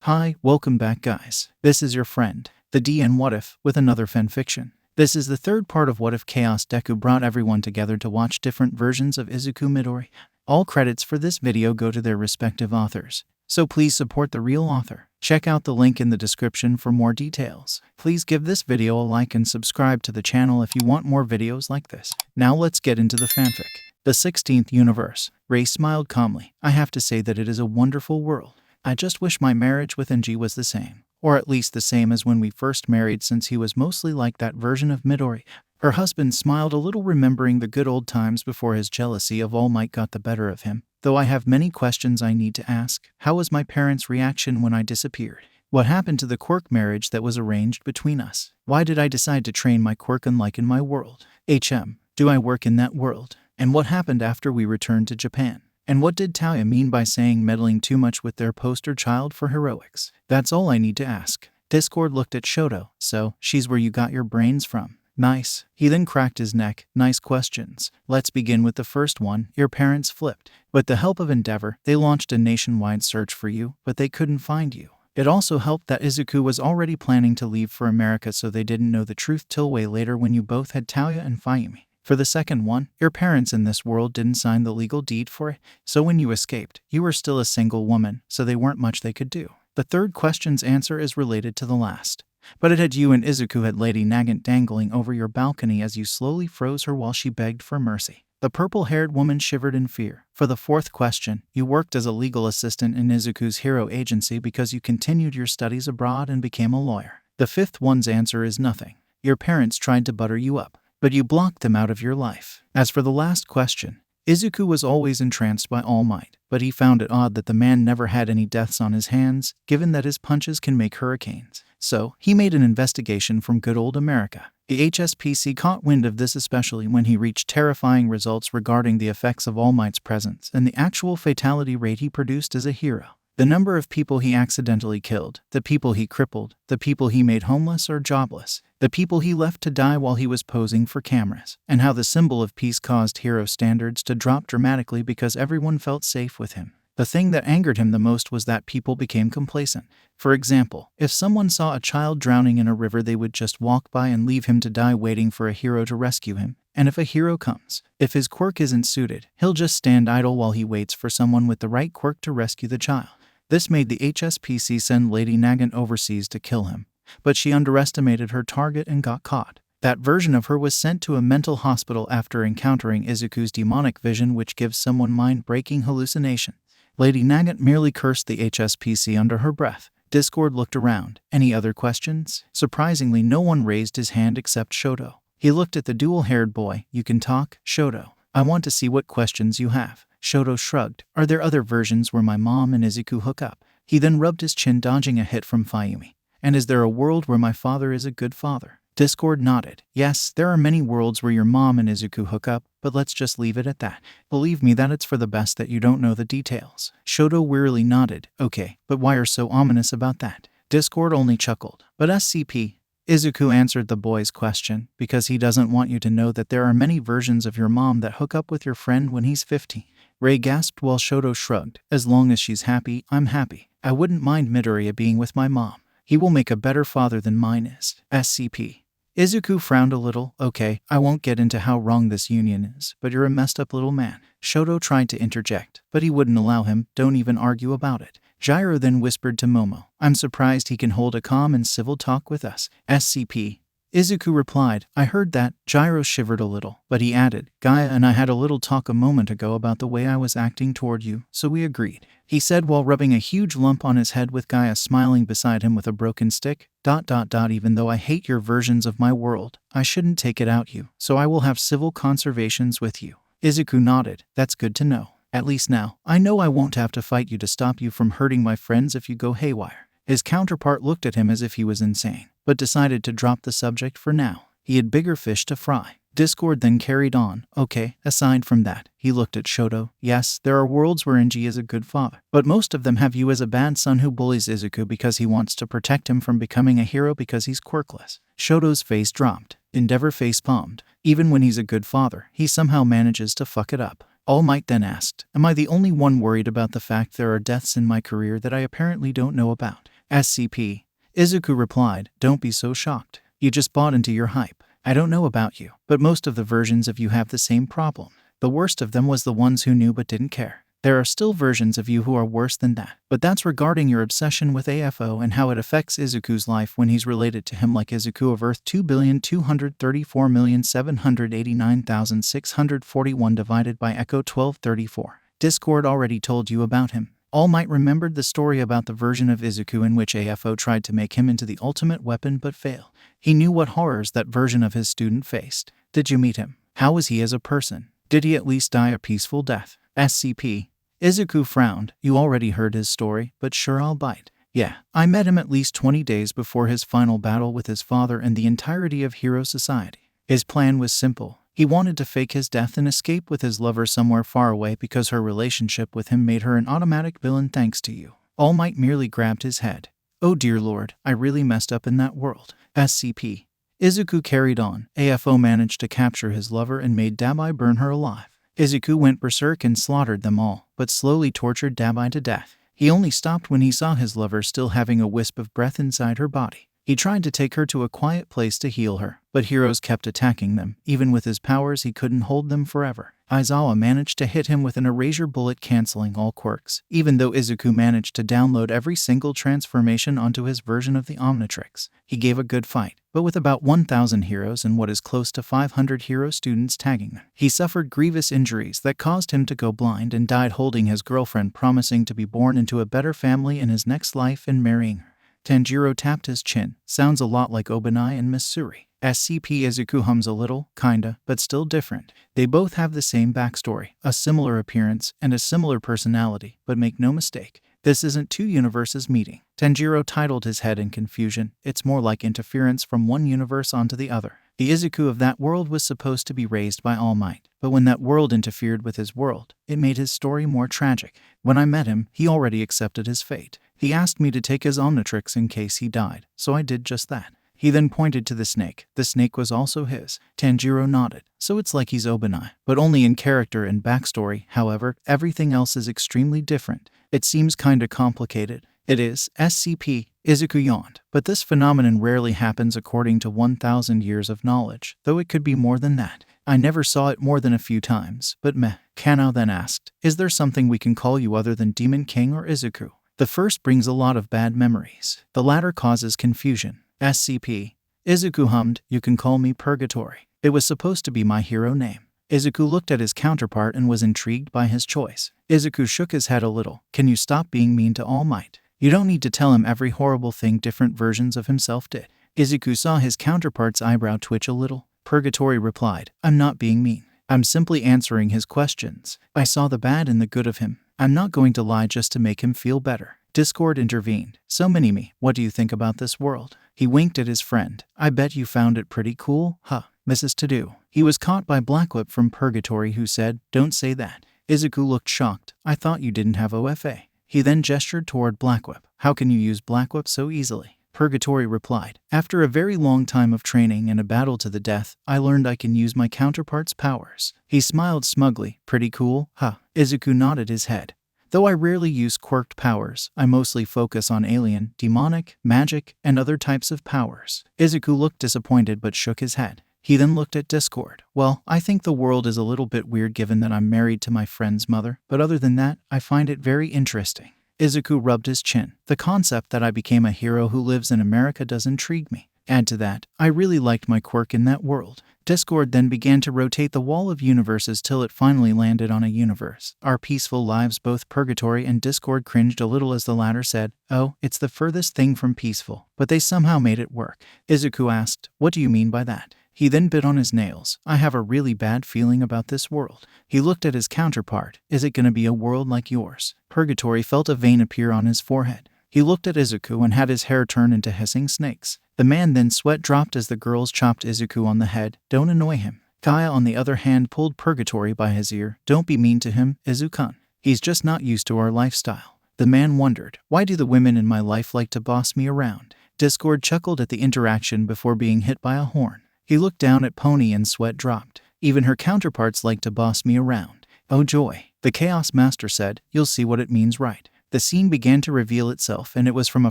Hi, welcome back guys. This is your friend, the D and WhatIf, with another fanfiction. This is the third part of WhatIf Chaos. Deku brought everyone together to watch different versions of Izuku Midoriya. All credits for this video go to their respective authors, so please support the real author. Check out the link in the description for more details. Please give this video a like and subscribe to the channel if you want more videos like this. Now let's get into the fanfic. The 16th Universe. Ray smiled calmly. I have to say that it is a wonderful world. I just wish my marriage with NG was the same. Or at least the same as when we first married, since he was mostly like that version of Midoriya. Her husband smiled a little, remembering the good old times before his jealousy of All Might got the better of him. Though I have many questions I need to ask. How was my parents' reaction when I disappeared? What happened to the quirk marriage that was arranged between us? Why did I decide to train my quirk unlike in my world? Do I work in that world? And what happened after we returned to Japan? And what did Tauya mean by saying meddling too much with their poster child for heroics? That's all I need to ask. Discord looked at Shoto. So, she's where you got your brains from. Nice. He then cracked his neck. Nice questions. Let's begin with the first one. Your parents flipped. With the help of Endeavor, they launched a nationwide search for you, but they couldn't find you. It also helped that Izuku was already planning to leave for America, so they didn't know the truth till way later when you both had Tauya and Fayumi. For the second one, your parents in this world didn't sign the legal deed for it, so when you escaped, you were still a single woman, so they weren't much they could do. The third question's answer is related to the last. But it had you and Izuku had Lady Nagant dangling over your balcony as you slowly froze her while she begged for mercy. The purple-haired woman shivered in fear. For the fourth question, you worked as a legal assistant in Izuku's hero agency because you continued your studies abroad and became a lawyer. The fifth one's answer is nothing. Your parents tried to butter you up, but you blocked them out of your life. As for the last question, Izuku was always entranced by All Might, but he found it odd that the man never had any deaths on his hands, given that his punches can make hurricanes. So, he made an investigation from good old America. The HSPC caught wind of this, especially when he reached terrifying results regarding the effects of All Might's presence and the actual fatality rate he produced as a hero. The number of people he accidentally killed, the people he crippled, the people he made homeless or jobless, the people he left to die while he was posing for cameras, and how the symbol of peace caused hero standards to drop dramatically because everyone felt safe with him. The thing that angered him the most was that people became complacent. For example, if someone saw a child drowning in a river, they would just walk by and leave him to die, waiting for a hero to rescue him. And if a hero comes, if his quirk isn't suited, he'll just stand idle while he waits for someone with the right quirk to rescue the child. This made the HSPC send Lady Nagant overseas to kill him, but she underestimated her target and got caught. That version of her was sent to a mental hospital after encountering Izuku's demonic vision, which gives someone mind-breaking hallucinations. Lady Nagant merely cursed the HSPC under her breath. Discord looked around. Any other questions? Surprisingly, no one raised his hand except Shoto. He looked at the dual-haired boy. You can talk, Shoto. I want to see what questions you have. Shoto shrugged. Are there other versions where my mom and Izuku hook up? He then rubbed his chin, dodging a hit from Fayumi. And is there a world where my father is a good father? Discord nodded. Yes, there are many worlds where your mom and Izuku hook up, but let's just leave it at that. Believe me that it's for the best that you don't know the details. Shoto wearily nodded. Okay, but why are so ominous about that? Discord only chuckled. But SCP Isuku answered the boy's question, because he doesn't want you to know that there are many versions of your mom that hook up with your friend when he's 50. Ray gasped while Shoto shrugged. As long as she's happy, I'm happy. I wouldn't mind Midoriya being with my mom. He will make a better father than mine is. SCP Izuku frowned a little. Okay, I won't get into how wrong this union is, but you're a messed up little man. Shoto tried to interject, but he wouldn't allow him. Don't even argue about it. Gyro then whispered to Momo. I'm surprised he can hold a calm and civil talk with us. SCP Izuku replied. I heard that. Gyro shivered a little, but he added, Gaia and I had a little talk a moment ago about the way I was acting toward you, so we agreed. He said while rubbing a huge lump on his head, with Gaia smiling beside him with a broken stick. Even though I hate your versions of my world, I shouldn't take it out you, so I will have civil conversations with you. Izuku nodded. That's good to know. At least now, I know I won't have to fight you to stop you from hurting my friends if you go haywire. His counterpart looked at him as if he was insane, but decided to drop the subject for now. He had bigger fish to fry. Discord then carried on. Okay, aside from that, he looked at Shoto. Yes, there are worlds where NG is a good father, but most of them have you as a bad son who bullies Izuku because he wants to protect him from becoming a hero because he's quirkless. Shoto's face dropped. Endeavor face-palmed. Even when he's a good father, he somehow manages to fuck it up. All Might then asked, am I the only one worried about the fact there are deaths in my career that I apparently don't know about? SCP Isuku replied, "Don't be so shocked. You just bought into your hype. I don't know about you, but most of the versions of you have the same problem. The worst of them was the ones who knew but didn't care. There are still versions of you who are worse than that. But that's regarding your obsession with AFO and how it affects Izuku's life when he's related to him, like Izuku of Earth 2,234,789,641 divided by Echo 1234. Discord already told you about him." All Might remembered the story about the version of Izuku in which AFO tried to make him into the ultimate weapon but failed. He knew what horrors that version of his student faced. "Did you meet him? How was he as a person? Did he at least die a peaceful death?" SCP Izuku frowned. "You already heard his story, but sure, I'll bite. Yeah, I met him at least 20 days before his final battle with his father and the entirety of Hero Society. His plan was simple. He wanted to fake his death and escape with his lover somewhere far away because her relationship with him made her an automatic villain thanks to you." All Might merely grabbed his head. "Oh dear lord, I really messed up in that world." SCP Izuku carried on. "AFO managed to capture his lover and made Dabai burn her alive. Izuku went berserk and slaughtered them all, but slowly tortured Dabai to death. He only stopped when he saw his lover still having a wisp of breath inside her body. He tried to take her to a quiet place to heal her, but heroes kept attacking them. Even with his powers, he couldn't hold them forever. Aizawa managed to hit him with an erasure bullet, canceling all quirks, even though Izuku managed to download every single transformation onto his version of the Omnitrix. He gave a good fight, but with about 1,000 heroes and what is close to 500 hero students tagging them. He suffered grievous injuries that caused him to go blind and died holding his girlfriend, promising to be born into a better family in his next life and marrying her." Tanjiro tapped his chin. "Sounds a lot like Obanai and Missouri." SCP Izuku hums a little, kinda, but still different. They both have the same backstory, a similar appearance, and a similar personality, but make no mistake, this isn't two universes meeting. Tanjiro titled his head in confusion. "It's more like interference from one universe onto the other. The Izuku of that world was supposed to be raised by All Might, but when that world interfered with his world, it made his story more tragic. When I met him, he already accepted his fate. He asked me to take his Omnitrix in case he died, so I did just that. He then pointed to the snake. The snake was also his." Tanjiro nodded. "So it's like he's Obanai, but only in character and backstory. However, everything else is extremely different. It seems kinda complicated." "It is." SCP Izuku yawned. "But this phenomenon rarely happens according to 1,000 years of knowledge, though it could be more than that. I never saw it more than a few times, but meh." Kanao then asked, "Is there something we can call you other than Demon King or Izuku? The first brings a lot of bad memories. The latter causes confusion." SCP Izuku hummed, "You can call me Purgatory. It was supposed to be my hero name." Izuku looked at his counterpart and was intrigued by his choice. Izuku shook his head a little. "Can you stop being mean to All Might? You don't need to tell him every horrible thing different versions of himself did." Izuku saw his counterpart's eyebrow twitch a little. Purgatory replied, "I'm not being mean. I'm simply answering his questions. I saw the bad and the good of him. I'm not going to lie just to make him feel better." Discord intervened. "So Mini-Me, what do you think about this world?" He winked at his friend. "I bet you found it pretty cool, huh, Mrs. To-Do?" He was caught by Blackwhip from Purgatory, who said, "Don't say that." Izuku looked shocked. "I thought you didn't have OFA." He then gestured toward Blackwhip. "How can you use Blackwhip so easily?" Purgatory replied, "After a very long time of training and a battle to the death, I learned I can use my counterpart's powers." He smiled smugly. "Pretty cool, huh?" Izuku nodded his head. "Though I rarely use quirked powers, I mostly focus on alien, demonic, magic, and other types of powers." Izuku looked disappointed but shook his head. He then looked at Discord. "Well, I think the world is a little bit weird given that I'm married to my friend's mother, but other than that, I find it very interesting." Izuku rubbed his chin. "The concept that I became a hero who lives in America does intrigue me. Add to that, I really liked my quirk in that world." Discord then began to rotate the wall of universes till it finally landed on a universe. "Our peaceful lives." Both Purgatory and Discord cringed a little as the latter said, "Oh, it's the furthest thing from peaceful, but they somehow made it work." Izuku asked, "What do you mean by that?" He then bit on his nails. "I have a really bad feeling about this world." He looked at his counterpart. "Is it gonna be a world like yours?" Purgatory felt a vein appear on his forehead. He looked at Izuku and had his hair turn into hissing snakes. The man then sweat dropped as the girls chopped Izuku on the head. "Don't annoy him." Kaya on the other hand pulled Purgatory by his ear. "Don't be mean to him, Izuku. He's just not used to our lifestyle." The man wondered, "Why do the women in my life like to boss me around?" Discord chuckled at the interaction before being hit by a horn. He looked down at Pony and sweat dropped. "Even her counterparts like to boss me around." "Oh joy." The Chaos Master said, "You'll see what it means, right?" The scene began to reveal itself, and it was from a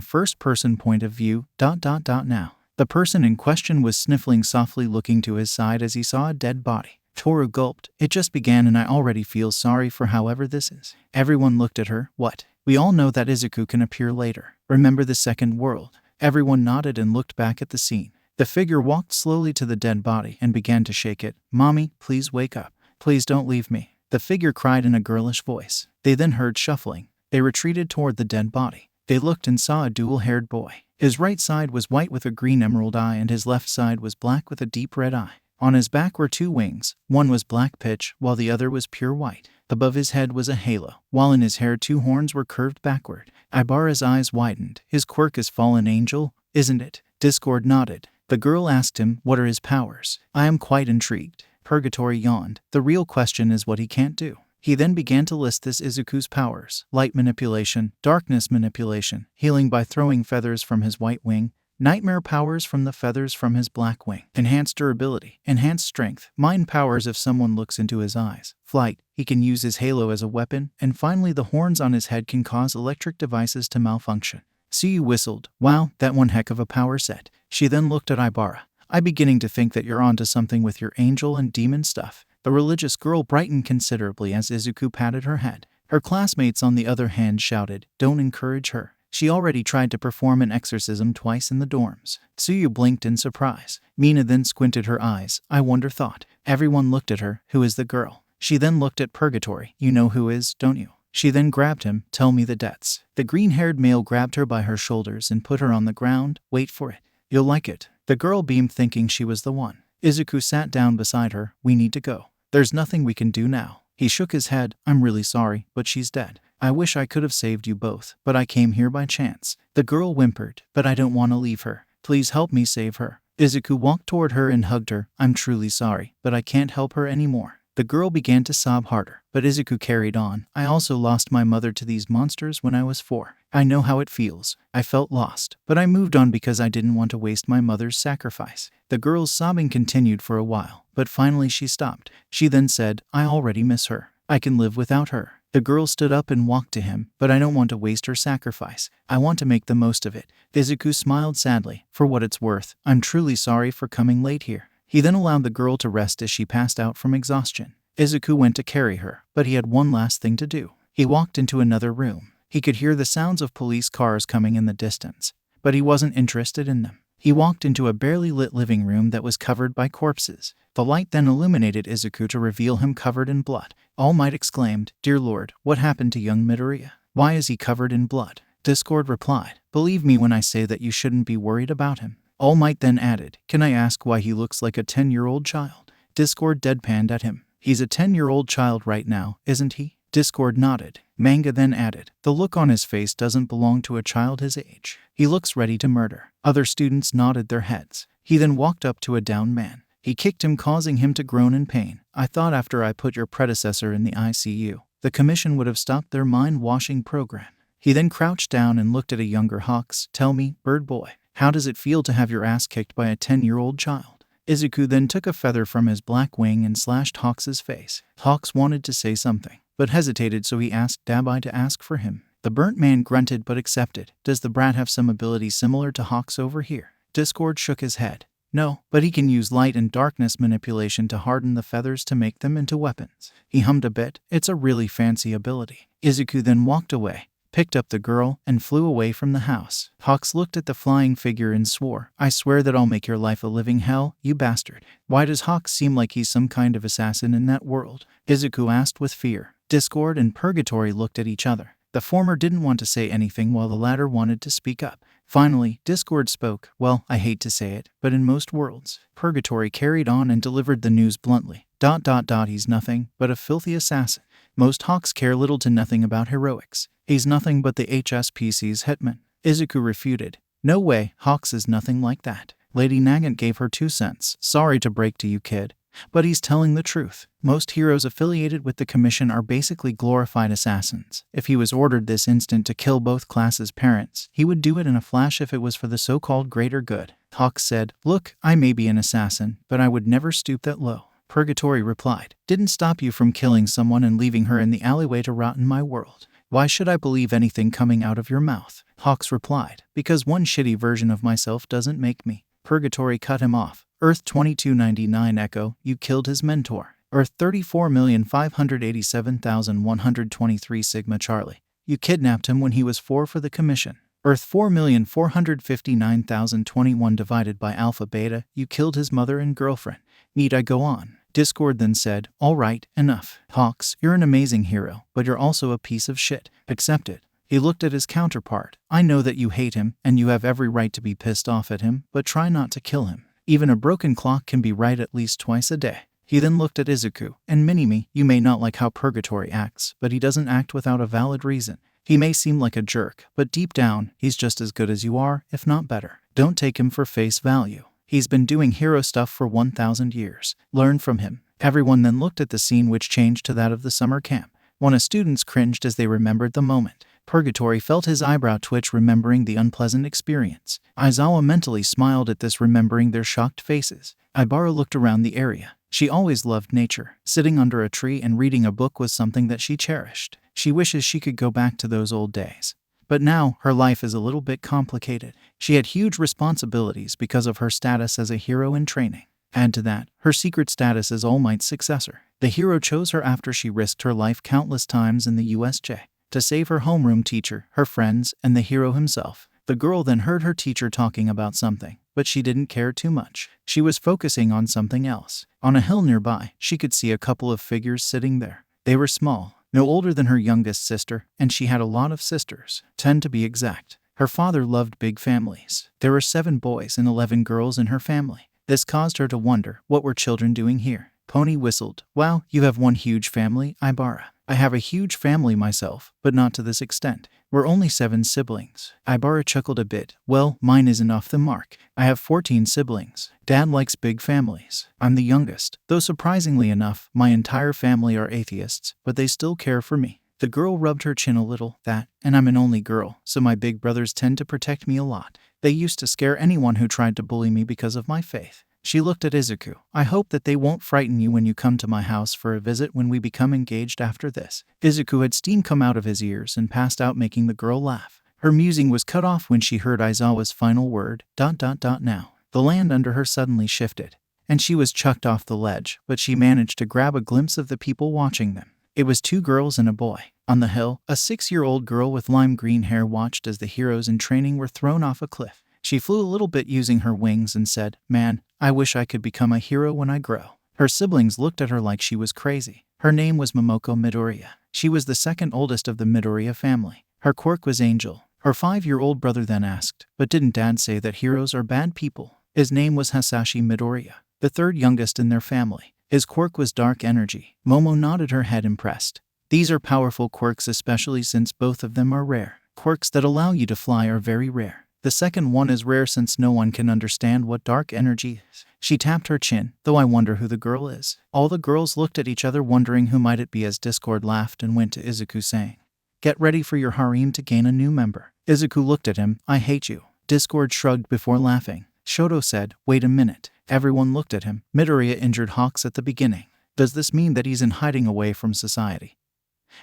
first-person point of view. Now. The person in question was sniffling softly, looking to his side as he saw a dead body. Toru gulped. It just began and I already feel sorry for however this is. Everyone looked at her. What? We all know that Izuku can appear later. Remember the second world? Everyone nodded and looked back at the scene. The figure walked slowly to the dead body and began to shake it. Mommy, please wake up. Please don't leave me. The figure cried in a girlish voice. They then heard shuffling. They retreated toward the dead body. They looked and saw a dual-haired boy. His right side was white with a green emerald eye and his left side was black with a deep red eye. On his back were two wings. One was black pitch, while the other was pure white. Above his head was a halo, while in his hair two horns were curved backward. Ibara's eyes widened. His quirk is fallen angel, isn't it? Discord nodded. The girl asked him, what are his powers? I am quite intrigued. Purgatory yawned. The real question is what he can't do. He then began to list this Izuku's powers: light manipulation, darkness manipulation, healing by throwing feathers from his white wing, nightmare powers from the feathers from his black wing, enhanced durability, enhanced strength, mind powers if someone looks into his eyes, flight, he can use his halo as a weapon, and finally the horns on his head can cause electric devices to malfunction. Suyu whistled. Wow, that one heck of a power set. She then looked at Ibara. I'm beginning to think that you're onto something with your angel and demon stuff. The religious girl brightened considerably as Izuku patted her head. Her classmates on the other hand shouted, don't encourage her. She already tried to perform an exorcism twice in the dorms. Suyu blinked in surprise. Mina then squinted her eyes. I wonder thought. Everyone looked at her. Who is the girl? She then looked at Purgatory. You know who is, don't you? She then grabbed him. Tell me the debts. The green-haired male grabbed her by her shoulders and put her on the ground. Wait for it. You'll like it. The girl beamed, thinking she was the one. Izuku sat down beside her. We need to go. There's nothing we can do now. He shook his head. I'm really sorry, but she's dead. I wish I could have saved you both, but I came here by chance. The girl whimpered, but I don't want to leave her. Please help me save her. Izuku walked toward her and hugged her. I'm truly sorry, but I can't help her anymore. The girl began to sob harder, but Izuku carried on. I also lost my mother to these monsters when I was 4. I know how it feels. I felt lost, but I moved on because I didn't want to waste my mother's sacrifice. The girl's sobbing continued for a while, but finally she stopped. She then said, I already miss her. I can live without her. The girl stood up and walked to him, but I don't want to waste her sacrifice. I want to make the most of it. Izuku smiled sadly. For what it's worth, I'm truly sorry for coming late here. He then allowed the girl to rest as she passed out from exhaustion. Izuku went to carry her, but he had one last thing to do. He walked into another room. He could hear the sounds of police cars coming in the distance, but he wasn't interested in them. He walked into a barely lit living room that was covered by corpses. The light then illuminated Izuku to reveal him covered in blood. All Might exclaimed, Dear Lord, what happened to young Midoriya? Why is he covered in blood? Discord replied, Believe me when I say that you shouldn't be worried about him. All Might then added, Can I ask why he looks like a 10-year-old child? Discord deadpanned at him. He's a 10-year-old child right now, isn't he? Discord nodded. Manga then added, The look on his face doesn't belong to a child his age. He looks ready to murder. Other students nodded their heads. He then walked up to a downed man. He kicked him, causing him to groan in pain. I thought after I put your predecessor in the ICU, the commission would have stopped their mind-washing program. He then crouched down and looked at a younger Hawks. Tell me, bird boy, how does it feel to have your ass kicked by a 10-year-old child? Izuku then took a feather from his black wing and slashed Hawks' face. Hawks wanted to say something, but hesitated, so he asked Dabai to ask for him. The burnt man grunted but accepted. Does the brat have some ability similar to Hawks over here? Discord shook his head. No, but he can use light and darkness manipulation to harden the feathers to make them into weapons. He hummed a bit. It's a really fancy ability. Izuku then walked away, picked up the girl, and flew away from the house. Hawks looked at the flying figure and swore, I swear that I'll make your life a living hell, you bastard. Why does Hawks seem like he's some kind of assassin in that world? Izuku asked with fear. Discord and Purgatory looked at each other. The former didn't want to say anything while the latter wanted to speak up. Finally, Discord spoke. Well, I hate to say it, but in most worlds, Purgatory carried on and delivered the news bluntly. He's nothing but a filthy assassin. Most Hawks care little to nothing about heroics. He's nothing but the HSPC's hitman. Izuku refuted. No way, Hawks is nothing like that. Lady Nagant gave her 2 cents. Sorry to break to you, kid, but he's telling the truth. Most heroes affiliated with the commission are basically glorified assassins. If he was ordered this instant to kill both classes' parents, he would do it in a flash if it was for the so-called greater good. Hawks said, Look, I may be an assassin, but I would never stoop that low. Purgatory replied, Didn't stop you from killing someone and leaving her in the alleyway to rot in my world. Why should I believe anything coming out of your mouth? Hawks replied, because one shitty version of myself doesn't make me. Purgatory cut him off. Earth 2299 Echo, you killed his mentor. Earth 34,587,123 Sigma Charlie, you kidnapped him when he was 4 for the commission. Earth 4,459,021 divided by Alpha Beta, you killed his mother and girlfriend. Need I go on? Discord then said, all right, enough. Hawks, you're an amazing hero, but you're also a piece of shit. Accept it. He looked at his counterpart. I know that you hate him, and you have every right to be pissed off at him, but try not to kill him. Even a broken clock can be right at least twice a day. He then looked at Izuku, and Minimi, you may not like how Purgatory acts, but he doesn't act without a valid reason. He may seem like a jerk, but deep down, he's just as good as you are, if not better. Don't take him for face value. He's been doing hero stuff for 1,000 years. Learn from him. Everyone then looked at the scene, which changed to that of the summer camp. One of students cringed as they remembered the moment. Purgatory felt his eyebrow twitch, remembering the unpleasant experience. Aizawa mentally smiled at this, remembering their shocked faces. Ibara looked around the area. She always loved nature. Sitting under a tree and reading a book was something that she cherished. She wishes she could go back to those old days. But now, her life is a little bit complicated. She had huge responsibilities because of her status as a hero in training. Add to that, her secret status as All Might's successor. The hero chose her after she risked her life countless times in the USJ to save her homeroom teacher, her friends, and the hero himself. The girl then heard her teacher talking about something, but she didn't care too much. She was focusing on something else. On a hill nearby, she could see a couple of figures sitting there. They were small, no older than her youngest sister, and she had a lot of sisters, 10 to be exact. Her father loved big families. There were 7 boys and 11 girls in her family. This caused her to wonder, what were children doing here? Pony whistled. Wow, you have one huge family, Ibara. I have a huge family myself, but not to this extent. We're only 7 siblings. Ibara chuckled a bit. Well, mine isn't off the mark. I have 14 siblings. Dad likes big families. I'm the youngest, though surprisingly enough, my entire family are atheists, but they still care for me. The girl rubbed her chin a little. And I'm an only girl, so my big brothers tend to protect me a lot. They used to scare anyone who tried to bully me because of my faith. She looked at Izuku. I hope that they won't frighten you when you come to my house for a visit when we become engaged after this. Izuku had steam come out of his ears and passed out, making the girl laugh. Her musing was cut off when she heard Aizawa's final word, ... Now. The land under her suddenly shifted, and she was chucked off the ledge, but she managed to grab a glimpse of the people watching them. It was 2 girls and a boy. On the hill, a 6-year-old girl with lime green hair watched as the heroes in training were thrown off a cliff. She flew a little bit using her wings and said, man, I wish I could become a hero when I grow. Her siblings looked at her like she was crazy. Her name was Momoko Midoriya. She was the second oldest of the Midoriya family. Her quirk was Angel. Her 5-year-old brother then asked, but didn't Dad say that heroes are bad people? His name was Hasashi Midoriya, the 3rd youngest in their family. His quirk was Dark Energy. Momo nodded her head, impressed. These are powerful quirks, especially since both of them are rare. Quirks that allow you to fly are very rare. The second one is rare since no one can understand what dark energy is. She tapped her chin, though I wonder who the girl is. All the girls looked at each other, wondering who might it be, as Discord laughed and went to Izuku saying, get ready for your harem to gain a new member. Izuku looked at him. I hate you. Discord shrugged before laughing. Shoto said, wait a minute. Everyone looked at him. Midoriya injured Hawks at the beginning. Does this mean that he's in hiding away from society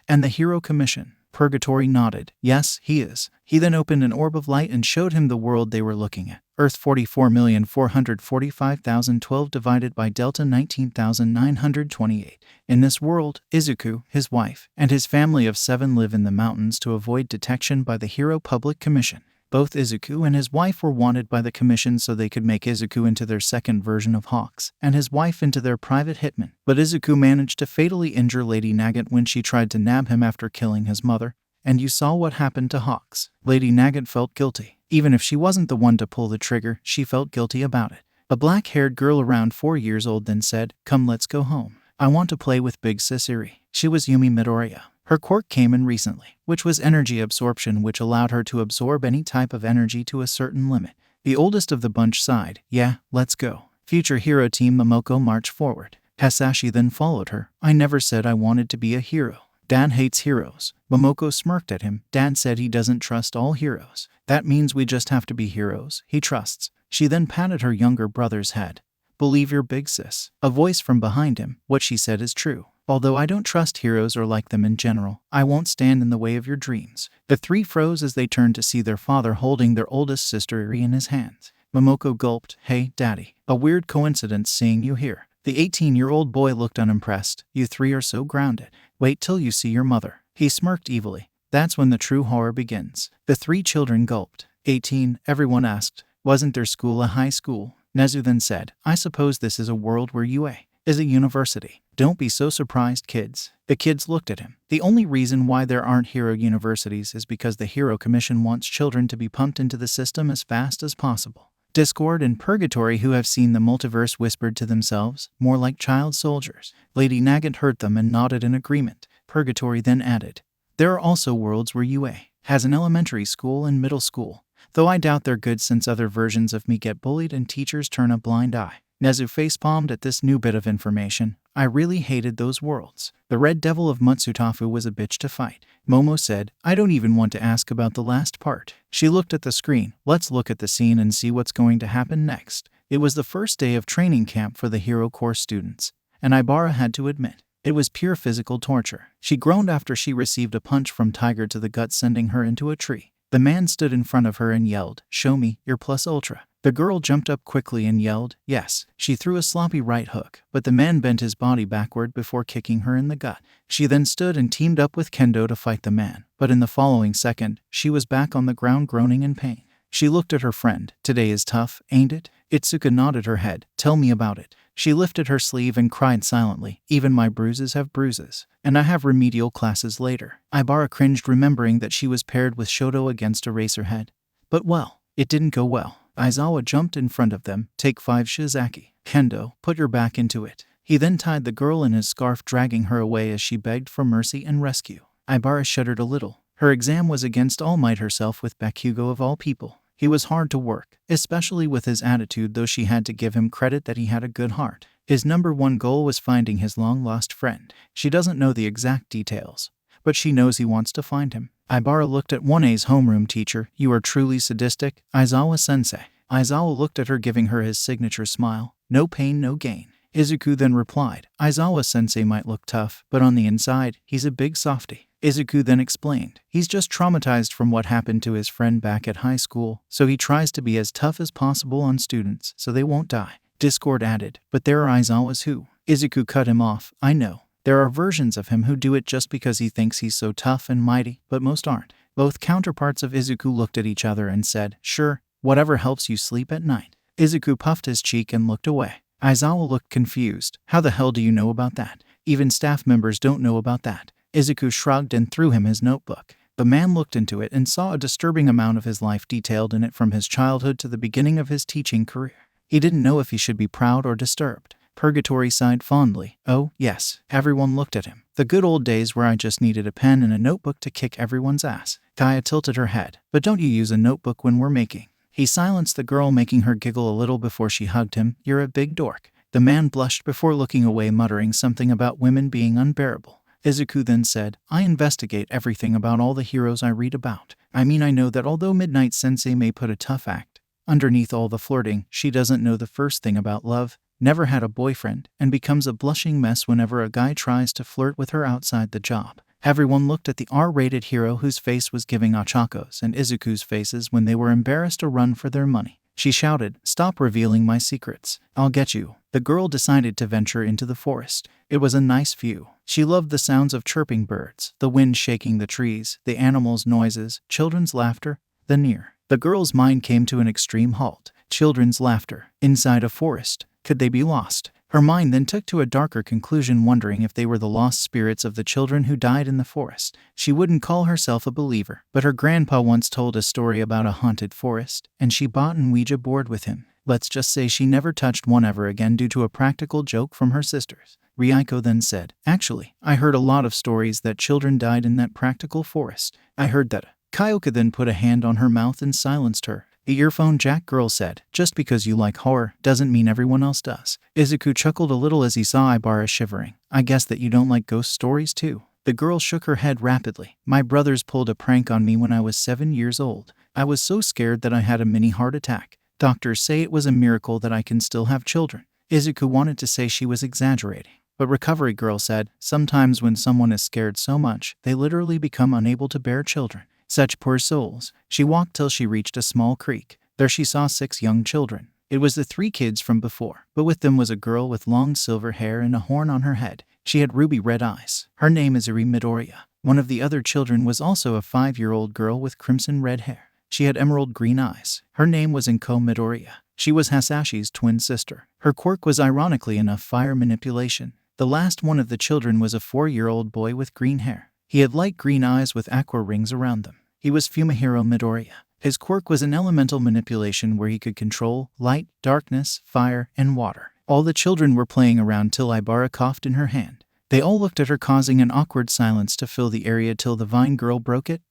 and the Hero Commission? Purgatory nodded. Yes, he is. He then opened an orb of light and showed him the world they were looking at. Earth 44,445,012 divided by Delta 19,928. In this world, Izuku, his wife, and his family of 7 live in the mountains to avoid detection by the Hero Public Commission. Both Izuku and his wife were wanted by the commission so they could make Izuku into their second version of Hawks, and his wife into their private hitman. But Izuku managed to fatally injure Lady Nagant when she tried to nab him after killing his mother, and you saw what happened to Hawks. Lady Nagant felt guilty. Even if she wasn't the one to pull the trigger, she felt guilty about it. A black-haired girl around 4 years old then said, come, let's go home. I want to play with Big Sis Iri. She was Yumi Midoriya. Her quirk came in recently, which was energy absorption, which allowed her to absorb any type of energy to a certain limit. The oldest of the bunch sighed. Yeah, let's go. Future hero team Momoko marched forward. Hasashi then followed her. I never said I wanted to be a hero. Dad hates heroes. Momoko smirked at him. Dad said he doesn't trust all heroes. That means we just have to be heroes he trusts. She then patted her younger brother's head. Believe your big sis. A voice from behind him. What she said is true. Although I don't trust heroes or like them in general, I won't stand in the way of your dreams." The three froze as they turned to see their father holding their oldest sister Iri in his hands. Momoko gulped. "Hey, Daddy. A weird coincidence seeing you here." The 18-year-old boy looked unimpressed. "You three are so grounded. Wait till you see your mother." He smirked evilly. "That's when the true horror begins." The three children gulped. 18, everyone asked. "Wasn't their school a high school?" Nezu then said, "I suppose this is a world where UA is a university." "Don't be so surprised, kids." The kids looked at him. The only reason why there aren't hero universities is because the Hero Commission wants children to be pumped into the system as fast as possible. Discord and Purgatory, who have seen the multiverse, whispered to themselves, "More like child soldiers." Lady Nagant heard them and nodded in agreement. Purgatory then added, "There are also worlds where UA has an elementary school and middle school, though I doubt they're good since other versions of me get bullied and teachers turn a blind eye." Nezu facepalmed at this new bit of information. "I really hated those worlds. The Red Devil of Matsutafu was a bitch to fight." Momo said, "I don't even want to ask about the last part." She looked at the screen. "Let's look at the scene and see what's going to happen next." It was the first day of training camp for the Hero Corps students, and Ibara had to admit, it was pure physical torture. She groaned after she received a punch from Tiger to the gut, sending her into a tree. The man stood in front of her and yelled, "Show me your plus ultra." The girl jumped up quickly and yelled, "Yes." She threw a sloppy right hook, but the man bent his body backward before kicking her in the gut. She then stood and teamed up with Kendo to fight the man, but in the following second, she was back on the ground groaning in pain. She looked at her friend. "Today is tough, ain't it?" Itsuka nodded her head. "Tell me about it." She lifted her sleeve and cried silently. "Even my bruises have bruises. And I have remedial classes later." Ibara cringed, remembering that she was paired with Shoto against Eraserhead. But well, it didn't go well. Aizawa jumped in front of them. "Take 5 Shizaki. Kendo, put your back into it." He then tied the girl in his scarf, dragging her away as she begged for mercy and rescue. Ibara shuddered a little. Her exam was against All Might herself, with Bakugo of all people. He was hard to work, especially with his attitude, though she had to give him credit that he had a good heart. His number one goal was finding his long-lost friend. She doesn't know the exact details, but she knows he wants to find him. Ibara looked at 1A's homeroom teacher. "You are truly sadistic, Aizawa-sensei." Aizawa looked at her, giving her his signature smile. "No pain, no gain." Izuku then replied, "Aizawa-sensei might look tough, but on the inside, he's a big softie." Izuku then explained, "He's just traumatized from what happened to his friend back at high school, so he tries to be as tough as possible on students so they won't die." Discord added, "But there are Aizawas who..." Izuku cut him off. "I know. There are versions of him who do it just because he thinks he's so tough and mighty, but most aren't." Both counterparts of Izuku looked at each other and said, "Sure, whatever helps you sleep at night." Izuku puffed his cheek and looked away. Aizawa looked confused. "How the hell do you know about that? Even staff members don't know about that." Izuku shrugged and threw him his notebook. The man looked into it and saw a disturbing amount of his life detailed in it, from his childhood to the beginning of his teaching career. He didn't know if he should be proud or disturbed. Purgatory sighed fondly. "Oh, yes." Everyone looked at him. "The good old days where I just needed a pen and a notebook to kick everyone's ass." Kaya tilted her head. "But don't you use a notebook when we're making?" He silenced the girl, making her giggle a little before she hugged him. "You're a big dork." The man blushed before looking away, muttering something about women being unbearable. Izuku then said, "I investigate everything about all the heroes I read about. I mean, I know that although Midnight Sensei may put a tough act, underneath all the flirting, she doesn't know the first thing about love, never had a boyfriend, and becomes a blushing mess whenever a guy tries to flirt with her outside the job." Everyone looked at the R-rated hero whose face was giving Achako's and Izuku's faces when they were embarrassed to run for their money. She shouted, "Stop revealing my secrets. I'll get you." The girl decided to venture into the forest. It was a nice view. She loved the sounds of chirping birds, the wind shaking the trees, the animals' noises, children's laughter, the near. The girl's mind came to an extreme halt. Children's laughter. Inside a forest. Could they be lost? Her mind then took to a darker conclusion, wondering if they were the lost spirits of the children who died in the forest. She wouldn't call herself a believer, but her grandpa once told a story about a haunted forest, and she bought an Ouija board with him. Let's just say she never touched one ever again due to a practical joke from her sisters. Ryuko then said, "Actually, I heard a lot of stories that children died in that practical forest. I heard that." Kyoka then put a hand on her mouth and silenced her. The earphone jack girl said, "Just because you like horror doesn't mean everyone else does." Izuku chuckled a little as he saw Ibara shivering. "I guess that you don't like ghost stories too." The girl shook her head rapidly. "My brothers pulled a prank on me when I was 7 years old. I was so scared that I had a mini heart attack. Doctors say it was a miracle that I can still have children." Izuku wanted to say she was exaggerating, But Recovery Girl said, sometimes when someone is scared so much, they literally become unable to bear children. Such poor souls. She walked till she reached a small creek. There she saw 6 young children. It was the 3 kids from before, but with them was a girl with long silver hair and a horn on her head. She had ruby red eyes. Her name is Izuku Midoriya. One of the other children was also a 5-year-old girl with crimson red hair. She had emerald green eyes. Her name was Izuku Midoriya. She was Hasashi's twin sister. Her quirk was ironically enough fire manipulation. The last one of the children was a 4-year-old boy with green hair. He had light green eyes with aqua rings around them. He was Fumihiro Midoriya. His quirk was an elemental manipulation where he could control light, darkness, fire, and water. All the children were playing around till Ibara coughed in her hand. They all looked at her, causing an awkward silence to fill the area till the vine girl broke it.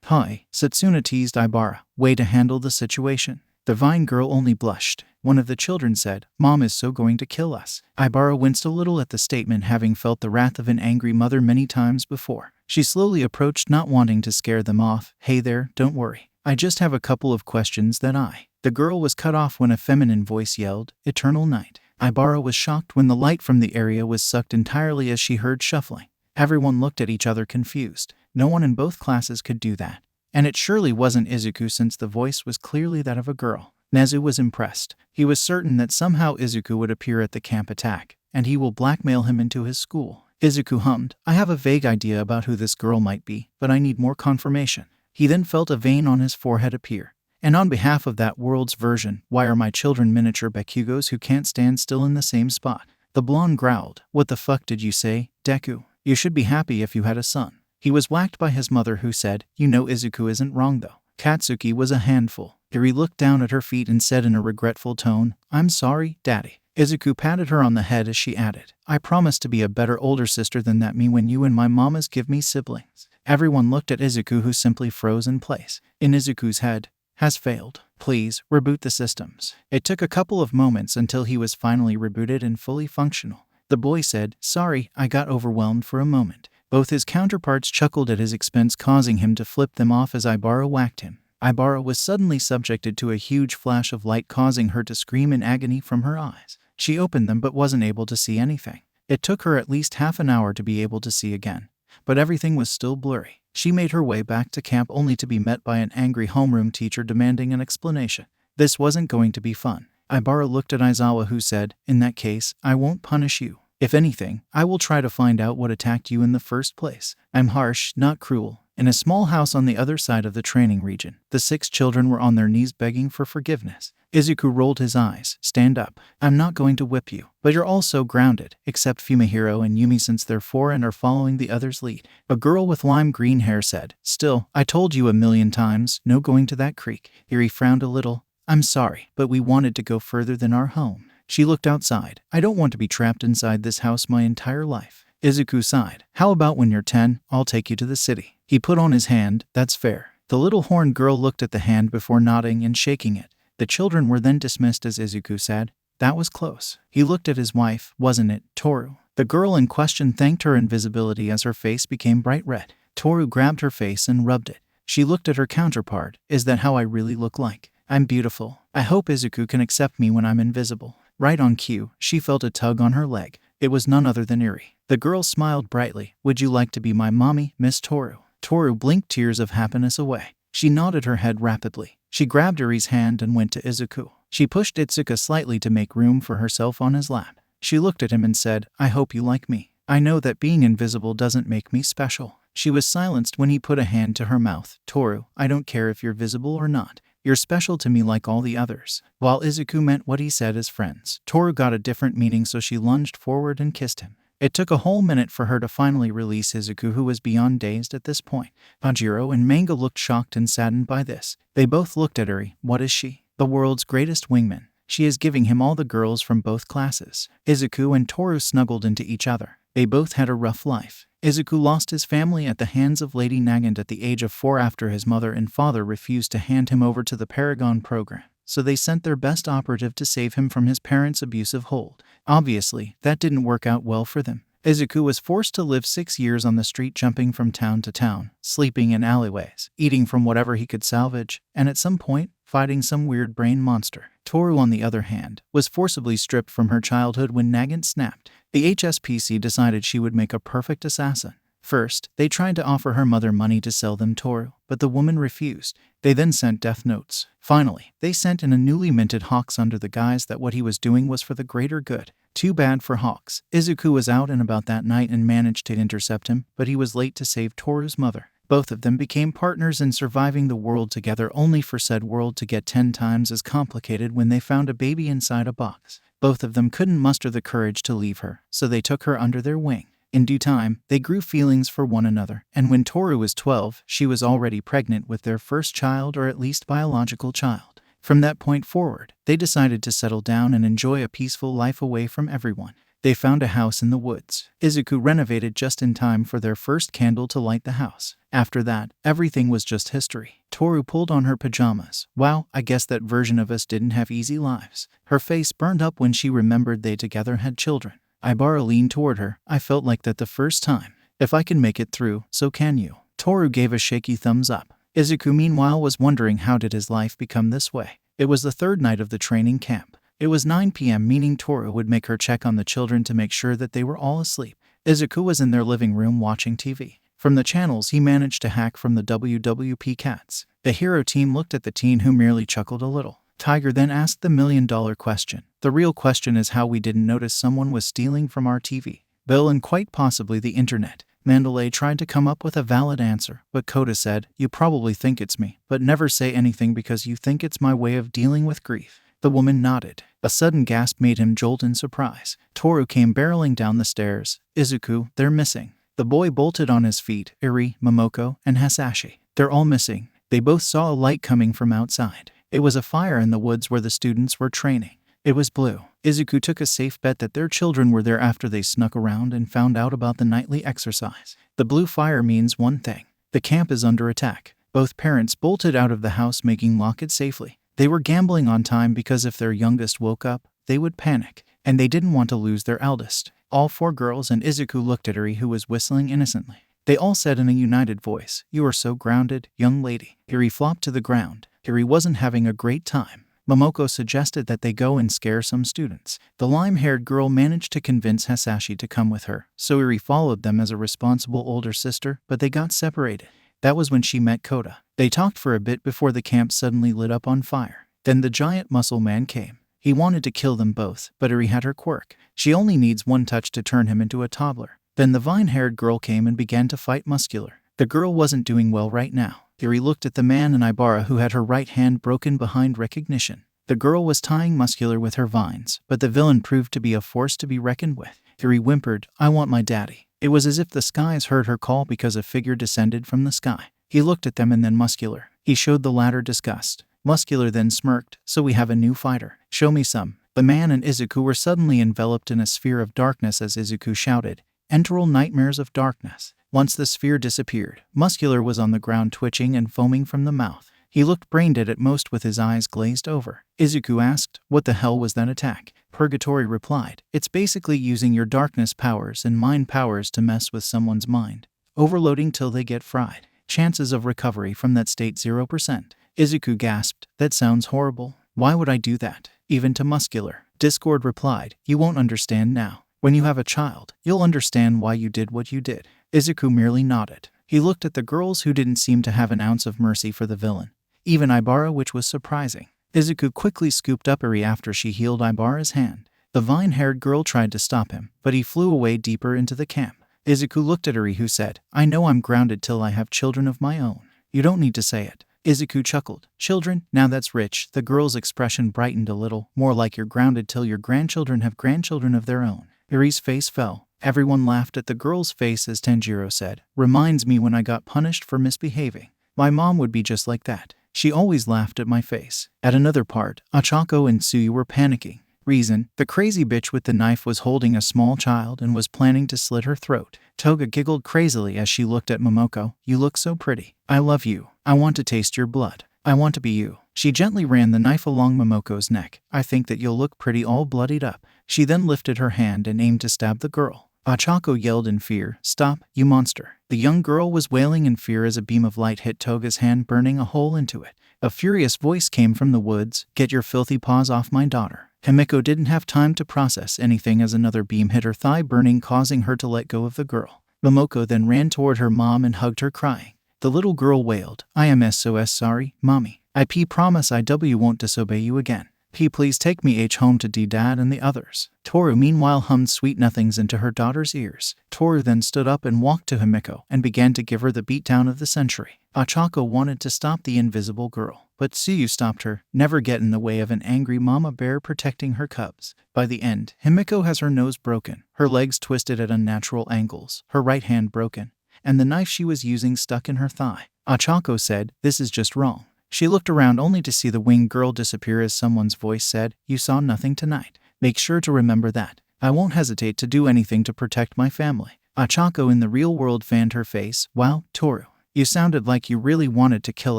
Hi, Satsuna teased Ibara. Way to handle the situation. The vine girl only blushed. One of the children said, Mom is so going to kill us. Ibara winced a little at the statement, having felt the wrath of an angry mother many times before. She slowly approached, not wanting to scare them off. Hey there, don't worry. I just have a couple of questions that The girl was cut off when a feminine voice yelled, Eternal Night. Ibara was shocked when the light from the area was sucked entirely as she heard shuffling. Everyone looked at each other confused. No one in both classes could do that. And it surely wasn't Izuku, since the voice was clearly that of a girl. Nezu was impressed. He was certain that somehow Izuku would appear at the camp attack, and he will blackmail him into his school. Izuku hummed, I have a vague idea about who this girl might be, but I need more confirmation. He then felt a vein on his forehead appear. And on behalf of that world's version, why are my children miniature Bakugos who can't stand still in the same spot? The blonde growled, What the fuck did you say, Deku? You should be happy if you had a son. He was whacked by his mother, who said, You know Izuku isn't wrong though. Katsuki was a handful. Iri looked down at her feet and said in a regretful tone, I'm sorry, Daddy. Izuku patted her on the head as she added, I promise to be a better older sister than that me when you and my mamas give me siblings. Everyone looked at Izuku, who simply froze in place. In Izuku's head, has failed. Please, reboot the systems. It took a couple of moments until he was finally rebooted and fully functional. The boy said, Sorry, I got overwhelmed for a moment. Both his counterparts chuckled at his expense, causing him to flip them off as Ibara whacked him. Ibara was suddenly subjected to a huge flash of light, causing her to scream in agony from her eyes. She opened them but wasn't able to see anything. It took her at least half an hour to be able to see again, but everything was still blurry. She made her way back to camp only to be met by an angry homeroom teacher demanding an explanation. This wasn't going to be fun. Ibara looked at Aizawa, who said, In that case, I won't punish you. If anything, I will try to find out what attacked you in the first place. I'm harsh, not cruel. In a small house on the other side of the training region, the 6 children were on their knees begging for forgiveness. Izuku rolled his eyes. Stand up. I'm not going to whip you, but you're also grounded, except Fumihiro and Yumi, since they're 4 and are following the others' lead. A girl with lime green hair said, Still, I told you 1,000,000 times, no going to that creek. Iri frowned a little. I'm sorry, but we wanted to go further than our home. She looked outside. I don't want to be trapped inside this house my entire life. Izuku sighed. How about when you're 10, I'll take you to the city. He put on his hand. That's fair. The little horned girl looked at the hand before nodding and shaking it. The children were then dismissed as Izuku said, That was close. He looked at his wife. Wasn't it, Toru? The girl in question thanked her invisibility as her face became bright red. Toru grabbed her face and rubbed it. She looked at her counterpart. Is that how I really look like? I'm beautiful. I hope Izuku can accept me when I'm invisible. Right on cue, she felt a tug on her leg. It was none other than Iri. The girl smiled brightly. Would you like to be my mommy, Miss Toru? Toru blinked tears of happiness away. She nodded her head rapidly. She grabbed Iri's hand and went to Izuku. She pushed Itsuka slightly to make room for herself on his lap. She looked at him and said, I hope you like me. I know that being invisible doesn't make me special. She was silenced when he put a hand to her mouth. Toru, I don't care if you're visible or not. You're special to me like all the others. While Izuku meant what he said as friends, Toru got a different meaning, so she lunged forward and kissed him. It took a whole minute for her to finally release Izuku, who was beyond dazed at this point. Pajiro and Manga looked shocked and saddened by this. They both looked at Iri. What is she? The world's greatest wingman. She is giving him all the girls from both classes. Izuku and Toru snuggled into each other. They both had a rough life. Izuku lost his family at the hands of Lady Nagant at the age of 4 after his mother and father refused to hand him over to the Paragon program, so they sent their best operative to save him from his parents' abusive hold. Obviously, that didn't work out well for them. Izuku was forced to live 6 years on the street, jumping from town to town, sleeping in alleyways, eating from whatever he could salvage, and at some point, fighting some weird brain monster. Toru, on the other hand, was forcibly stripped from her childhood when Nagant snapped. The HSPC decided she would make a perfect assassin. First, they tried to offer her mother money to sell them Toru, but the woman refused. They then sent death notes. Finally, they sent in a newly minted Hawks under the guise that what he was doing was for the greater good. Too bad for Hawks. Izuku was out and about that night and managed to intercept him, but he was late to save Toru's mother. Both of them became partners in surviving the world together, only for said world to get 10 times as complicated when they found a baby inside a box. Both of them couldn't muster the courage to leave her, so they took her under their wing. In due time, they grew feelings for one another, and when Toru was 12, she was already pregnant with their first child, or at least biological child. From that point forward, they decided to settle down and enjoy a peaceful life away from everyone. They found a house in the woods. Izuku renovated just in time for their first candle to light the house. After that, everything was just history. Toru pulled on her pajamas. Wow, I guess that version of us didn't have easy lives. Her face burned up when she remembered they together had children. Ibara leaned toward her. I felt like that the first time. If I can make it through, so can you. Toru gave a shaky thumbs up. Izuku meanwhile was wondering how did his life become this way. It was the third night of the training camp. It was 9 p.m., meaning Toru would make her check on the children to make sure that they were all asleep. Izuku was in their living room watching TV. From the channels he managed to hack from the WWP cats. The hero team looked at the teen, who merely chuckled a little. Tiger then asked the million-dollar question. The real question is how we didn't notice someone was stealing from our TV. Bill and quite possibly the internet. Mandalay tried to come up with a valid answer, but Kota said, you probably think it's me, but never say anything because you think it's my way of dealing with grief. The woman nodded. A sudden gasp made him jolt in surprise. Toru came barreling down the stairs. Izuku, they're missing. The boy bolted on his feet. Eri, Momoko, and Hasashi. They're all missing. They both saw a light coming from outside. It was a fire in the woods where the students were training. It was blue. Izuku took a safe bet that their children were there after they snuck around and found out about the nightly exercise. The blue fire means one thing. The camp is under attack. Both parents bolted out of the house, making lock it safely. They were gambling on time because if their youngest woke up, they would panic, and they didn't want to lose their eldest. All 4 girls and Izuku looked at Eri, who was whistling innocently. They all said in a united voice, you are so grounded, young lady. Eri flopped to the ground. Eri wasn't having a great time. Momoko suggested that they go and scare some students. The lime-haired girl managed to convince Hasashi to come with her, so Eri followed them as a responsible older sister, but they got separated. That was when she met Kota. They talked for a bit before the camp suddenly lit up on fire. Then the giant muscle man came. He wanted to kill them both, but Eri had her quirk. She only needs one touch to turn him into a toddler. Then the vine-haired girl came and began to fight Muscular. The girl wasn't doing well right now. Eri looked at the man and Ibara, who had her right hand broken behind recognition. The girl was tying Muscular with her vines, but the villain proved to be a force to be reckoned with. Eri whimpered, I want my daddy. It was as if the skies heard her call because a figure descended from the sky. He looked at them and then Muscular. He showed the latter disgust. Muscular then smirked, so we have a new fighter. Show me some. The man and Izuku were suddenly enveloped in a sphere of darkness as Izuku shouted, Enteral nightmares of darkness. Once the sphere disappeared, Muscular was on the ground twitching and foaming from the mouth. He looked brain-dead at most with his eyes glazed over. Izuku asked, what the hell was that attack? Purgatory replied, it's basically using your darkness powers and mind powers to mess with someone's mind. Overloading till they get fried. Chances of recovery from that state 0%. Izuku gasped, that sounds horrible. Why would I do that? Even to Muscular. Discord replied, you won't understand now. When you have a child, you'll understand why you did what you did. Izuku merely nodded. He looked at the girls, who didn't seem to have an ounce of mercy for the villain. Even Ibara, which was surprising. Izuku quickly scooped up Eri after she healed Ibara's hand. The vine-haired girl tried to stop him, but he flew away deeper into the camp. Izuku looked at Eri, who said, I know I'm grounded till I have children of my own. You don't need to say it. Izuku chuckled. Children? Now that's rich. The girl's expression brightened a little, more like you're grounded till your grandchildren have grandchildren of their own. Eri's face fell. Everyone laughed at the girl's face as Tanjiro said, reminds me when I got punished for misbehaving. My mom would be just like that. She always laughed at my face. At another part, Achako and Tsuyu were panicking. Reason, the crazy bitch with the knife was holding a small child and was planning to slit her throat. Toga giggled crazily as she looked at Momoko. You look so pretty. I love you. I want to taste your blood. I want to be you. She gently ran the knife along Momoko's neck. I think that you'll look pretty all bloodied up. She then lifted her hand and aimed to stab the girl. Ochako yelled in fear, "Stop, you monster." The young girl was wailing in fear as a beam of light hit Toga's hand, burning a hole into it. A furious voice came from the woods, "Get your filthy paws off my daughter." Himiko didn't have time to process anything as another beam hit her thigh, burning, causing her to let go of the girl. Momoko then ran toward her mom and hugged her, crying. The little girl wailed, "I am SOS sorry, mommy. I promise I won't disobey you again. Please take me home to Dad and the others." Toru meanwhile hummed sweet nothings into her daughter's ears. Toru then stood up and walked to Himiko and began to give her the beatdown of the century. Ochako wanted to stop the invisible girl, but Tsuyu stopped her. Never get in the way of an angry mama bear protecting her cubs. By the end, Himiko has her nose broken, her legs twisted at unnatural angles, her right hand broken, and the knife she was using stuck in her thigh. Ochako said, "This is just wrong." She looked around only to see the winged girl disappear as someone's voice said, "You saw nothing tonight. Make sure to remember that. I won't hesitate to do anything to protect my family." Ochako in the real world fanned her face. "Wow, Toru, you sounded like you really wanted to kill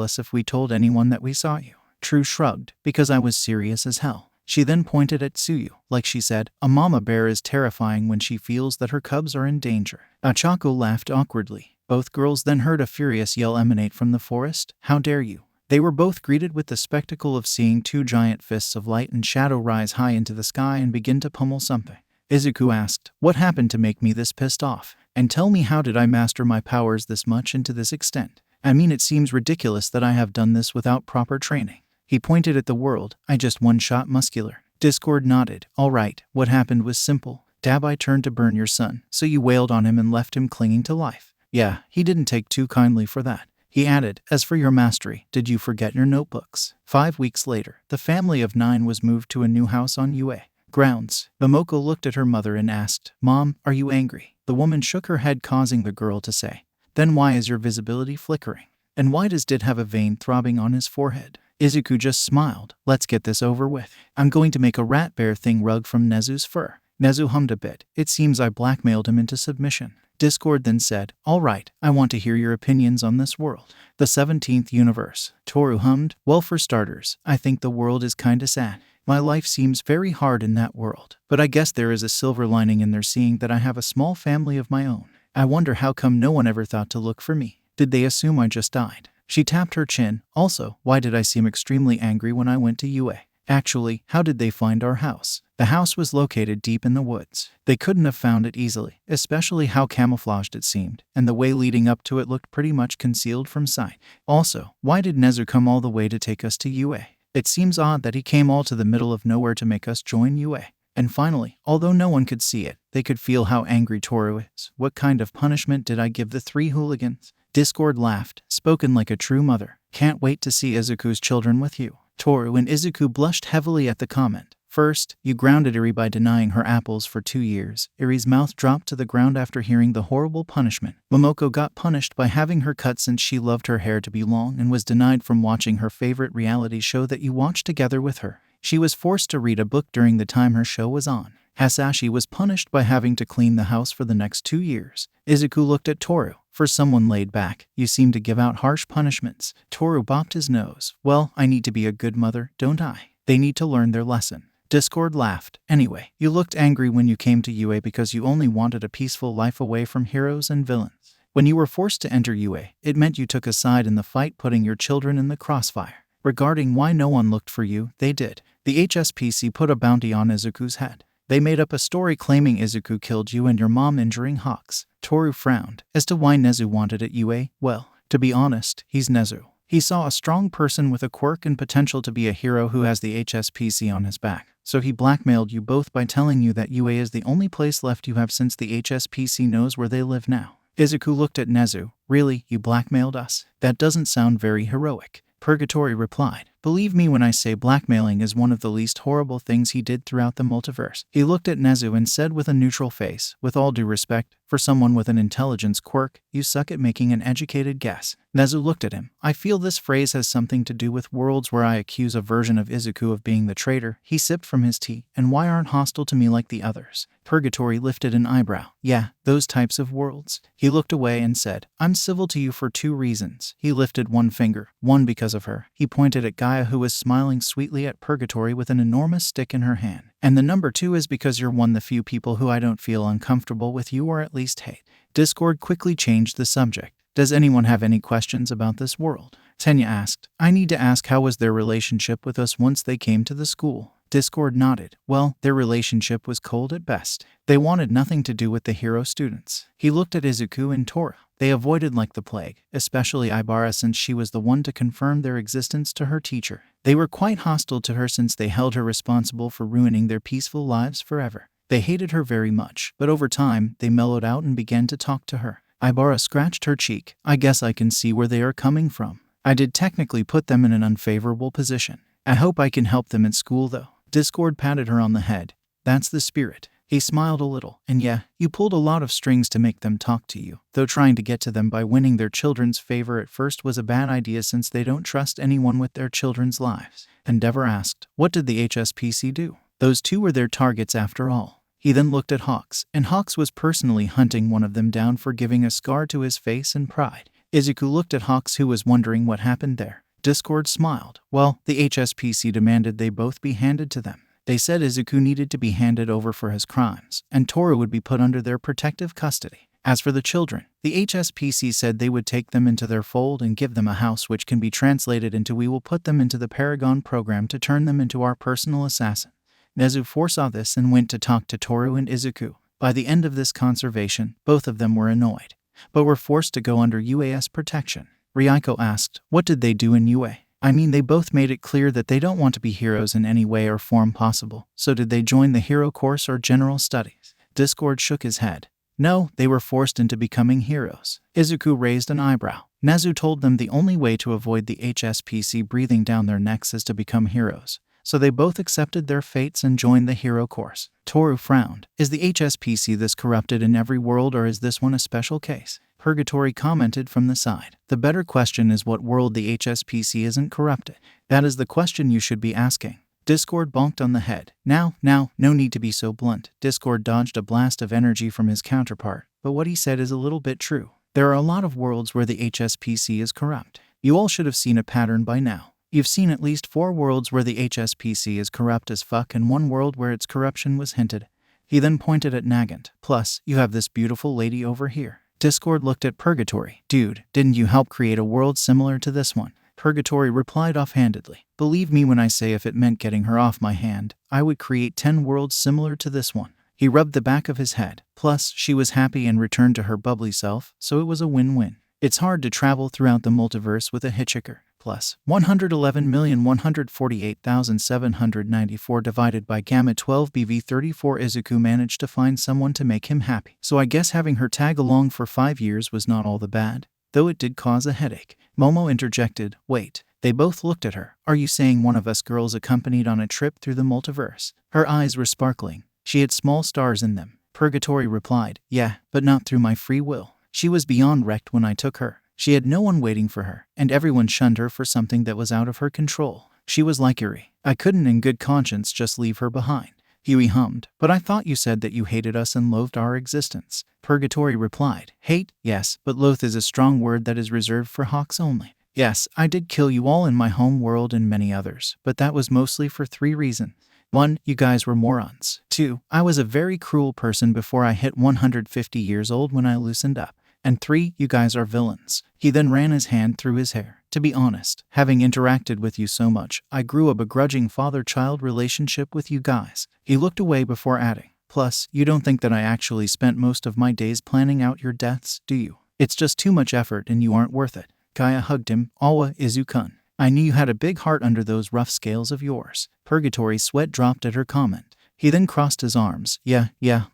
us if we told anyone that we saw you." True shrugged, "Because I was serious as hell." She then pointed at Tsuyu, like she said, "A mama bear is terrifying when she feels that her cubs are in danger." Ochako laughed awkwardly. Both girls then heard a furious yell emanate from the forest. "How dare you!" They were both greeted with the spectacle of seeing two giant fists of light and shadow rise high into the sky and begin to pummel something. Izuku asked, "What happened to make me this pissed off? And tell me, how did I master my powers this much and to this extent? I mean, it seems ridiculous that I have done this without proper training." He pointed at the world. "I just one-shot muscular." Discord nodded. "All right, what happened was simple. Dabai turned to burn your son, so you wailed on him and left him clinging to life. Yeah, he didn't take too kindly for that." He added, "As for your mastery, did you forget your notebooks?" 5 weeks later, the family of 9 was moved to a new house on UA grounds. Momoko looked at her mother and asked, "Mom, are you angry?" The woman shook her head, causing the girl to say, "Then why is your visibility flickering? And why does Did have a vein throbbing on his forehead?" Izuku just smiled. "Let's get this over with. I'm going to make a rat bear thing rug from Nezu's fur." Nezu hummed a bit. "It seems I blackmailed him into submission." Discord then said, "All right, I want to hear your opinions on this world." The 17th universe. Toru hummed, "Well, for starters, I think the world is kinda sad. My life seems very hard in that world. But I guess there is a silver lining in there, seeing that I have a small family of my own. I wonder how come no one ever thought to look for me. Did they assume I just died?" She tapped her chin. "Also, why did I seem extremely angry when I went to UA? Actually, how did they find our house?" The house was located deep in the woods. They couldn't have found it easily, especially how camouflaged it seemed, and the way leading up to it looked pretty much concealed from sight. Also, why did Nezu come all the way to take us to UA? It seems odd that he came all to the middle of nowhere to make us join UA. And finally, although no one could see it, they could feel how angry Toru is. What kind of punishment did I give the 3 hooligans? Discord laughed, spoken like a true mother. Can't wait to see Izuku's children with you. Toru and Izuku blushed heavily at the comment. First, you grounded Eri by denying her apples for 2 years. Eri's mouth dropped to the ground after hearing the horrible punishment. Momoko got punished by having her cut since she loved her hair to be long and was denied from watching her favorite reality show that you watched together with her. She was forced to read a book during the time her show was on. Hasashi was punished by having to clean the house for the next 2 years. Izuku looked at Toru. For someone laid back, you seem to give out harsh punishments. Toru bopped his nose. Well, I need to be a good mother, don't I? They need to learn their lesson. Discord laughed. Anyway, you looked angry when you came to UA because you only wanted a peaceful life away from heroes and villains. When you were forced to enter UA, it meant you took a side in the fight, putting your children in the crossfire. Regarding why no one looked for you, they did. The HSPC put a bounty on Izuku's head. They made up a story claiming Izuku killed you and your mom, injuring Hawks. Toru frowned. As to why Nezu wanted at UA, well, to be honest, he's Nezu. He saw a strong person with a quirk and potential to be a hero who has the HSPC on his back. So he blackmailed you both by telling you that UA is the only place left you have since the HSPC knows where they live now. Izuku looked at Nezu. Really, you blackmailed us? That doesn't sound very heroic. Purgatory replied. Believe me when I say blackmailing is one of the least horrible things he did throughout the multiverse. He looked at Nezu and said with a neutral face, with all due respect, for someone with an intelligence quirk, you suck at making an educated guess. Nezu looked at him. I feel this phrase has something to do with worlds where I accuse a version of Izuku of being the traitor. He sipped from his tea. And why aren't hostile to me like the others? Purgatory lifted an eyebrow. Yeah, those types of worlds. He looked away and said, I'm civil to you for 2 reasons. He lifted one finger. One because of her. He pointed at Gaia, who was smiling sweetly at Purgatory with an enormous stick in her hand. And the number 2 is because you're one of the few people who I don't feel uncomfortable with you or at least hate. Discord quickly changed the subject. Does anyone have any questions about this world? Tenya asked. I need to ask, how was their relationship with us once they came to the school? Discord nodded. Well, their relationship was cold at best. They wanted nothing to do with the hero students. He looked at Izuku and Tora. They avoided like the plague, especially Ibara since she was the one to confirm their existence to her teacher. They were quite hostile to her since they held her responsible for ruining their peaceful lives forever. They hated her very much, but over time, they mellowed out and began to talk to her. Ibara scratched her cheek. I guess I can see where they are coming from. I did technically put them in an unfavorable position. I hope I can help them in school though. Discord patted her on the head. That's the spirit. He smiled a little. And yeah, you pulled a lot of strings to make them talk to you. Though trying to get to them by winning their children's favor at first was a bad idea since they don't trust anyone with their children's lives. Endeavor asked, what did the HSPC do? Those two were their targets after all. He then looked at Hawks, and Hawks was personally hunting one of them down for giving a scar to his face and pride. Izuku looked at Hawks, who was wondering what happened there. Discord smiled. Well, the HSPC demanded they both be handed to them. They said Izuku needed to be handed over for his crimes, and Toru would be put under their protective custody. As for the children, the HSPC said they would take them into their fold and give them a house, which can be translated into we will put them into the Paragon program to turn them into our personal assassin. Nezu foresaw this and went to talk to Toru and Izuku. By the end of this conversation, both of them were annoyed, but were forced to go under UA's protection. Ryuko asked, what did they do in UA? I mean, they both made it clear that they don't want to be heroes in any way or form possible, so did they join the hero course or general studies? Discord shook his head. No, they were forced into becoming heroes. Izuku raised an eyebrow. Nezu told them the only way to avoid the HSPC breathing down their necks is to become heroes, so they both accepted their fates and joined the hero course. Toru frowned. Is the HSPC this corrupted in every world, or is this one a special case? Purgatory commented from the side. The better question is what world the HSPC isn't corrupted. That is the question you should be asking. Discord bonked on the head. Now, no need to be so blunt. Discord dodged a blast of energy from his counterpart, but what he said is a little bit true. There are a lot of worlds where the HSPC is corrupt. You all should have seen a pattern by now. You've seen at least 4 worlds where the HSPC is corrupt as fuck and 1 world where its corruption was hinted. He then pointed at Nagant. Plus, you have this beautiful lady over here. Discord looked at Purgatory. Dude, didn't you help create a world similar to this one? Purgatory replied offhandedly. Believe me when I say if it meant getting her off my hand, I would create 10 worlds similar to this one. He rubbed the back of his head. Plus, she was happy and returned to her bubbly self, so it was a win-win. It's hard to travel throughout the multiverse with a hitchhiker. Plus, 111,148,794 divided by gamma 12 BV34. Izuku managed to find someone to make him happy. So I guess having her tag along for 5 years was not all the bad, though it did cause a headache. Momo interjected, wait. They both looked at her. Are you saying one of us girls accompanied on a trip through the multiverse? Her eyes were sparkling. She had small stars in them. Purgatory replied, yeah, but not through my free will. She was beyond wrecked when I took her. She had no one waiting for her, and everyone shunned her for something that was out of her control. She was like Yuri. I couldn't in good conscience just leave her behind. Huey hummed. But I thought you said that you hated us and loathed our existence. Purgatory replied. Hate, yes, but loathe is a strong word that is reserved for Hawks only. Yes, I did kill you all in my home world and many others, but that was mostly for 3 reasons. 1. You guys were morons. 2. I was a very cruel person before I hit 150 years old when I loosened up. And 3, you guys are villains. He then ran his hand through his hair. To be honest, having interacted with you so much, I grew a begrudging father-child relationship with you guys. He looked away before adding. Plus, you don't think that I actually spent most of my days planning out your deaths, do you? It's just too much effort and you aren't worth it. Gaia hugged him. Awa, Izu-kun. I knew you had a big heart under those rough scales of yours. Purgatory sweat dropped at her comment. He then crossed his arms. Yeah,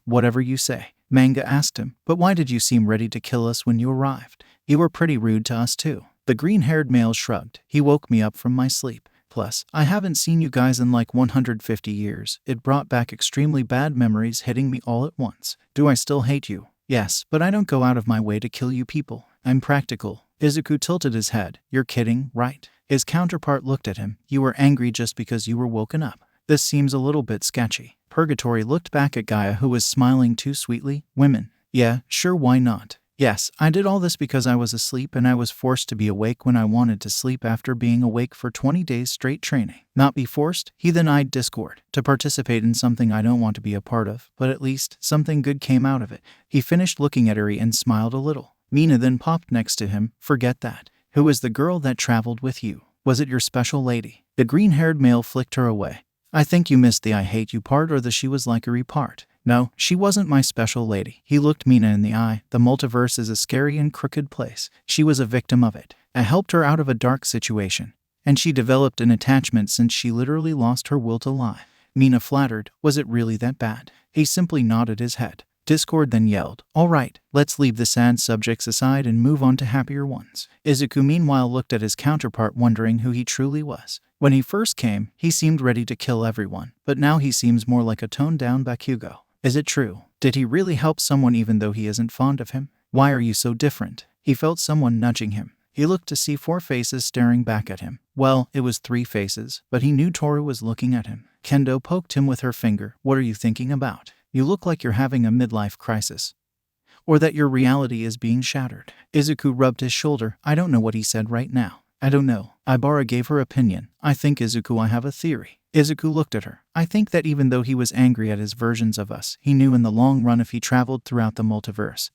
whatever you say. Manga asked him, but why did you seem ready to kill us when you arrived? You were pretty rude to us too. The green-haired male shrugged. He woke me up from my sleep. Plus, I haven't seen you guys in like 150 years. It brought back extremely bad memories hitting me all at once. Do I still hate you? Yes, but I don't go out of my way to kill you people. I'm practical. Izuku tilted his head. You're kidding, right? His counterpart looked at him. You were angry just because you were woken up. This seems a little bit sketchy. Purgatory looked back at Gaia, who was smiling too sweetly. Women. Yeah, sure, why not? Yes, I did all this because I was asleep and I was forced to be awake when I wanted to sleep after being awake for 20 days straight training. Not be forced? He then eyed Discord. To participate in something I don't want to be a part of, but at least something good came out of it. He finished looking at her and smiled a little. Mina then popped next to him. Forget that. Who is the girl that traveled with you? Was it your special lady? The green-haired male flicked her away. I think you missed the I hate you part or the she was likery part. No, she wasn't my special lady. He looked Mina in the eye. The multiverse is a scary and crooked place. She was a victim of it. I helped her out of a dark situation, and she developed an attachment since she literally lost her will to lie. Mina flattered. Was it really that bad? He simply nodded his head. Discord then yelled, all right, let's leave the sad subjects aside and move on to happier ones. Izuku meanwhile looked at his counterpart wondering who he truly was. When he first came, he seemed ready to kill everyone, but now he seems more like a toned-down Bakugo. Is it true? Did he really help someone even though he isn't fond of him? Why are you so different? He felt someone nudging him. He looked to see 4 faces staring back at him. Well, it was 3 faces, but he knew Toru was looking at him. Kendo poked him with her finger. What are you thinking about? You look like you're having a midlife crisis. Or that your reality is being shattered. Izuku rubbed his shoulder. I don't know what he said right now. I don't know. Ibara gave her opinion. I think Izuku, I have a theory. Izuku looked at her. I think that even though he was angry at his versions of us, he knew in the long run if he traveled throughout the multiverse,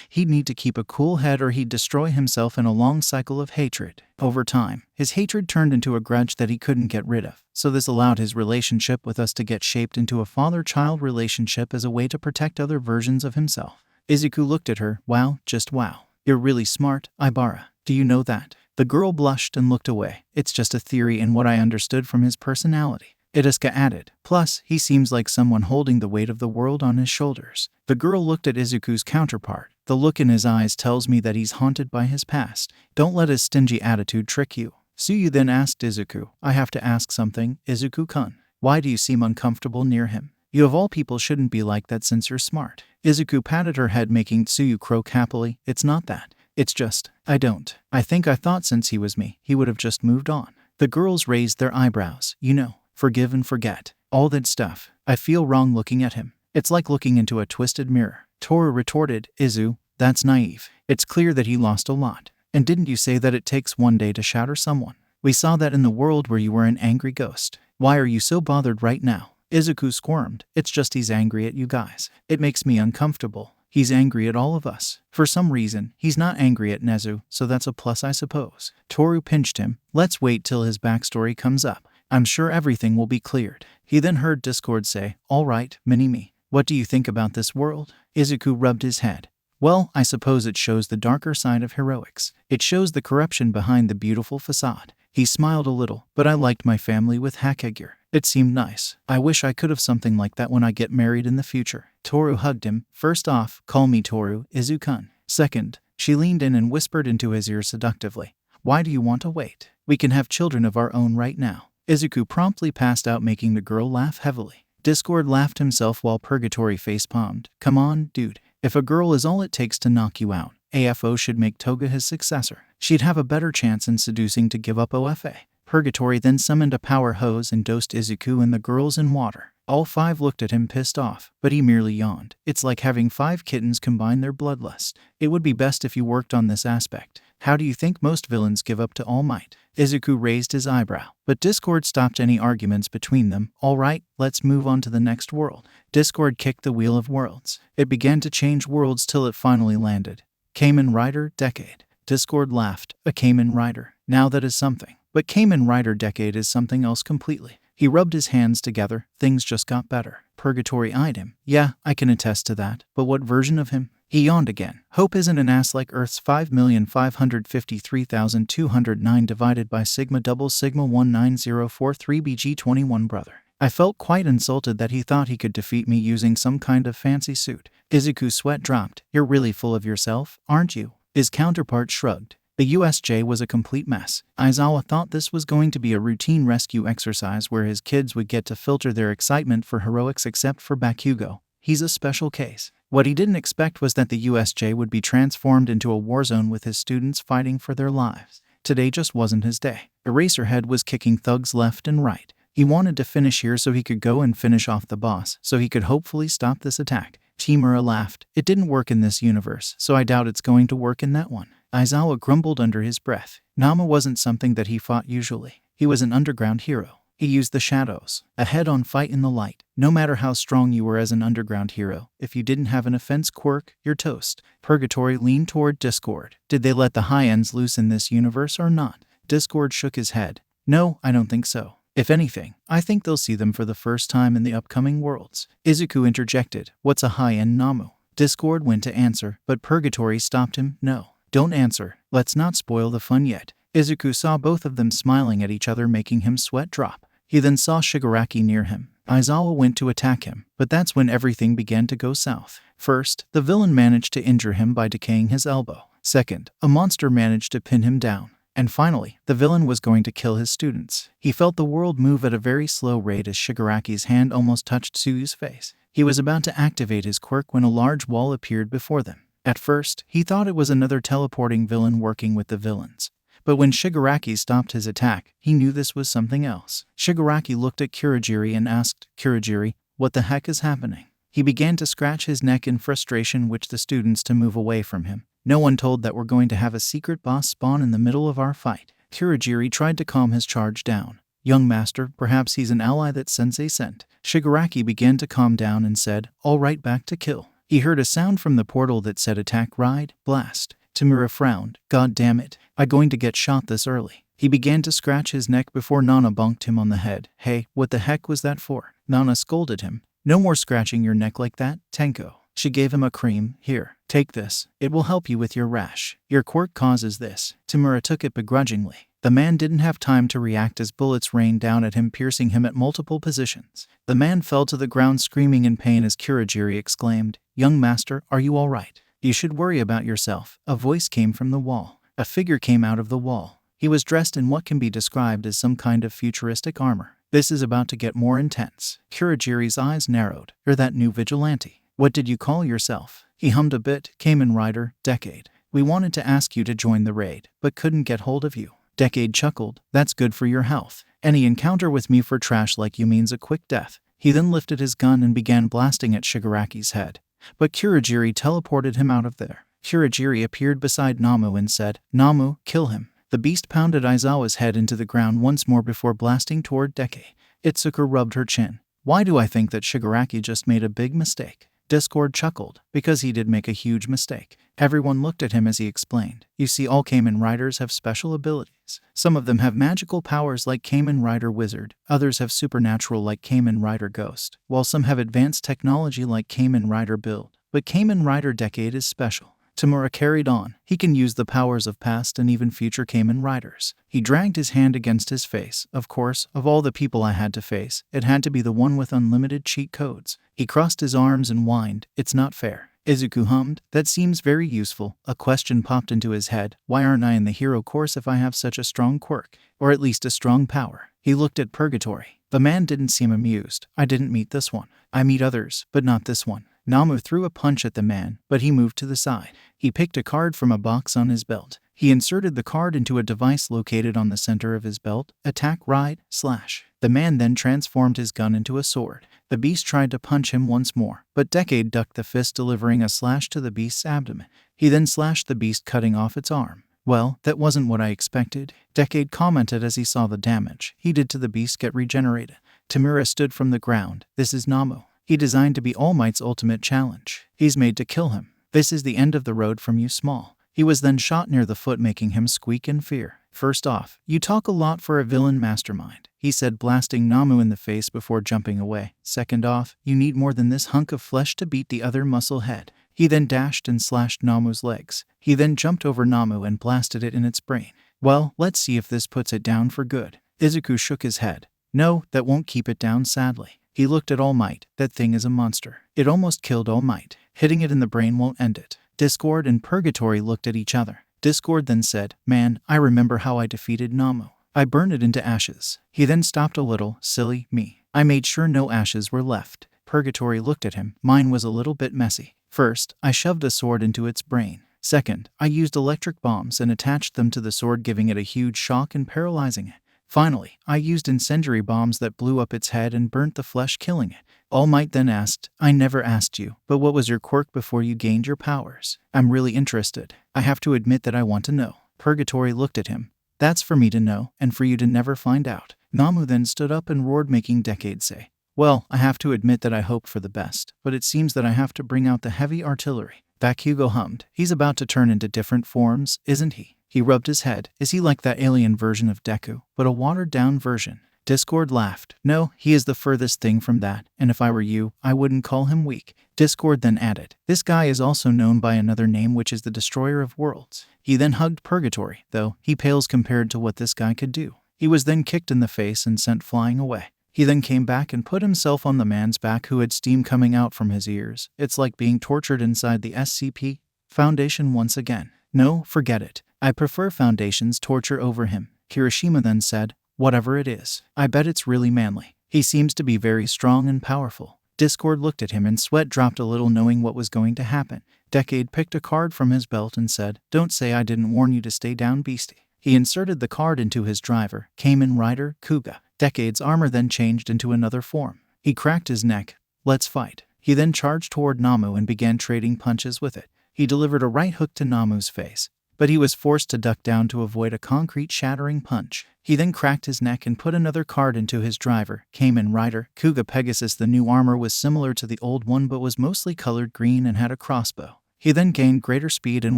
he'd need to keep a cool head or he'd destroy himself in a long cycle of hatred. Over time, his hatred turned into a grudge that he couldn't get rid of, so this allowed his relationship with us to get shaped into a father-child relationship as a way to protect other versions of himself. Izuku looked at her. Wow, just wow. You're really smart, Ibara. Do you know that? The girl blushed and looked away. It's just a theory and what I understood from his personality. Iruka added. Plus, he seems like someone holding the weight of the world on his shoulders. The girl looked at Izuku's counterpart. The look in his eyes tells me that he's haunted by his past. Don't let his stingy attitude trick you. Tsuyu then asked Izuku. I have to ask something, Izuku-kun. Why do you seem uncomfortable near him? You of all people shouldn't be like that since you're smart. Izuku patted her head making Tsuyu croak happily. It's not that. It's just, I thought since he was me, he would have just moved on. The girls raised their eyebrows. You know, forgive and forget. All that stuff. I feel wrong looking at him. It's like looking into a twisted mirror. Toru retorted, Izu, that's naive. It's clear that he lost a lot. And didn't you say that it takes one day to shatter someone? We saw that in the world where you were an angry ghost. Why are you so bothered right now? Izuku squirmed. It's just he's angry at you guys. It makes me uncomfortable. He's angry at all of us. For some reason, he's not angry at Nezu, so that's a plus I suppose. Toru pinched him. Let's wait till his backstory comes up. I'm sure everything will be cleared. He then heard Discord say, all right, Mini-Me, what do you think about this world? Izuku rubbed his head. Well, I suppose it shows the darker side of heroics. It shows the corruption behind the beautiful facade. He smiled a little, but I liked my family with Hakegir. It seemed nice. I wish I could have something like that when I get married in the future. Toru hugged him. First off, call me Toru, Izu-kun. Second, she leaned in and whispered into his ear seductively. Why do you want to wait? We can have children of our own right now. Izuku promptly passed out making the girl laugh heavily. Discord laughed himself while Purgatory facepalmed. Come on, dude. If a girl is all it takes to knock you out, AFO should make Toga his successor. She'd have a better chance in seducing to give up OFA. Purgatory then summoned a power hose and dosed Izuku and the girls in water. All 5 looked at him pissed off, but he merely yawned. It's like having 5 kittens combine their bloodlust. It would be best if you worked on this aspect. How do you think most villains give up to All Might? Izuku raised his eyebrow, but Discord stopped any arguments between them. All right, let's move on to the next world. Discord kicked the wheel of worlds. It began to change worlds till it finally landed. Kamen Rider Decade. Discord laughed. A Kamen Rider. Now that is something. But Kamen Rider Decade is something else completely. He rubbed his hands together. Things just got better. Purgatory eyed him. Yeah, I can attest to that. But what version of him? He yawned again. Hope isn't an ass like Earth's 5,553,209 divided by sigma double sigma 19043 BG21 brother. I felt quite insulted that he thought he could defeat me using some kind of fancy suit. Izuku's sweat dropped. You're really full of yourself, aren't you? His counterpart shrugged. The USJ was a complete mess. Aizawa thought this was going to be a routine rescue exercise where his kids would get to filter their excitement for heroics except for Bakugo. He's a special case. What he didn't expect was that the USJ would be transformed into a war zone with his students fighting for their lives. Today just wasn't his day. Eraserhead was kicking thugs left and right. He wanted to finish here so he could go and finish off the boss, so he could hopefully stop this attack. Timura laughed. It didn't work in this universe, so I doubt it's going to work in that one. Aizawa grumbled under his breath. Nama wasn't something that he fought usually. He was an underground hero. He used the shadows, a head-on fight in the light. No matter how strong you were as an underground hero, if you didn't have an offense quirk, you're toast. Purgatory leaned toward Discord. Did they let the high ends loose in this universe or not? Discord shook his head. No, I don't think so. If anything, I think they'll see them for the first time in the upcoming worlds. Izuku interjected. What's a high-end Namu? Discord went to answer, but Purgatory stopped him. No, don't answer. Let's not spoil the fun yet. Izuku saw both of them smiling at each other, making him sweat drop. He then saw Shigaraki near him. Aizawa went to attack him, but that's when everything began to go south. First, the villain managed to injure him by decaying his elbow. Second, a monster managed to pin him down. And finally, the villain was going to kill his students. He felt the world move at a very slow rate as Shigaraki's hand almost touched Tsuyu's face. He was about to activate his quirk when a large wall appeared before them. At first, he thought it was another teleporting villain working with the villains. But when Shigaraki stopped his attack, he knew this was something else. Shigaraki looked at Kurogiri and asked, Kurogiri, what the heck is happening? He began to scratch his neck in frustration, which the students to move away from him. No one told that we're going to have a secret boss spawn in the middle of our fight. Kurogiri tried to calm his charge down. Young master, perhaps he's an ally that Sensei sent. Shigaraki began to calm down and said, all right, back to kill. He heard a sound from the portal that said attack, ride, blast. Tamura frowned. God damn it. I'm going to get shot this early. He began to scratch his neck before Nana bonked him on the head. Hey, what the heck was that for? Nana scolded him. No more scratching your neck like that, Tenko. She gave him a cream. Here, take this. It will help you with your rash. Your quirk causes this. Tamura took it begrudgingly. The man didn't have time to react as bullets rained down at him, piercing him at multiple positions. The man fell to the ground screaming in pain as Kurogiri exclaimed, Young master, are you all right? You should worry about yourself. A voice came from the wall. A figure came out of the wall. He was dressed in what can be described as some kind of futuristic armor. This is about to get more intense. Kurogiri's eyes narrowed. You're that new vigilante. What did you call yourself? He hummed a bit. Kamen Rider, Decade. We wanted to ask you to join the raid, but couldn't get hold of you. Decade chuckled. That's good for your health. Any encounter with me for trash like you means a quick death. He then lifted his gun and began blasting at Shigaraki's head. But Kurogiri teleported him out of there. Kurogiri appeared beside Namu and said, Namu, kill him. The beast pounded Aizawa's head into the ground once more before blasting toward Deke. Itsuka rubbed her chin. Why do I think that Shigaraki just made a big mistake? Discord chuckled, because he did make a huge mistake. Everyone looked at him as he explained. You see, all Kamen Riders have special abilities. Some of them have magical powers like Kamen Rider Wizard, others have supernatural like Kamen Rider Ghost, while some have advanced technology like Kamen Rider Build. But Kamen Rider Decade is special. Tamura carried on. He can use the powers of past and even future Kamen Riders. He dragged his hand against his face. Of course, of all the people I had to face, it had to be the one with unlimited cheat codes. He crossed his arms and whined, It's not fair. Izuku hummed, That seems very useful. A question popped into his head. Why aren't I in the hero course if I have such a strong quirk? Or at least a strong power? He looked at Purgatory. The man didn't seem amused. I didn't meet this one. I meet others, but not this one. Namu threw a punch at the man, but he moved to the side. He picked a card from a box on his belt. He inserted the card into a device located on the center of his belt. Attack, ride, slash. The man then transformed his gun into a sword. The beast tried to punch him once more, but Decade ducked the fist, delivering a slash to the beast's abdomen. He then slashed the beast, cutting off its arm. Well, that wasn't what I expected, Decade commented as he saw the damage he did to the beast get regenerated. Tamura stood from the ground. This is Namu. He designed to be All Might's ultimate challenge. He's made to kill him. This is the end of the road from you, small. He was then shot near the foot, making him squeak in fear. First off, you talk a lot for a villain mastermind, he said, blasting Namu in the face before jumping away. Second off, you need more than this hunk of flesh to beat the other muscle head. He then dashed and slashed Namu's legs. He then jumped over Namu and blasted it in its brain. Well, let's see if this puts it down for good. Izuku shook his head. No, that won't keep it down, sadly. He looked at All Might. That thing is a monster. It almost killed All Might. Hitting it in the brain won't end it. Discord and Purgatory looked at each other. Discord then said, Man, I remember how I defeated Namu. I burned it into ashes. He then stopped a little. Silly me. I made sure no ashes were left. Purgatory looked at him. Mine was a little bit messy. First, I shoved a sword into its brain. Second, I used electric bombs and attached them to the sword, giving it a huge shock and paralyzing it. Finally, I used incendiary bombs that blew up its head and burnt the flesh, killing it. All Might then asked, I never asked you, but what was your quirk before you gained your powers? I'm really interested. I have to admit that I want to know. Purgatory looked at him. That's for me to know, and for you to never find out. Namu then stood up and roared, making Decade say, well, I have to admit that I hope for the best, but it seems that I have to bring out the heavy artillery. Bakugo hummed. He's about to turn into different forms, isn't he? He rubbed his head. Is he like that alien version of Deku, but a watered-down version? Discord laughed. No, he is the furthest thing from that, and if I were you, I wouldn't call him weak. Discord then added, this guy is also known by another name, which is the Destroyer of Worlds. He then hugged Purgatory, though he pales compared to what this guy could do. He was then kicked in the face and sent flying away. He then came back and put himself on the man's back who had steam coming out from his ears. It's like being tortured inside the SCP Foundation once again. No, forget it. I prefer Foundation's torture over him. Kirishima then said, whatever it is, I bet it's really manly. He seems to be very strong and powerful. Discord looked at him and sweat dropped a little, knowing what was going to happen. Decade picked a card from his belt and said, don't say I didn't warn you to stay down, beastie. He inserted the card into his driver, Kamen Rider, Kuga. Decade's armor then changed into another form. He cracked his neck. Let's fight. He then charged toward Namu and began trading punches with it. He delivered a right hook to Namu's face, but he was forced to duck down to avoid a concrete shattering punch. He then cracked his neck and put another card into his driver, Kamen Rider, Kuga Pegasus. The new armor was similar to the old one but was mostly colored green and had a crossbow. He then gained greater speed and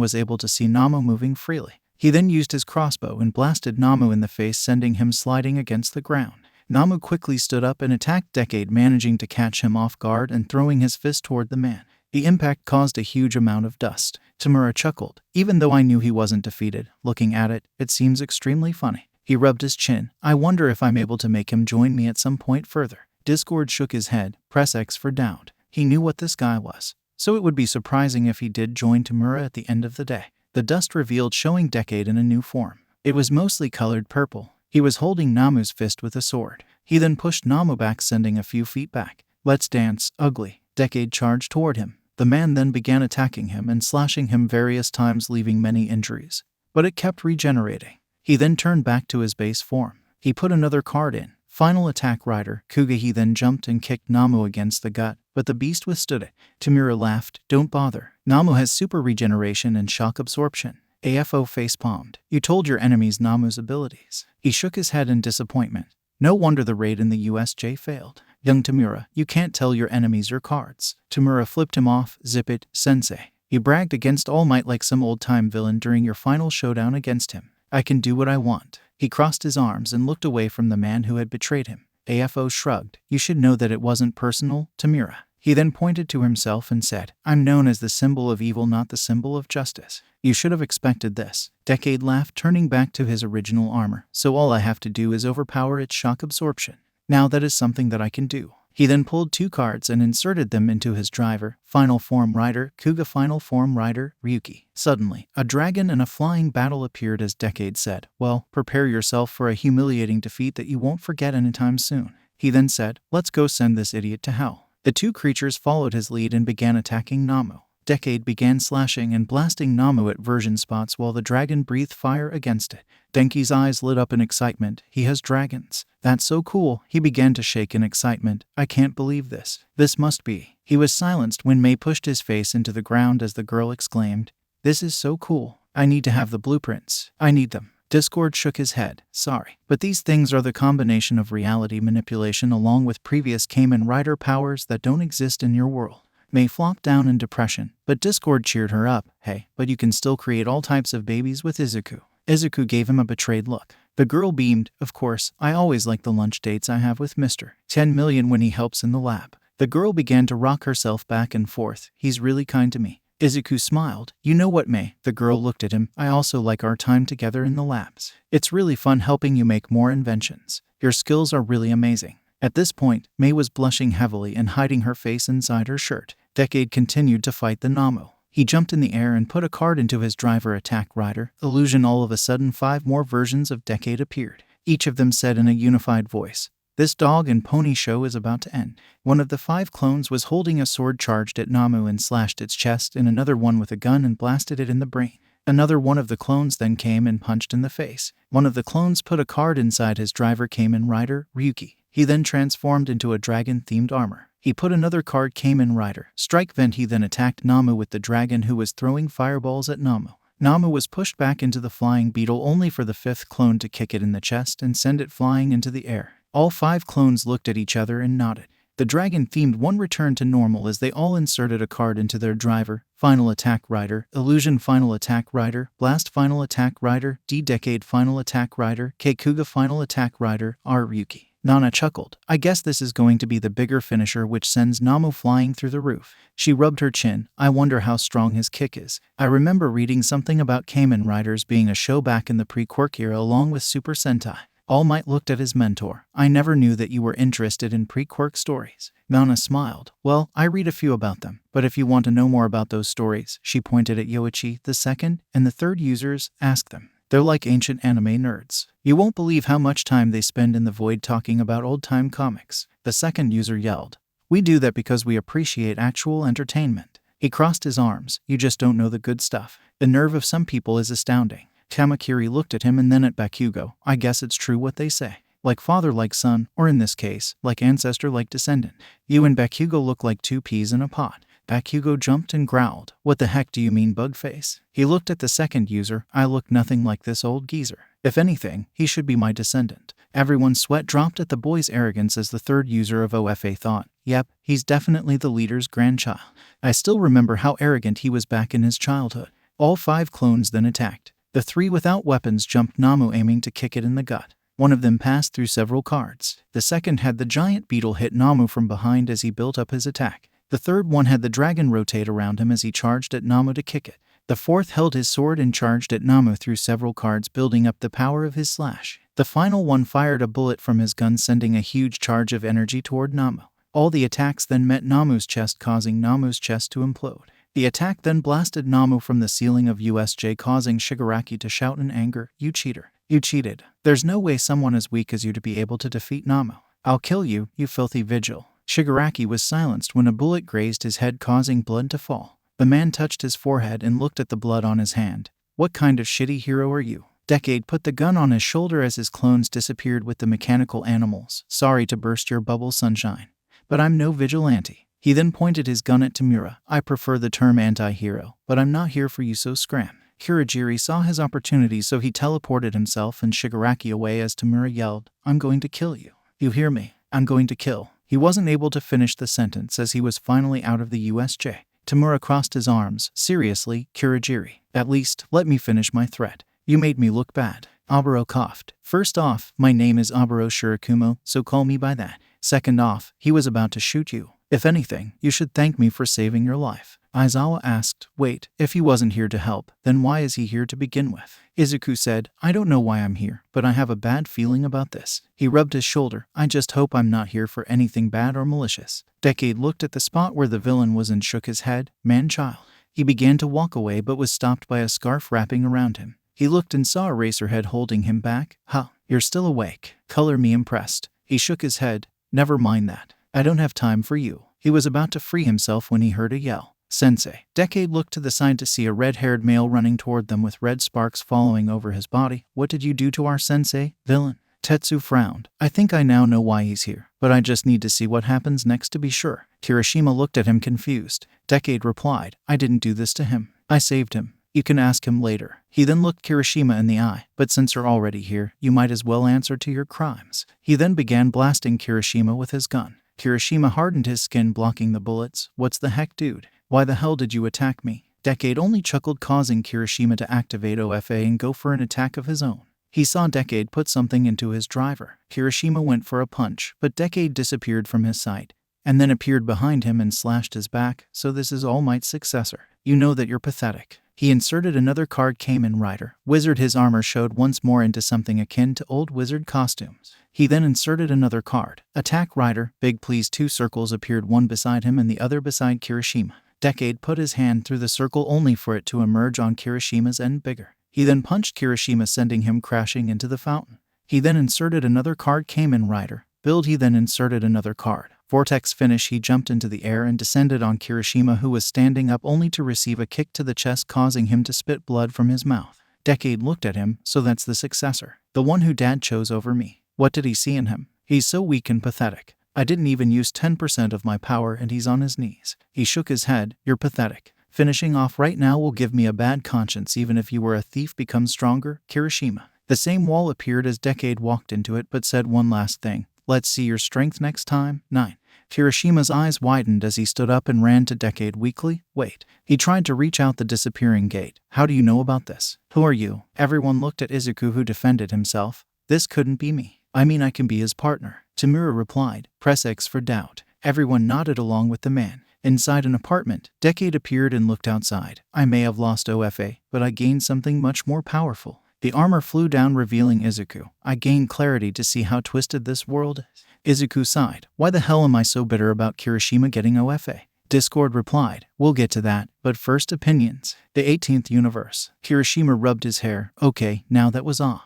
was able to see Namu moving freely. He then used his crossbow and blasted Namu in the face, sending him sliding against the ground. Namu quickly stood up and attacked Decade, managing to catch him off guard and throwing his fist toward the man. The impact caused a huge amount of dust. Tamura chuckled. Even though I knew he wasn't defeated, looking at it, it seems extremely funny. He rubbed his chin. I wonder if I'm able to make him join me at some point further. Discord shook his head. Press X for doubt. He knew what this guy was, so it would be surprising if he did join Tamura at the end of the day. The dust revealed, showing Decade in a new form. It was mostly colored purple. He was holding Namu's fist with a sword. He then pushed Namu back, sending a few feet back. Let's dance, ugly. Decade charged toward him. The man then began attacking him and slashing him various times, leaving many injuries. But it kept regenerating. He then turned back to his base form. He put another card in. Final attack, Rider, Kuga. He then jumped and kicked Namu against the gut, but the beast withstood it. Tamura laughed. Don't bother. Namu has super regeneration and shock absorption. AFO facepalmed. You told your enemies Namu's abilities. He shook his head in disappointment. No wonder the raid in the USJ failed. Young Tamura, you can't tell your enemies your cards. Tamura flipped him off. Zip it, sensei. You bragged against All Might like some old-time villain during your final showdown against him. I can do what I want. He crossed his arms and looked away from the man who had betrayed him. AFO shrugged. You should know that it wasn't personal, Tamura. He then pointed to himself and said, I'm known as the symbol of evil, not the symbol of justice. You should have expected this. Decade laughed, turning back to his original armor. So all I have to do is overpower its shock absorption. Now that is something that I can do. He then pulled two cards and inserted them into his driver. Final Form Rider, Kuga. Final Form Rider, Ryuki. Suddenly, a dragon and a flying battle appeared as Decade said, well, prepare yourself for a humiliating defeat that you won't forget anytime soon. He then said, let's go send this idiot to hell. The two creatures followed his lead and began attacking Namu. Decade began slashing and blasting Namu at version spots while the dragon breathed fire against it. Denki's eyes lit up in excitement. He has dragons. That's so cool. He began to shake in excitement. I can't believe this. This must be. He was silenced when Mei pushed his face into the ground as the girl exclaimed, this is so cool. I need to have the blueprints. I need them. Discord shook his head. Sorry, but these things are the combination of reality manipulation along with previous Kamen Rider powers that don't exist in your world. Mei flopped down in depression, but Discord cheered her up. Hey, but you can still create all types of babies with Izuku. Izuku gave him a betrayed look. The girl beamed. Of course, I always like the lunch dates I have with Mr. 10 million when he helps in the lab. The girl began to rock herself back and forth. He's really kind to me. Izuku smiled. You know what, Mei? The girl looked at him. I also like our time together in the labs. It's really fun helping you make more inventions. Your skills are really amazing. At this point, Mei was blushing heavily and hiding her face inside her shirt. Decade continued to fight the Namu. He jumped in the air and put a card into his driver attack rider. Illusion. All of a sudden 5 more versions of Decade appeared. Each of them said in a unified voice, this dog and pony show is about to end. One of the 5 clones was holding a sword, charged at Namu and slashed its chest, and another one with a gun and blasted it in the brain. Another one of the clones then came and punched in the face. One of the clones put a card inside his driver Kamen Rider, Ryuki. He then transformed into a dragon-themed armor. He put another card Kamen Rider, Strike Vent. He then attacked Namu with the dragon, who was throwing fireballs at Namu. Namu was pushed back into the flying beetle, only for the fifth clone to kick it in the chest and send it flying into the air. All 5 clones looked at each other and nodded. The dragon-themed one returned to normal as they all inserted a card into their driver: Final Attack Rider, Illusion Final Attack Rider, Blast Final Attack Rider, D-Decade Final Attack Rider, Keikuga Final Attack Rider, R. Ryuki. Nana chuckled. I guess this is going to be the bigger finisher, which sends Namu flying through the roof. She rubbed her chin. I wonder how strong his kick is. I remember reading something about Kamen Riders being a show back in the pre-Quirk era along with Super Sentai. All Might looked at his mentor. I never knew that you were interested in pre-Quirk stories. Nana smiled. Well, I read a few about them, but if you want to know more about those stories, she pointed at Yoichi, the second, and the third users, ask them. They're like ancient anime nerds. You won't believe how much time they spend in the void talking about old-time comics. The second user yelled. We do that because we appreciate actual entertainment. He crossed his arms. You just don't know the good stuff. The nerve of some people is astounding. Kamakiri looked at him and then at Bakugo. I guess it's true what they say. Like father like son, or in this case, like ancestor like descendant. You and Bakugo look like 2 peas in a pod. Bakugo jumped and growled. What the heck do you mean, Bugface? He looked at the second user. I look nothing like this old geezer. If anything, he should be my descendant. Everyone's sweat dropped at the boy's arrogance as the third user of OFA thought, yep, he's definitely the leader's grandchild. I still remember how arrogant he was back in his childhood. All 5 clones then attacked. The 3 without weapons jumped Namu, aiming to kick it in the gut. One of them passed through several cards. The second had the giant beetle hit Namu from behind as he built up his attack. The third one had the dragon rotate around him as he charged at Namu to kick it. The fourth held his sword and charged at Namu through several cards, building up the power of his slash. The final one fired a bullet from his gun, sending a huge charge of energy toward Namu. All the attacks then met Namu's chest, causing Namu's chest to implode. The attack then blasted Namu from the ceiling of USJ, causing Shigaraki to shout in anger, You cheater. You cheated. There's no way someone as weak as you to be able to defeat Namu. I'll kill you, you filthy vigil. Shigaraki was silenced when a bullet grazed his head, causing blood to fall. The man touched his forehead and looked at the blood on his hand. What kind of shitty hero are you? Decade put the gun on his shoulder as his clones disappeared with the mechanical animals. Sorry to burst your bubble, Sunshine, but I'm no vigilante. He then pointed his gun at Tamura. I prefer the term anti-hero, but I'm not here for you, so scram. Kurogiri saw his opportunity, so he teleported himself and Shigaraki away as Tamura yelled, I'm going to kill you. You hear me? I'm going to kill. He wasn't able to finish the sentence as he was finally out of the USJ. Tamura crossed his arms. Seriously, Kurogiri. At least, let me finish my threat. You made me look bad. Aburo coughed. First off, my name is Aburo Shirakumo, so call me by that. Second off, he was about to shoot you. If anything, you should thank me for saving your life. Aizawa asked, wait, if he wasn't here to help, then why is he here to begin with? Izuku said, I don't know why I'm here, but I have a bad feeling about this. He rubbed his shoulder. I just hope I'm not here for anything bad or malicious. Decade looked at the spot where the villain was and shook his head. Man-child. He began to walk away but was stopped by a scarf wrapping around him. He looked and saw Eraserhead holding him back. Huh, you're still awake. Color me impressed. He shook his head. Never mind that. I don't have time for you. He was about to free himself when he heard a yell. Sensei. Decade looked to the side to see a red-haired male running toward them with red sparks following over his body. What did you do to our sensei, villain? Tetsu frowned. I think I now know why he's here, but I just need to see what happens next to be sure. Kirishima looked at him confused. Decade replied, I didn't do this to him. I saved him. You can ask him later. He then looked Kirishima in the eye. But since you're already here, you might as well answer to your crimes. He then began blasting Kirishima with his gun. Kirishima hardened his skin, blocking the bullets. What's the heck, dude? Why the hell did you attack me? Decade only chuckled, causing Kirishima to activate OFA and go for an attack of his own. He saw Decade put something into his driver. Kirishima went for a punch, but Decade disappeared from his sight, and then appeared behind him and slashed his back. So this is All Might's successor. You know that you're pathetic. He inserted another card, Kamen Rider. Wizard. His armor showed once more into something akin to old wizard costumes. He then inserted another card, Attack Rider. Big please. 2 circles appeared, one beside him and the other beside Kirishima. Decade put his hand through the circle only for it to emerge on Kirishima's end bigger. He then punched Kirishima, sending him crashing into the fountain. He then inserted another card, Kamen Rider. Build. He then inserted another card, Vortex finish, he jumped into the air and descended on Kirishima, who was standing up, only to receive a kick to the chest, causing him to spit blood from his mouth. Decade looked at him. So that's the successor. The one who Dad chose over me. What did he see in him? He's so weak and pathetic. I didn't even use 10% of my power and he's on his knees. He shook his head. You're pathetic. Finishing off right now will give me a bad conscience. Even if you were a thief, become stronger, Kirishima. The same wall appeared as Decade walked into it, but said one last thing. Let's see your strength next time. 9. Kirishima's eyes widened as he stood up and ran to Decade weakly. Wait. He tried to reach out the disappearing gate. How do you know about this? Who are you? Everyone looked at Izuku, who defended himself. This couldn't be me. I mean, I can be his partner. Tamura replied. Press X for doubt. Everyone nodded along with the man. Inside an apartment, Decade appeared and looked outside. I may have lost OFA, but I gained something much more powerful. The armor flew down, revealing Izuku. I gained clarity to see how twisted this world is. Izuku sighed. Why the hell am I so bitter about Kirishima getting OFA? Discord replied. We'll get to that, but first opinions. The 18th universe. Kirishima rubbed his hair. Okay, now that was a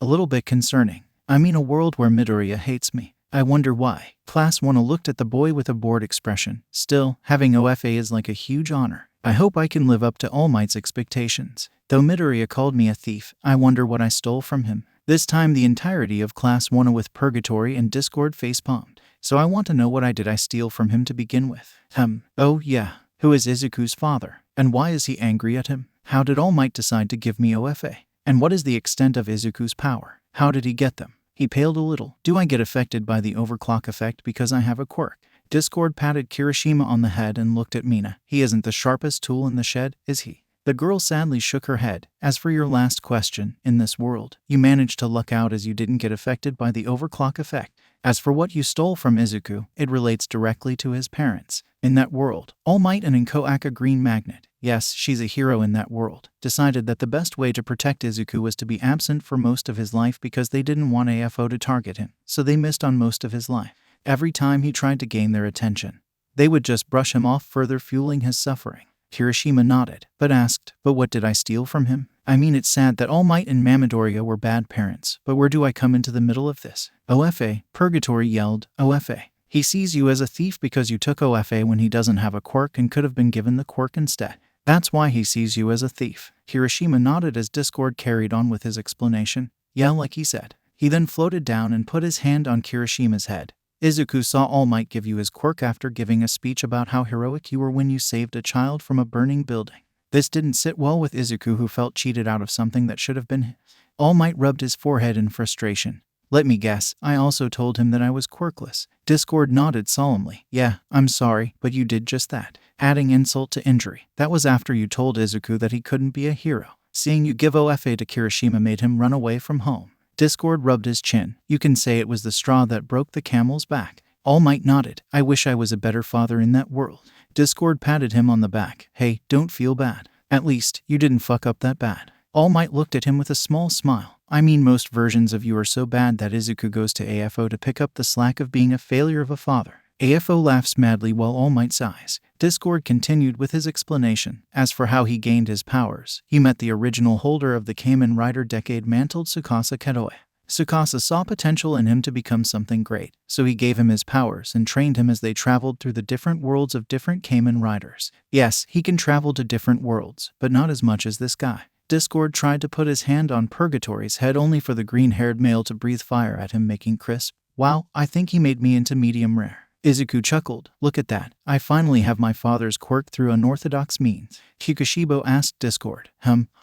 little bit concerning. I mean, a world where Midoriya hates me. I wonder why. Class 1 looked at the boy with a bored expression. Still, having OFA is like a huge honor. I hope I can live up to All Might's expectations. Though Midoriya called me a thief, I wonder what I stole from him. This time the entirety of Class 1 with Purgatory and Discord facepalmed. So I want to know what I steal from him to begin with. Oh yeah. Who is Izuku's father? And why is he angry at him? How did All Might decide to give me OFA? And what is the extent of Izuku's power? How did he get them? He paled a little. Do I get affected by the overclock effect because I have a quirk? Discord patted Kirishima on the head and looked at Mina. He isn't the sharpest tool in the shed, is he? The girl sadly shook her head. As for your last question, in this world, you managed to luck out as you didn't get affected by the overclock effect. As for what you stole from Izuku, it relates directly to his parents. In that world, All Might and Inkoak, a green magnet, yes, she's a hero in that world, decided that the best way to protect Izuku was to be absent for most of his life because they didn't want AFO to target him, so they missed on most of his life. Every time he tried to gain their attention, they would just brush him off, further fueling his suffering. Kirishima nodded, but asked, but what did I steal from him? I mean, it's sad that All Might and Midoriya were bad parents, but where do I come into the middle of this? OFA, Purgatory yelled, OFA. He sees you as a thief because you took OFA when he doesn't have a quirk and could have been given the quirk instead. That's why he sees you as a thief. Kirishima nodded as Discord carried on with his explanation. Yeah, like he said. He then floated down and put his hand on Kirishima's head. Izuku saw All Might give you his quirk after giving a speech about how heroic you were when you saved a child from a burning building. This didn't sit well with Izuku, who felt cheated out of something that should have been his. All Might rubbed his forehead in frustration. Let me guess, I also told him that I was quirkless. Discord nodded solemnly. Yeah, I'm sorry, but you did just that. Adding insult to injury. That was after you told Izuku that he couldn't be a hero. Seeing you give OFA to Kirishima made him run away from home. Discord rubbed his chin. You can say it was the straw that broke the camel's back. All Might nodded. I wish I was a better father in that world. Discord patted him on the back. Hey, don't feel bad. At least, you didn't fuck up that bad. All Might looked at him with a small smile. I mean, most versions of you are so bad that Izuku goes to AFO to pick up the slack of being a failure of a father. AFO laughs madly while All Might sighs. Discord continued with his explanation. As for how he gained his powers, he met the original holder of the Kamen Rider decade mantled Tsukasa Ketoe. Tsukasa saw potential in him to become something great, so he gave him his powers and trained him as they traveled through the different worlds of different Kamen Riders. Yes, he can travel to different worlds, but not as much as this guy. Discord tried to put his hand on Purgatory's head only for the green-haired male to breathe fire at him, making crisp. Wow, I think he made me into medium rare. Izuku chuckled. Look at that. I finally have my father's quirk through unorthodox means. Kikushibo asked Discord.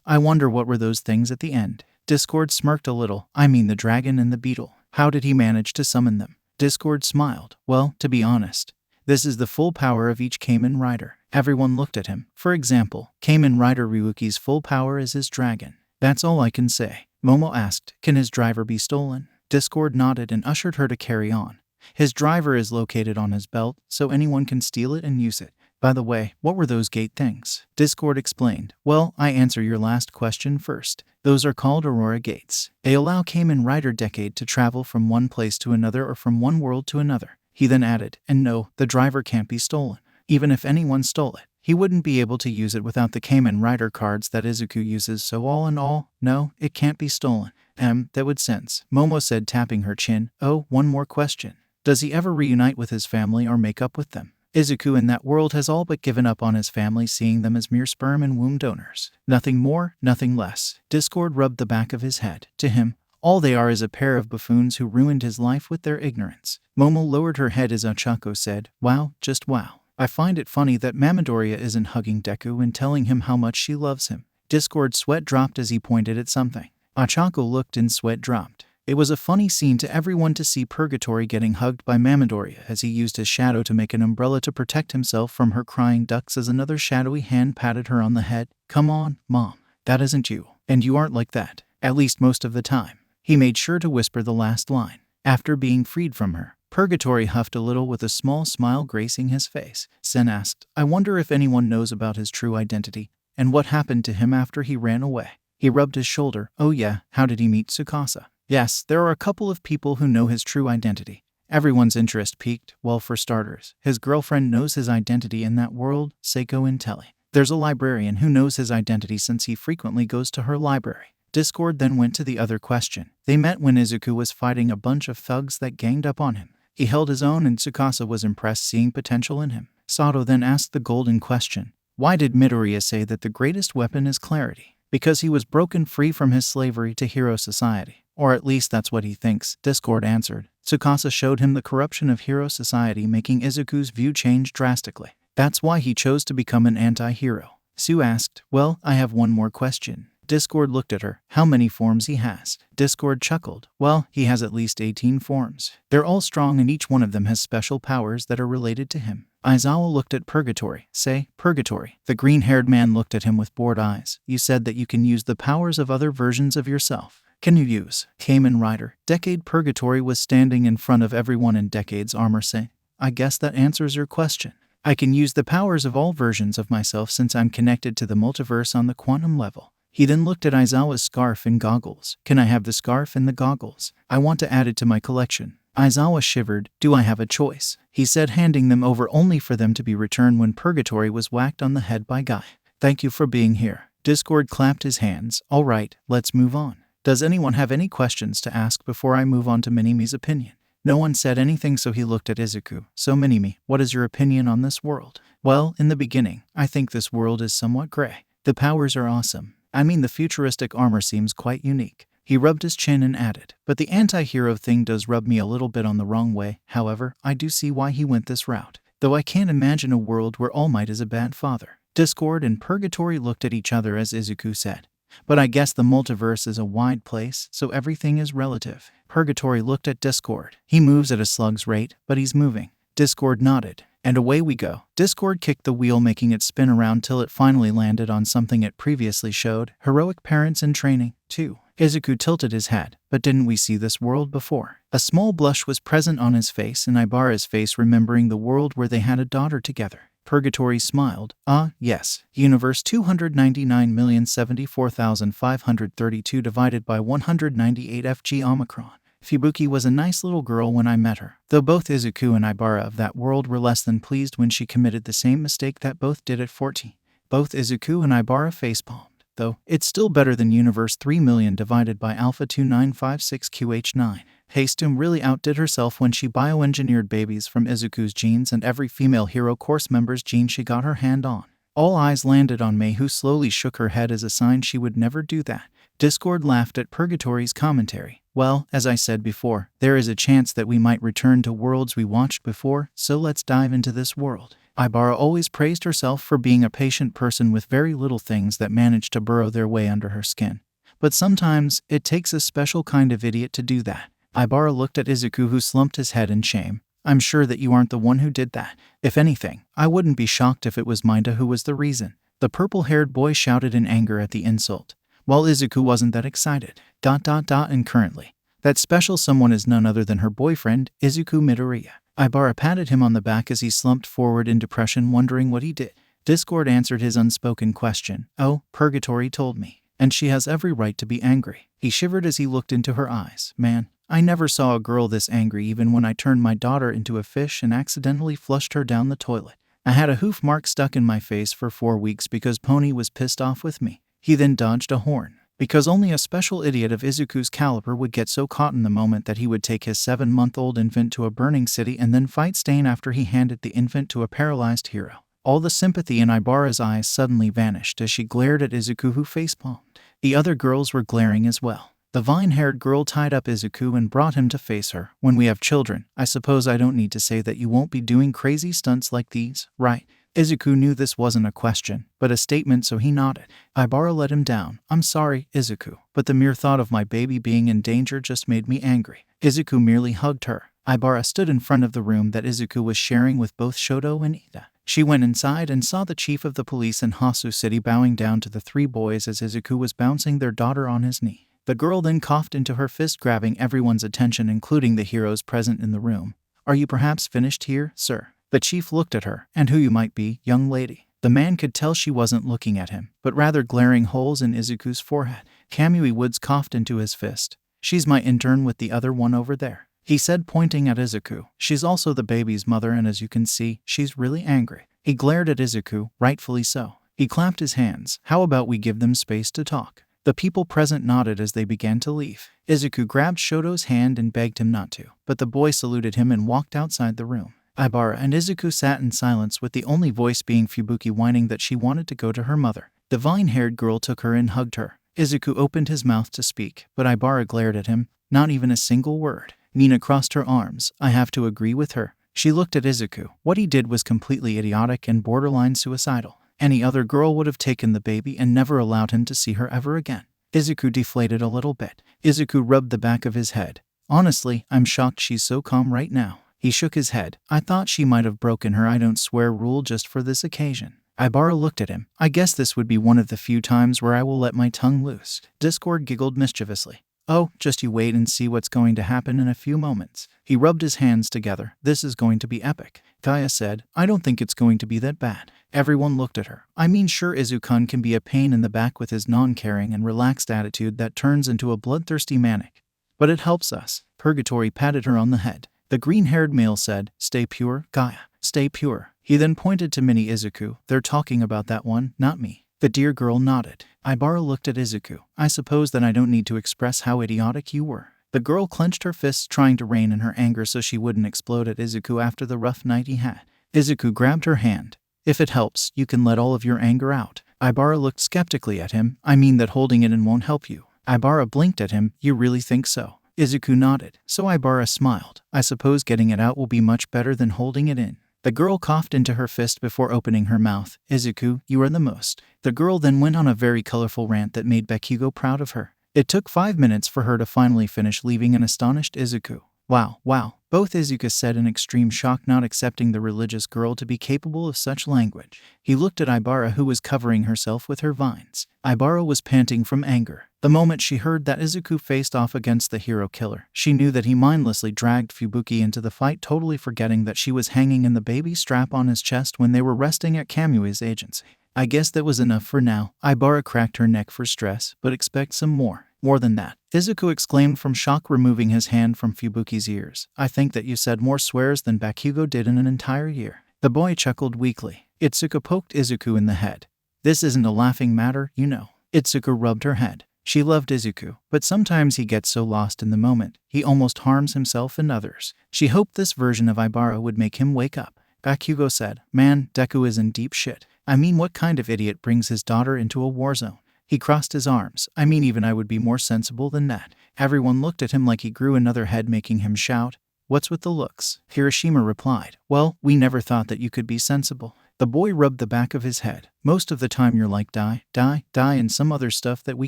I wonder what were those things at the end. Discord smirked a little. I mean the dragon and the beetle. How did he manage to summon them? Discord smiled. Well, to be honest, this is the full power of each Kamen Rider. Everyone looked at him. For example, Kamen Rider Ryuki's full power is his dragon. That's all I can say. Momo asked, can his driver be stolen? Discord nodded and ushered her to carry on. His driver is located on his belt, so anyone can steal it and use it. By the way, what were those gate things? Discord explained. Well, I answer your last question first. Those are called Aurora Gates. They allow Kamen Rider Decade to travel from one place to another or from one world to another. He then added, and no, the driver can't be stolen. Even if anyone stole it, he wouldn't be able to use it without the Kamen Rider cards that Izuku uses, so all in all, no, it can't be stolen. That would sense, Momo said, tapping her chin. Oh, one more question. Does he ever reunite with his family or make up with them? Izuku in that world has all but given up on his family, seeing them as mere sperm and womb donors. Nothing more, nothing less. Discord rubbed the back of his head. To him, all they are is a pair of buffoons who ruined his life with their ignorance. Momo lowered her head as Ochako said, "Wow, just wow. I find it funny that Midoriya isn't hugging Deku and telling him how much she loves him." Discord's sweat dropped as he pointed at something. Ochako looked and sweat dropped. It was a funny scene to everyone to see Purgatory getting hugged by Midoriya as he used his shadow to make an umbrella to protect himself from her crying ducks as another shadowy hand patted her on the head. "Come on, Mom. That isn't you. And you aren't like that. At least most of the time." He made sure to whisper the last line. After being freed from her, Purgatory huffed a little with a small smile gracing his face. Sen asked, "I wonder if anyone knows about his true identity and what happened to him after he ran away." He rubbed his shoulder. "Oh yeah, how did he meet Tsukasa?" "Yes, there are a couple of people who know his true identity." Everyone's interest peaked. "Well, for starters, his girlfriend knows his identity in that world, Seiko Intelli. There's a librarian who knows his identity since he frequently goes to her library." Discord then went to the other question. They met when Izuku was fighting a bunch of thugs that ganged up on him. He held his own and Tsukasa was impressed, seeing potential in him. Sato then asked the golden question. Why did Midoriya say that the greatest weapon is clarity? Because he was broken free from his slavery to hero society. Or at least that's what he thinks, Discord answered. Tsukasa showed him the corruption of hero society, making Izuku's view change drastically. That's why he chose to become an anti-hero. Sue asked, "Well, I have one more question." Discord looked at her. "How many forms he has?" Discord chuckled. "Well, he has at least 18 forms. They're all strong and each one of them has special powers that are related to him." Aizawa looked at Purgatory. "Say, Purgatory." The green-haired man looked at him with bored eyes. "You said that you can use the powers of other versions of yourself. Can you use Kamen Rider?" Decade Purgatory was standing in front of everyone in Decade's armor. "Say, I guess that answers your question. I can use the powers of all versions of myself since I'm connected to the multiverse on the quantum level." He then looked at Aizawa's scarf and goggles. "Can I have the scarf and the goggles? I want to add it to my collection." Aizawa shivered. "Do I have a choice?" he said, handing them over only for them to be returned when Purgatory was whacked on the head by Guy. "Thank you for being here." Discord clapped his hands. "All right, let's move on. Does anyone have any questions to ask before I move on to Minimi's opinion?" No one said anything, so he looked at Izuku. "So Minimi, what is your opinion on this world?" "Well, in the beginning, I think this world is somewhat gray. The powers are awesome. I mean, the futuristic armor seems quite unique." He rubbed his chin and added, "But the anti-hero thing does rub me a little bit on the wrong way. However, I do see why he went this route. Though I can't imagine a world where All Might is a bad father." Discord and Purgatory looked at each other as Izuku said, "But I guess the multiverse is a wide place, so everything is relative." Purgatory looked at Discord. "He moves at a slug's rate, but he's moving." Discord nodded. "And away we go." Discord kicked the wheel, making it spin around till it finally landed on something it previously showed. Heroic parents in training, too. Izuku tilted his head. "But didn't we see this world before?" A small blush was present on his face and Ibara's face, remembering the world where they had a daughter together. Purgatory smiled. Yes. Universe 299,074,532 divided by 198 FG Omicron. Fubuki was a nice little girl when I met her, though both Izuku and Ibara of that world were less than pleased when she committed the same mistake that both did at 14. Both Izuku and Ibara facepalmed, though it's still better than Universe 3,000,000 divided by Alpha 2956QH9. Haestum really outdid herself when she bioengineered babies from Izuku's genes and every female hero course member's gene she got her hand on. All eyes landed on Mei, who slowly shook her head as a sign she would never do that. Discord laughed at Purgatory's commentary. "Well, as I said before, there is a chance that we might return to worlds we watched before, so let's dive into this world." Ibara always praised herself for being a patient person with very little things that managed to burrow their way under her skin. But sometimes, it takes a special kind of idiot to do that. Ibara looked at Izuku, who slumped his head in shame. "I'm sure that you aren't the one who did that. If anything, I wouldn't be shocked if it was Minda who was the reason." The purple-haired boy shouted in anger at the insult, while Izuku wasn't that excited. And currently, that special someone is none other than her boyfriend, Izuku Midoriya. Ibara patted him on the back as he slumped forward in depression, wondering what he did. Discord answered his unspoken question. "Oh, Purgatory told me, and she has every right to be angry." He shivered as he looked into her eyes. "Man, I never saw a girl this angry, even when I turned my daughter into a fish and accidentally flushed her down the toilet. I had a hoof mark stuck in my face for 4 weeks because Pony was pissed off with me." He then dodged a horn. because only a special idiot of Izuku's caliber would get so caught in the moment that he would take his 7-month-old infant to a burning city and then fight Stain after he handed the infant to a paralyzed hero. All the sympathy in Ibara's eyes suddenly vanished as she glared at Izuku, who facepalmed. The other girls were glaring as well. The vine-haired girl tied up Izuku and brought him to face her. When we have children, I suppose I don't need to say that you won't be doing crazy stunts like these, right? Izuku knew this wasn't a question, but a statement, so he nodded. Ibara let him down. I'm sorry, Izuku, but the mere thought of my baby being in danger just made me angry. Izuku merely hugged her. Ibara stood in front of the room that Izuku was sharing with both Shoto and Ida. She went inside and saw the chief of the police in Hasu City bowing down to the 3 boys as Izuku was bouncing their daughter on his knee. The girl then coughed into her fist, grabbing everyone's attention, including the heroes present in the room. Are you perhaps finished here, sir? The chief looked at her. And who you might be, young lady. The man could tell she wasn't looking at him, but rather glaring holes in Izuku's forehead. Kamui Woods coughed into his fist. She's my intern with the other one over there, he said, pointing at Izuku. She's also the baby's mother, and as you can see, she's really angry. He glared at Izuku, rightfully so. He clapped his hands. How about we give them space to talk? The people present nodded as they began to leave. Izuku grabbed Shoto's hand and begged him not to, but the boy saluted him and walked outside the room. Ibara and Izuku sat in silence, with the only voice being Fubuki whining that she wanted to go to her mother. The vine-haired girl took her and hugged her. Izuku opened his mouth to speak, but Ibara glared at him. Not even a single word. Nina crossed her arms. I have to agree with her. She looked at Izuku. What he did was completely idiotic and borderline suicidal. Any other girl would have taken the baby and never allowed him to see her ever again. Izuku deflated a little bit. Izuku rubbed the back of his head. Honestly, I'm shocked she's so calm right now. He shook his head. I thought she might have broken her I don't swear rule just for this occasion. Ibara looked at him. I guess this would be one of the few times where I will let my tongue loose. Discord giggled mischievously. Oh, just you wait and see what's going to happen in a few moments. He rubbed his hands together. This is going to be epic. Kaya said, I don't think it's going to be that bad. Everyone looked at her. I mean, sure, Izuku can be a pain in the back with his non-caring and relaxed attitude that turns into a bloodthirsty manic. But it helps us. Purgatory patted her on the head. The green-haired male said, Stay pure, Kaya. Stay pure. He then pointed to Mini Izuku. They're talking about that one, not me. The dear girl nodded. Ibara looked at Izuku. I suppose that I don't need to express how idiotic you were. The girl clenched her fists, trying to rein in her anger so she wouldn't explode at Izuku after the rough night he had. Izuku grabbed her hand. If it helps, you can let all of your anger out. Ibara looked skeptically at him. I mean that holding it in won't help you. Ibara blinked at him. You really think so? Izuku nodded. So Ibara smiled. I suppose getting it out will be much better than holding it in. The girl coughed into her fist before opening her mouth. Izuku, you are the most. The girl then went on a very colorful rant that made Bakugo proud of her. It took 5 minutes for her to finally finish, leaving an astonished Izuku. Wow. Both Izuku said in extreme shock, not accepting the religious girl to be capable of such language. He looked at Ibara, who was covering herself with her vines. Ibara was panting from anger. The moment she heard that Izuku faced off against the hero killer, she knew that he mindlessly dragged Fubuki into the fight, totally forgetting that she was hanging in the baby strap on his chest when they were resting at Kamui's agency. I guess that was enough for now. Ibara cracked her neck for stress, but expect some more. More than that, Izuku exclaimed from shock, removing his hand from Fubuki's ears. I think that you said more swears than Bakugo did in an entire year. The boy chuckled weakly. Itsuka poked Izuku in the head. This isn't a laughing matter, you know. Itsuka rubbed her head. She loved Izuku, but sometimes he gets so lost in the moment, he almost harms himself and others. She hoped this version of Ibara would make him wake up. Bakugo said, Man, Deku is in deep shit. I mean, what kind of idiot brings his daughter into a war zone? He crossed his arms. I mean, even I would be more sensible than that. Everyone looked at him like he grew another head, making him shout, What's with the looks? Hiroshima replied, Well, we never thought that you could be sensible. The boy rubbed the back of his head. Most of the time you're like die, and some other stuff that we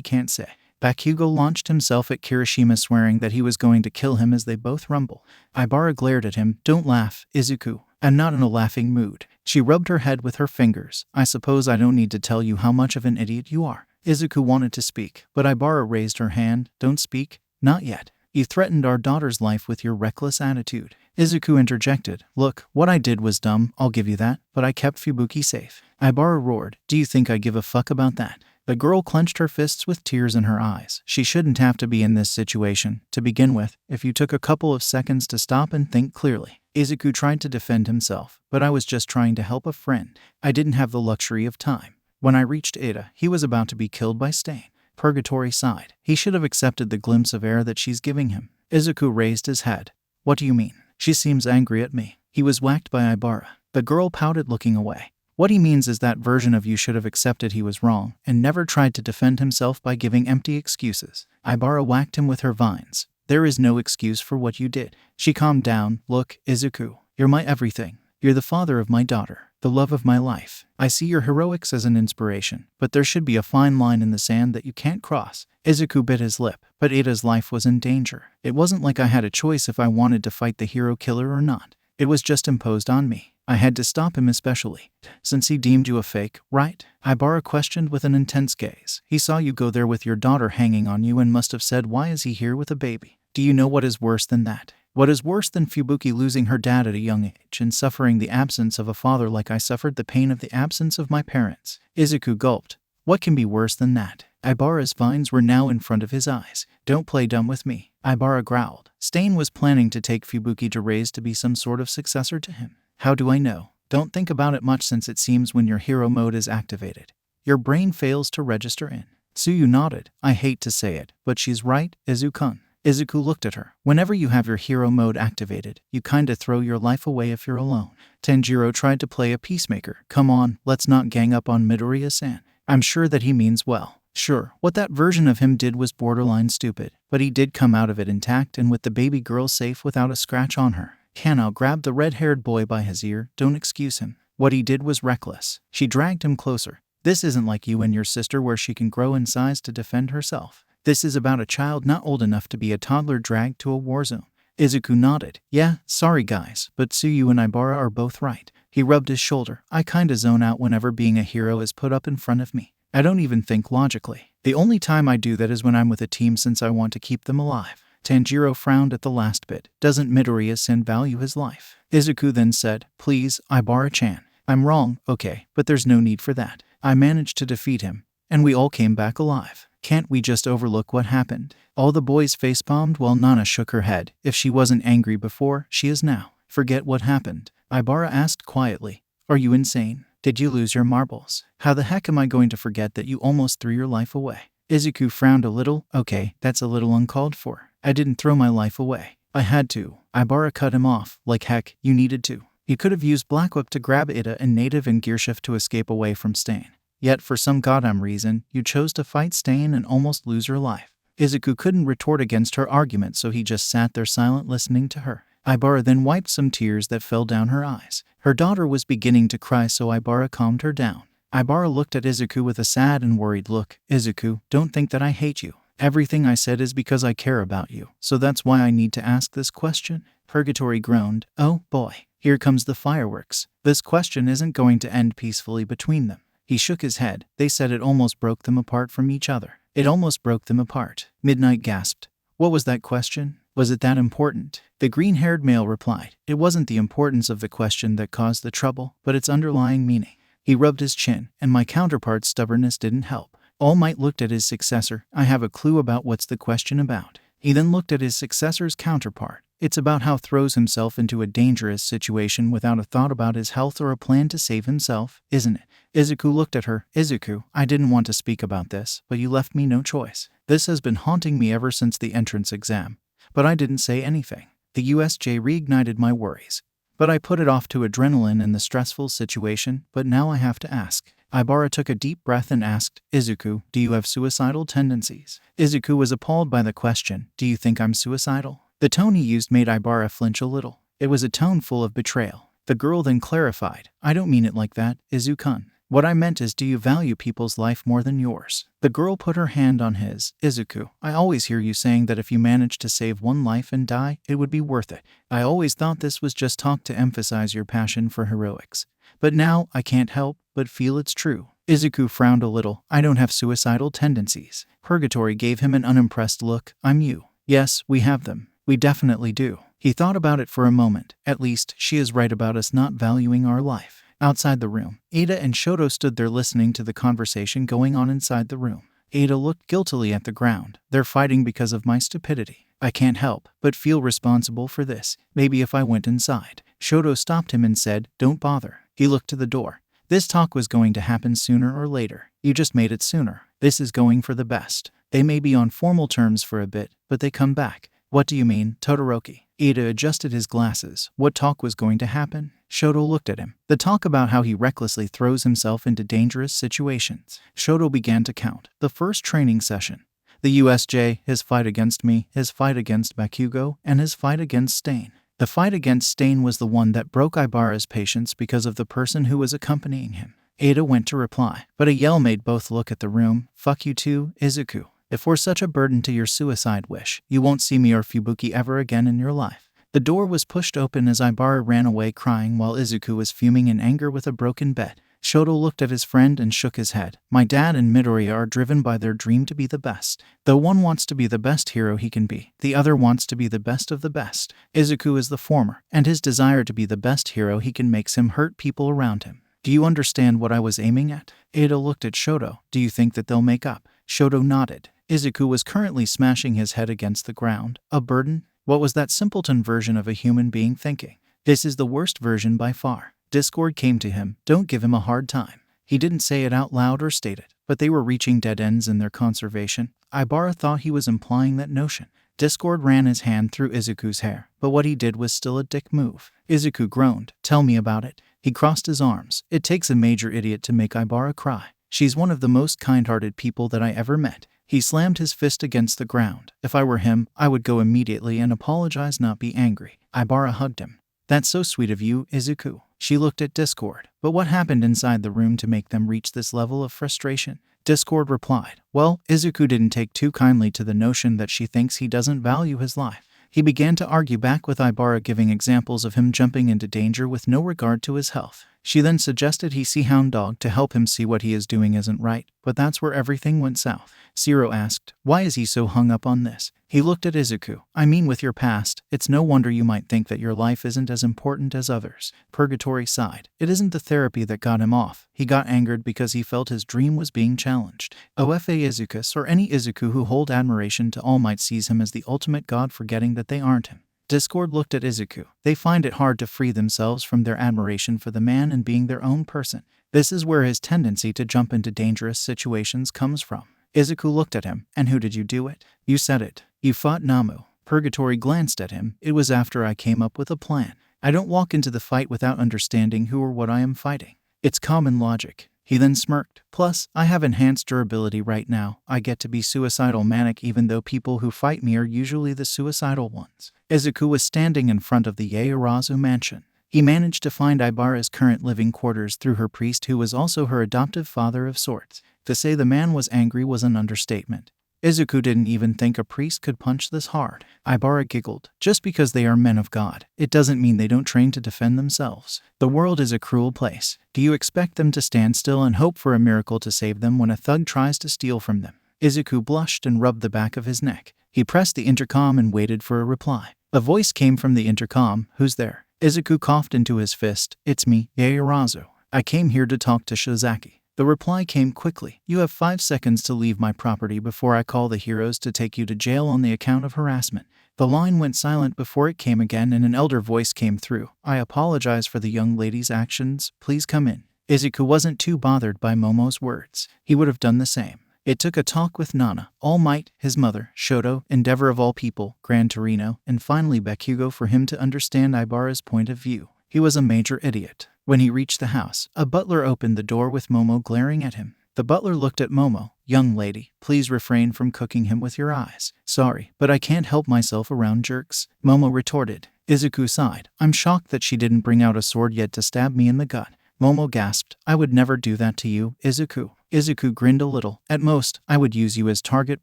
can't say. Bakugo launched himself at Kirishima, swearing that he was going to kill him as they both rumble. Ibara glared at him. Don't laugh, Izuku. I'm not in a laughing mood. She rubbed her head with her fingers. I suppose I don't need to tell you how much of an idiot you are. Izuku wanted to speak, but Ibara raised her hand. Don't speak. Not yet. You threatened our daughter's life with your reckless attitude. Izuku interjected. Look, what I did was dumb, I'll give you that, but I kept Fubuki safe. Ibara roared. Do you think I give a fuck about that? The girl clenched her fists with tears in her eyes. She shouldn't have to be in this situation. To begin with, if you took a couple of seconds to stop and think clearly. Izuku tried to defend himself, but I was just trying to help a friend. I didn't have the luxury of time. When I reached Ida, he was about to be killed by Stain. Purgatory sighed. He should have accepted the glimpse of air that she's giving him. Izuku raised his head. What do you mean? She seems angry at me. He was whacked by Ibara. The girl pouted, looking away. What he means is that version of you should have accepted he was wrong and never tried to defend himself by giving empty excuses. Ibara whacked him with her vines. There is no excuse for what you did. She calmed down. Look, Izuku, you're my everything. You're the father of my daughter, the love of my life. I see your heroics as an inspiration, but there should be a fine line in the sand that you can't cross. Izuku bit his lip, but Ada's life was in danger. It wasn't like I had a choice if I wanted to fight the hero killer or not. It was just imposed on me. I had to stop him, especially since he deemed you a fake, right? Ibara questioned with an intense gaze. He saw you go there with your daughter hanging on you and must have said, why is he here with a baby? Do you know what is worse than that? What is worse than Fubuki losing her dad at a young age and suffering the absence of a father like I suffered the pain of the absence of my parents? Izuku gulped. What can be worse than that? Ibara's vines were now in front of his eyes. Don't play dumb with me, Ibara growled. Stain was planning to take Fubuki to raise to be some sort of successor to him. How do I know? Don't think about it much, since it seems when your hero mode is activated, your brain fails to register in. Tsuyu nodded. I hate to say it, but she's right, Izuku. Izuku looked at her. Whenever you have your hero mode activated, you kinda throw your life away if you're alone. Tanjiro tried to play a peacemaker. Come on, let's not gang up on Midoriya-san. I'm sure that he means well. Sure, what that version of him did was borderline stupid, but he did come out of it intact and with the baby girl safe without a scratch on her. Kanao grabbed the red-haired boy by his ear. Don't excuse him. What he did was reckless. She dragged him closer. This isn't like you and your sister where she can grow in size to defend herself. This is about a child not old enough to be a toddler dragged to a war zone. Izuku nodded. Yeah, sorry guys, but Tsuyu and Ibara are both right. He rubbed his shoulder. I kinda zone out whenever being a hero is put up in front of me. I don't even think logically. The only time I do that is when I'm with a team, since I want to keep them alive. Tanjiro frowned at the last bit. Doesn't Midoriya-san value his life? Izuku then said, please, Ibara-chan. I'm wrong, okay, but there's no need for that. I managed to defeat him, and we all came back alive. Can't we just overlook what happened? All the boys facepalmed while Nana shook her head. If she wasn't angry before, she is now. Forget what happened. Ibara asked quietly. Are you insane? Did you lose your marbles? How the heck am I going to forget that you almost threw your life away? Izuku frowned a little. Okay, that's a little uncalled for. I didn't throw my life away. I had to. Ibara cut him off. Like heck, you needed to. You could have used Black Whip to grab Ida and Native and Gearshift to escape away from Stain. Yet for some goddamn reason, you chose to fight Stain and almost lose your life. Izuku couldn't retort against her argument, so he just sat there silent, listening to her. Ibara then wiped some tears that fell down her eyes. Her daughter was beginning to cry, so Ibara calmed her down. Ibara looked at Izuku with a sad and worried look. Izuku, don't think that I hate you. Everything I said is because I care about you, so that's why I need to ask this question. Purgatory groaned. Oh boy, here comes the fireworks. This question isn't going to end peacefully between them. He shook his head. They said it almost broke them apart from each other. It almost broke them apart. Midnight gasped. What was that question? Was it that important? The green-haired male replied. It wasn't the importance of the question that caused the trouble, but its underlying meaning. He rubbed his chin, and my counterpart's stubbornness didn't help. All Might looked at his successor. I have a clue about what's the question about. He then looked at his successor's counterpart. It's about how throws himself into a dangerous situation without a thought about his health or a plan to save himself, isn't it? Izuku looked at her. Izuku, I didn't want to speak about this, but you left me no choice. This has been haunting me ever since the entrance exam. But I didn't say anything. The USJ reignited my worries. But I put it off to adrenaline in the stressful situation, but now I have to ask. Ibara took a deep breath and asked, Izuku, do you have suicidal tendencies? Izuku was appalled by the question. Do you think I'm suicidal? The tone he used made Ibara flinch a little. It was a tone full of betrayal. The girl then clarified. I don't mean it like that, Izuku. What I meant is, do you value people's life more than yours? The girl put her hand on his. Izuku, I always hear you saying that if you managed to save one life and die, it would be worth it. I always thought this was just talk to emphasize your passion for heroics. But now, I can't help but feel it's true. Izuku frowned a little. I don't have suicidal tendencies. Purgatory gave him an unimpressed look. I'm you. Yes, we have them. We definitely do. He thought about it for a moment. At least, she is right about us not valuing our life. Outside the room, Ada and Shoto stood there listening to the conversation going on inside the room. Ada looked guiltily at the ground. They're fighting because of my stupidity. I can't help but feel responsible for this. Maybe if I went inside. Shoto stopped him and said, don't bother. He looked to the door. This talk was going to happen sooner or later. You just made it sooner. This is going for the best. They may be on formal terms for a bit, but they come back. What do you mean, Todoroki? Ida adjusted his glasses. What talk was going to happen? Shoto looked at him. The talk about how he recklessly throws himself into dangerous situations. Shoto began to count. The first training session. The USJ, his fight against me, his fight against Bakugo, and his fight against Stain. The fight against Stain was the one that broke Ibara's patience because of the person who was accompanying him. Ada went to reply, but a yell made both look at the room. Fuck you too, Izuku. If we're such a burden to your suicide wish, you won't see me or Fubuki ever again in your life. The door was pushed open as Ibara ran away crying while Izuku was fuming in anger with a broken bed. Shoto looked at his friend and shook his head. My dad and Midoriya are driven by their dream to be the best. Though one wants to be the best hero he can be, the other wants to be the best of the best. Izuku is the former, and his desire to be the best hero he can makes him hurt people around him. Do you understand what I was aiming at? Ada looked at Shoto. Do you think that they'll make up? Shoto nodded. Izuku was currently smashing his head against the ground. A burden? What was that simpleton version of a human being thinking? This is the worst version by far. Discord came to him. Don't give him a hard time. He didn't say it out loud or state it, but they were reaching dead ends in their conservation. Ibara thought he was implying that notion. Discord ran his hand through Izuku's hair, but what he did was still a dick move. Izuku groaned. Tell me about it. He crossed his arms. It takes a major idiot to make Ibara cry. She's one of the most kind-hearted people that I ever met. He slammed his fist against the ground. If I were him, I would go immediately and apologize, not be angry. Ibara hugged him. That's so sweet of you, Izuku. She looked at Discord. But what happened inside the room to make them reach this level of frustration? Discord replied, well, Izuku didn't take too kindly to the notion that she thinks he doesn't value his life. He began to argue back with Ibara, giving examples of him jumping into danger with no regard to his health. She then suggested he see Hound Dog to help him see what he is doing isn't right, but that's where everything went south. Zero asked, why is he so hung up on this? He looked at Izuku. I mean, with your past, it's no wonder you might think that your life isn't as important as others. Purgatory sighed. It isn't the therapy that got him off. He got angered because he felt his dream was being challenged. Ofa Izukus, or any Izuku who hold admiration to All Might, sees him as the ultimate god, forgetting that they aren't him. Discord looked at Izuku. They find it hard to free themselves from their admiration for the man and being their own person. This is where his tendency to jump into dangerous situations comes from. Izuku looked at him. And who did you do it? You said it. You fought Namu. Purgatory glanced at him. It was after I came up with a plan. I don't walk into the fight without understanding who or what I am fighting. It's common logic. He then smirked. Plus, I have enhanced durability right now. I get to be suicidal manic even though people who fight me are usually the suicidal ones. Izuku was standing in front of the Yaoyorozu mansion. He managed to find Ibara's current living quarters through her priest, who was also her adoptive father of sorts. To say the man was angry was an understatement. Izuku didn't even think a priest could punch this hard. Ibara giggled. Just because they are men of God, it doesn't mean they don't train to defend themselves. The world is a cruel place. Do you expect them to stand still and hope for a miracle to save them when a thug tries to steal from them? Izuku blushed and rubbed the back of his neck. He pressed the intercom and waited for a reply. A voice came from the intercom. Who's there? Izuku coughed into his fist. It's me, Yaoyorozu. I came here to talk to Shizaki. The reply came quickly. You have 5 seconds to leave my property before I call the heroes to take you to jail on the account of harassment. The line went silent before it came again, and an elder voice came through. I apologize for the young lady's actions. Please come in. Izuku wasn't too bothered by Momo's words. He would have done the same. It took a talk with Nana, All Might, his mother, Shoto, Endeavor of all people, Gran Torino, and finally Bakugo for him to understand Ibara's point of view. He was a major idiot. When he reached the house, a butler opened the door with Momo glaring at him. The butler looked at Momo. Young lady, please refrain from cooking him with your eyes. Sorry, but I can't help myself around jerks, Momo retorted. Izuku sighed. I'm shocked that she didn't bring out a sword yet to stab me in the gut. Momo gasped. I would never do that to you, Izuku. Izuku grinned a little. At most, I would use you as target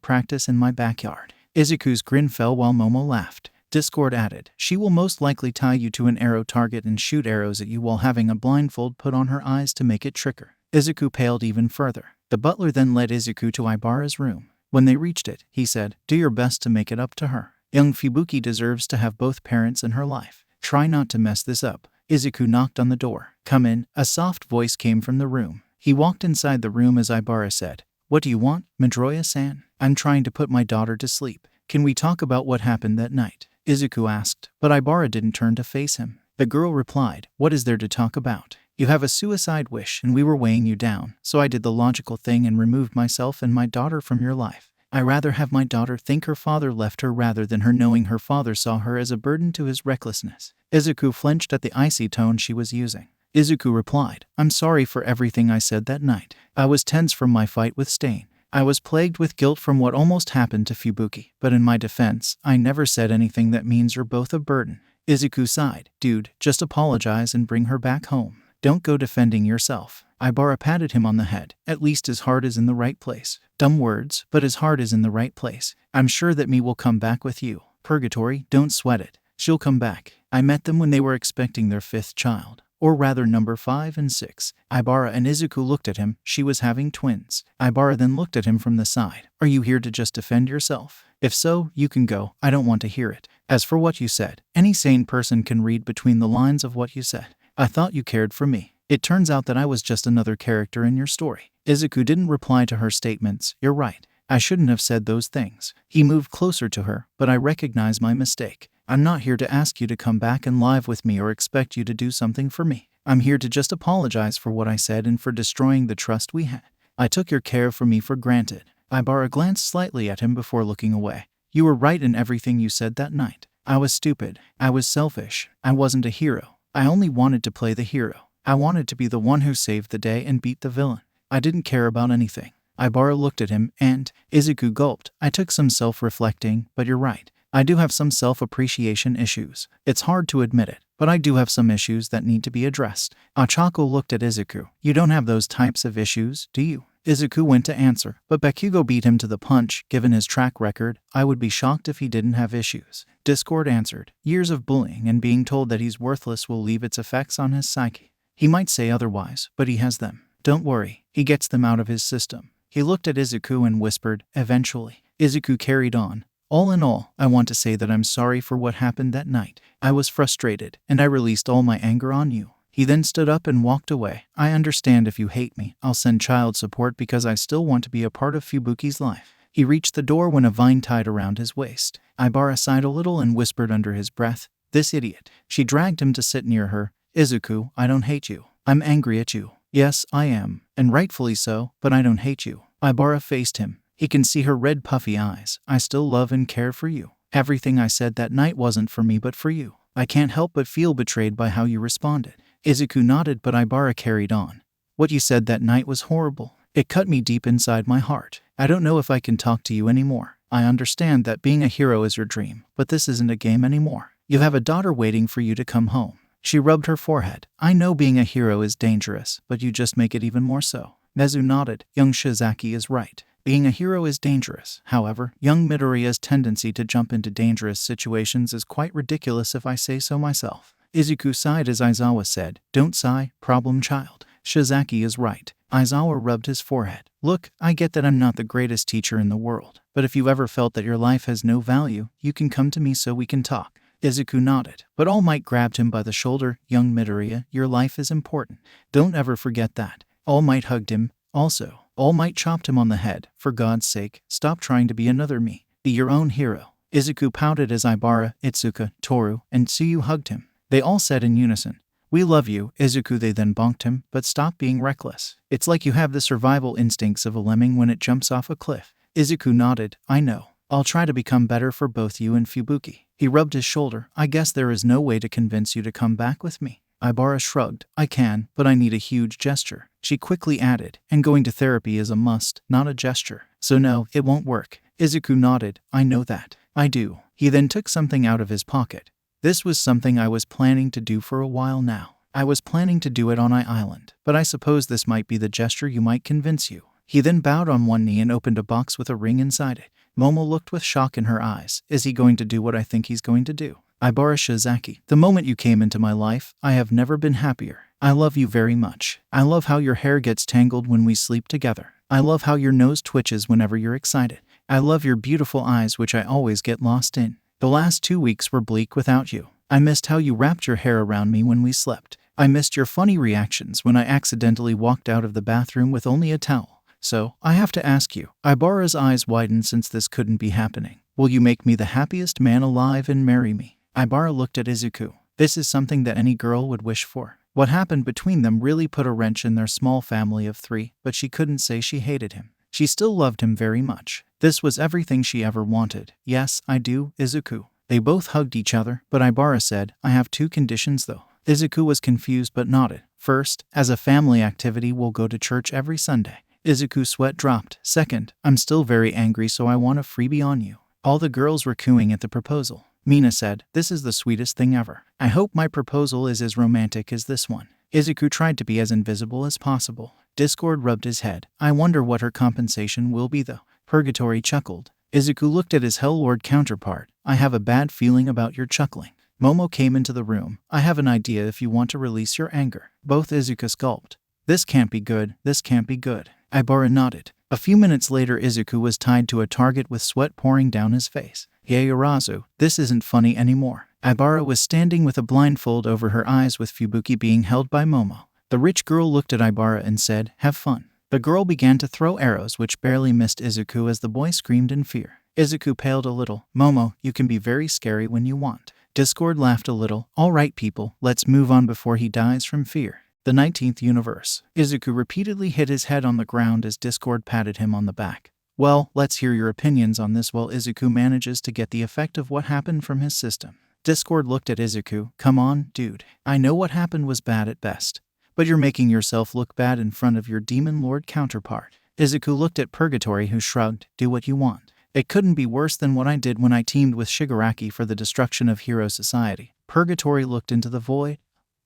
practice in my backyard. Izuku's grin fell while Momo laughed. Discord added, she will most likely tie you to an arrow target and shoot arrows at you while having a blindfold put on her eyes to make it trick her. Izuku paled even further. The butler then led Izuku to Ibara's room. When they reached it, he said, do your best to make it up to her. Young Fubuki deserves to have both parents in her life. Try not to mess this up. Izuku knocked on the door. Come in. A soft voice came from the room. He walked inside the room as Ibara said, what do you want, Midoriya-san? I'm trying to put my daughter to sleep. Can we talk about what happened that night? Izuku asked, but Ibara didn't turn to face him. The girl replied, what is there to talk about? You have a suicide wish and we were weighing you down, so I did the logical thing and removed myself and my daughter from your life. I rather have my daughter think her father left her rather than her knowing her father saw her as a burden to his recklessness." Izuku flinched at the icy tone she was using. Izuku replied, "I'm sorry for everything I said that night. I was tense from my fight with Stain. I was plagued with guilt from what almost happened to Fubuki. But in my defense, I never said anything that means you're both a burden." Izuku sighed. "Dude, just apologize and bring her back home. Don't go defending yourself." Ibara patted him on the head. "At least his heart is in the right place." "Dumb words, but his heart is in the right place. I'm sure that me will come back with you. Purgatory, don't sweat it. She'll come back. I met them when they were expecting their 5th child. Or rather number 5 and 6. Ibara and Izuku looked at him. She was having twins. Ibara then looked at him from the side. "Are you here to just defend yourself? If so, you can go. I don't want to hear it. As for what you said, any sane person can read between the lines of what you said. I thought you cared for me. It turns out that I was just another character in your story." Izuku didn't reply to her statements. "You're right. I shouldn't have said those things." He moved closer to her, "But I recognize my mistake. I'm not here to ask you to come back and live with me or expect you to do something for me. I'm here to just apologize for what I said and for destroying the trust we had. I took your care for me for granted." Ibara glanced slightly at him before looking away. "You were right in everything you said that night. I was stupid. I was selfish. I wasn't a hero. I only wanted to play the hero. I wanted to be the one who saved the day and beat the villain. I didn't care about anything." Ibara looked at him and Izuku gulped. "I took some self-reflecting, but you're right. I do have some self-appreciation issues. It's hard to admit it, but I do have some issues that need to be addressed." Ochako looked at Izuku. "You don't have those types of issues, do you?" Izuku went to answer, but Bakugo beat him to the punch. "Given his track record, I would be shocked if he didn't have issues." Discord answered, "Years of bullying and being told that he's worthless will leave its effects on his psyche. He might say otherwise, but he has them. Don't worry, he gets them out of his system." He looked at Izuku and whispered, "Eventually." Izuku carried on. "All in all, I want to say that I'm sorry for what happened that night. I was frustrated, and I released all my anger on you." He then stood up and walked away. "I understand if you hate me. I'll send child support because I still want to be a part of Fubuki's life." He reached the door when a vine tied around his waist. Ibara sighed a little and whispered under his breath, "This idiot." She dragged him to sit near her. "Izuku, I don't hate you. I'm angry at you. Yes, I am, and rightfully so, but I don't hate you." Ibara faced him. He can see her red puffy eyes. "I still love and care for you. Everything I said that night wasn't for me but for you. I can't help but feel betrayed by how you responded." Izuku nodded, but Ibara carried on. "What you said that night was horrible. It cut me deep inside my heart. I don't know if I can talk to you anymore. I understand that being a hero is your dream, but this isn't a game anymore. You have a daughter waiting for you to come home." She rubbed her forehead. "I know being a hero is dangerous, but you just make it even more so." Nezu nodded. "Young Shizaki is right. Being a hero is dangerous. However, young Midoriya's tendency to jump into dangerous situations is quite ridiculous if I say so myself." Izuku sighed as Aizawa said, "Don't sigh, problem child. Shizaki is right." Aizawa rubbed his forehead. "Look, I get that I'm not the greatest teacher in the world, but if you've ever felt that your life has no value, you can come to me so we can talk." Izuku nodded, but All Might grabbed him by the shoulder. "Young Midoriya, your life is important. Don't ever forget that." All Might hugged him. Also, All Might chopped him on the head. "For God's sake, stop trying to be another me. Be your own hero." Izuku pouted as Ibara, Itsuka, Toru, and Tsuyu hugged him. They all said in unison, "We love you, Izuku." They then bonked him, "But stop being reckless. It's like you have the survival instincts of a lemming when it jumps off a cliff." Izuku nodded. "I know. I'll try to become better for both you and Fubuki." He rubbed his shoulder. "I guess there is no way to convince you to come back with me." Ibara shrugged. "I can, but I need a huge gesture." She quickly added, "And going to therapy is a must, not a gesture. So no, it won't work." Izuku nodded. "I know that." "I do." He then took something out of his pocket. "This was something I was planning to do for a while now. I was planning to do it on Island, but I suppose this might be the gesture you might convince you." He then bowed on one knee and opened a box with a ring inside it. Momo looked with shock in her eyes. "Is he going to do what I think he's going to do?" Ibara Shizaki, "The moment you came into my life, I have never been happier. I love you very much. I love how your hair gets tangled when we sleep together. I love how your nose twitches whenever you're excited. I love your beautiful eyes, which I always get lost in. The last 2 weeks were bleak without you. I missed how you wrapped your hair around me when we slept. I missed your funny reactions when I accidentally walked out of the bathroom with only a towel. So, I have to ask you." Ibara's eyes widened since this couldn't be happening. "Will you make me the happiest man alive and marry me?" Ibara looked at Izuku. "This is something that any girl would wish for. What happened between them really put a wrench in their small family of 3, but she couldn't say she hated him. She still loved him very much. This was everything she ever wanted. Yes, I do, Izuku. They both hugged each other, but Ibara said, I have 2 conditions though. Izuku was confused but nodded. First, as a family activity, we'll go to church every Sunday. Izuku's sweat dropped. Second, I'm still very angry, so I want a freebie on you. All the girls were cooing at the proposal. Mina said, this is the sweetest thing ever. I hope my proposal is as romantic as this one. Izuku tried to be as invisible as possible. Discord rubbed his head. I wonder what her compensation will be though. Purgatory chuckled. Izuku looked at his Helllord counterpart. I have a bad feeling about your chuckling. Momo came into the room. I have an idea if you want to release your anger. Both Izuku gulped. This can't be good. This can't be good. Ibara nodded. A few minutes later, Izuku was tied to a target with sweat pouring down his face. Yaoyorozu, this isn't funny anymore. Ibara was standing with a blindfold over her eyes with Fubuki being held by Momo. The rich girl looked at Ibara and said, have fun. The girl began to throw arrows which barely missed Izuku as the boy screamed in fear. Izuku paled a little. Momo, you can be very scary when you want. Discord laughed a little. All right people, let's move on before he dies from fear. The 19th universe. Izuku repeatedly hit his head on the ground as Discord patted him on the back. Well, let's hear your opinions on this while Izuku manages to get the effect of what happened from his system. Discord looked at Izuku. Come on, dude. I know what happened was bad at best, but you're making yourself look bad in front of your Demon Lord counterpart. Izuku looked at Purgatory, who shrugged. Do what you want. It couldn't be worse than what I did when I teamed with Shigaraki for the destruction of Hero Society. Purgatory looked into the void.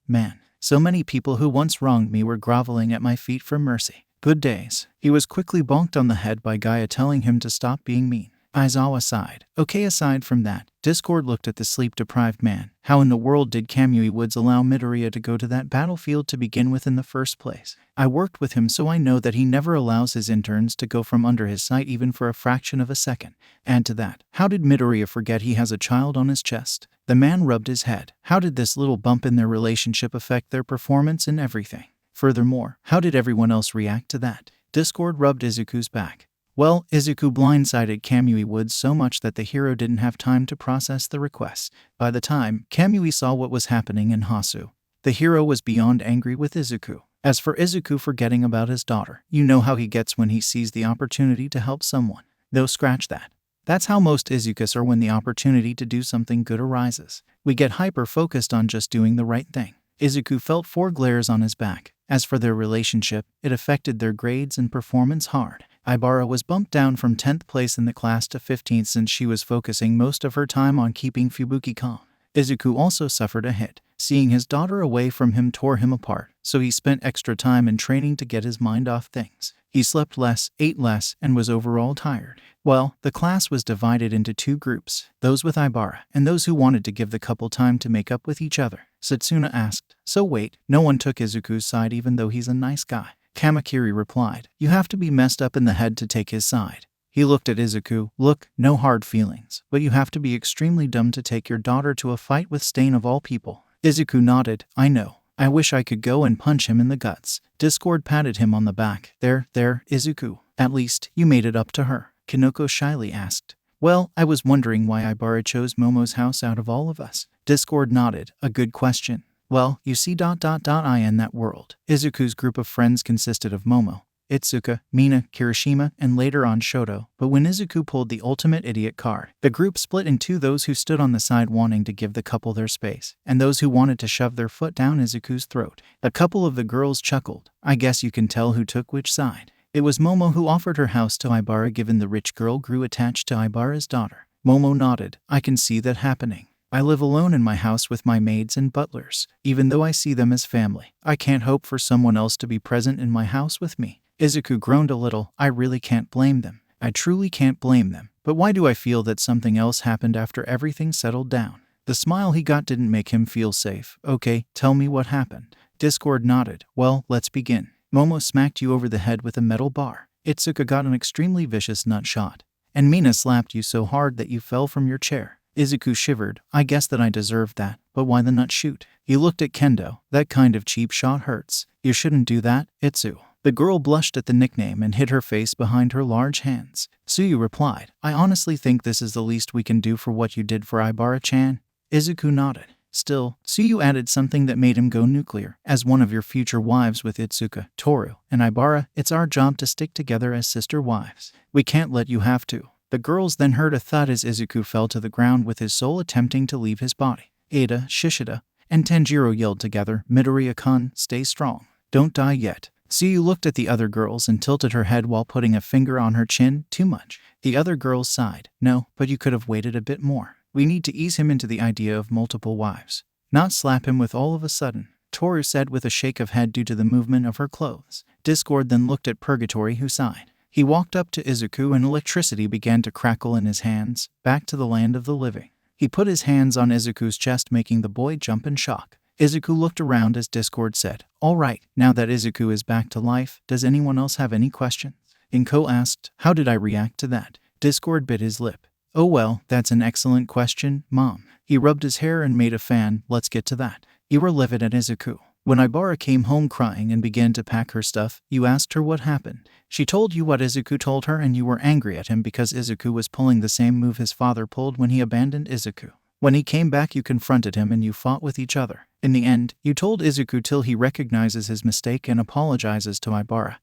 Man, so many people who once wronged me were groveling at my feet for mercy. Good days. He was quickly bonked on the head by Gaia telling him to stop being mean. Aizawa sighed. Okay, aside from that, Discord looked at the sleep-deprived man. How in the world did Kamui Woods allow Midoriya to go to that battlefield to begin with in the first place? I worked with him, so I know that he never allows his interns to go from under his sight even for a fraction of a second. Add to that, how did Midoriya forget he has a child on his chest? The man rubbed his head. How did this little bump in their relationship affect their performance and everything? Furthermore, how did everyone else react to that? Discord rubbed Izuku's back. Well, Izuku blindsided Kamui Woods so much that the hero didn't have time to process the request. By the time Kamui saw what was happening in Hasu, the hero was beyond angry with Izuku. As for Izuku forgetting about his daughter, you know how he gets when he sees the opportunity to help someone. Though scratch that. That's how most Izukus are when the opportunity to do something good arises. We get hyper-focused on just doing the right thing. Izuku felt 4 glares on his back. As for their relationship, it affected their grades and performance hard. Ibara was bumped down from 10th place in the class to 15th since she was focusing most of her time on keeping Fubuki calm. Izuku also suffered a hit. Seeing his daughter away from him tore him apart, so he spent extra time in training to get his mind off things. He slept less, ate less, and was overall tired. Well, the class was divided into 2 groups, those with Ibara and those who wanted to give the couple time to make up with each other. Satsuna asked, so wait, no one took Izuku's side even though he's a nice guy? Kamakiri replied, you have to be messed up in the head to take his side. He looked at Izuku. Look, no hard feelings, but you have to be extremely dumb to take your daughter to a fight with Stain of all people. Izuku nodded. I know. I wish I could go and punch him in the guts. Discord patted him on the back. There, Izuku. At least, you made it up to her. Kinoko shyly asked. Well, I was wondering why Ibara chose Momo's house out of all of us. Discord nodded. A good question. Well, you see I in that world. Izuku's group of friends consisted of Momo, Itsuka, Mina, Kirishima, and later on Shoto, but when Izuku pulled the ultimate idiot card, the group split in 2, those who stood on the side wanting to give the couple their space, and those who wanted to shove their foot down Izuku's throat. A couple of the girls chuckled. I guess you can tell who took which side. It was Momo who offered her house to Ibara given the rich girl grew attached to Ibara's daughter. Momo nodded. I can see that happening. I live alone in my house with my maids and butlers. Even though I see them as family, I can't hope for someone else to be present in my house with me. Izuku groaned a little. I really can't blame them. I truly can't blame them. But why do I feel that something else happened after everything settled down? The smile he got didn't make him feel safe. Okay, tell me what happened. Discord nodded. Well, let's begin. Momo smacked you over the head with a metal bar. Itsuka got an extremely vicious nut shot. And Mina slapped you so hard that you fell from your chair. Izuku shivered. I guess that I deserved that, but why the nut shoot? He looked at Kendo. That kind of cheap shot hurts. You shouldn't do that, Itsu. The girl blushed at the nickname and hid her face behind her large hands. Tsuyu replied, I honestly think this is the least we can do for what you did for Ibara-chan. Izuku nodded. Still, Tsuyu added something that made him go nuclear. As one of your future wives with Itsuka, Toru, and Ibara, it's our job to stick together as sister wives. We can't let you have to. The girls then heard a thud as Izuku fell to the ground with his soul attempting to leave his body. Ada, Shishida, and Tanjiro yelled together, Midoriya-kun, stay strong. Don't die yet. Tsuyu looked at the other girls and tilted her head while putting a finger on her chin. Too much. The other girls sighed. No, but you could have waited a bit more. We need to ease him into the idea of multiple wives. Not slap him with all of a sudden, Toru said with a shake of head due to the movement of her clothes. Discord then looked at Purgatory, who sighed. He walked up to Izuku and electricity began to crackle in his hands, back to the land of the living. He put his hands on Izuku's chest, making the boy jump in shock. Izuku looked around as Discord said, All right, now that Izuku is back to life, does anyone else have any questions? Inko asked, How did I react to that? Discord bit his lip. Oh well, that's an excellent question, Mom. He rubbed his hair and made a fan. Let's get to that. You were livid at Izuku. When Ibara came home crying and began to pack her stuff, you asked her what happened. She told you what Izuku told her and you were angry at him because Izuku was pulling the same move his father pulled when he abandoned Izuku. When he came back you confronted him and you fought with each other. In the end, you told Izuku till he recognizes his mistake and apologizes to Ibara.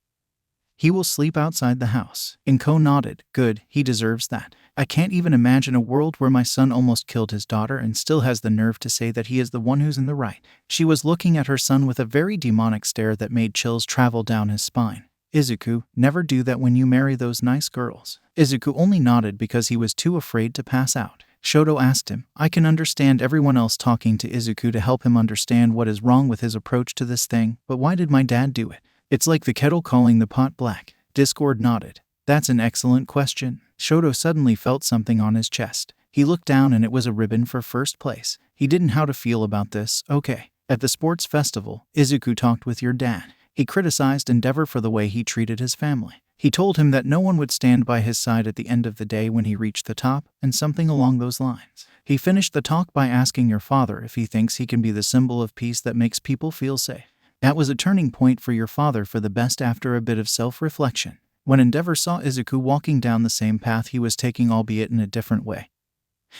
He will sleep outside the house. Inko nodded. Good, he deserves that. I can't even imagine a world where my son almost killed his daughter and still has the nerve to say that he is the one who's in the right. She was looking at her son with a very demonic stare that made chills travel down his spine. Izuku, never do that when you marry those nice girls. Izuku only nodded because he was too afraid to pass out. Shoto asked him, I can understand everyone else talking to Izuku to help him understand what is wrong with his approach to this thing, but why did my dad do it? It's like the kettle calling the pot black. Discord nodded. That's an excellent question. Shoto suddenly felt something on his chest. He looked down and it was a ribbon for first place. He didn't know how to feel about this. Okay. At the sports festival, Izuku talked with your dad. He criticized Endeavor for the way he treated his family. He told him that no one would stand by his side at the end of the day when he reached the top, and something along those lines. He finished the talk by asking your father if he thinks he can be the symbol of peace that makes people feel safe. That was a turning point for your father for the best after a bit of self-reflection. When Endeavor saw Izuku walking down the same path he was taking, albeit in a different way,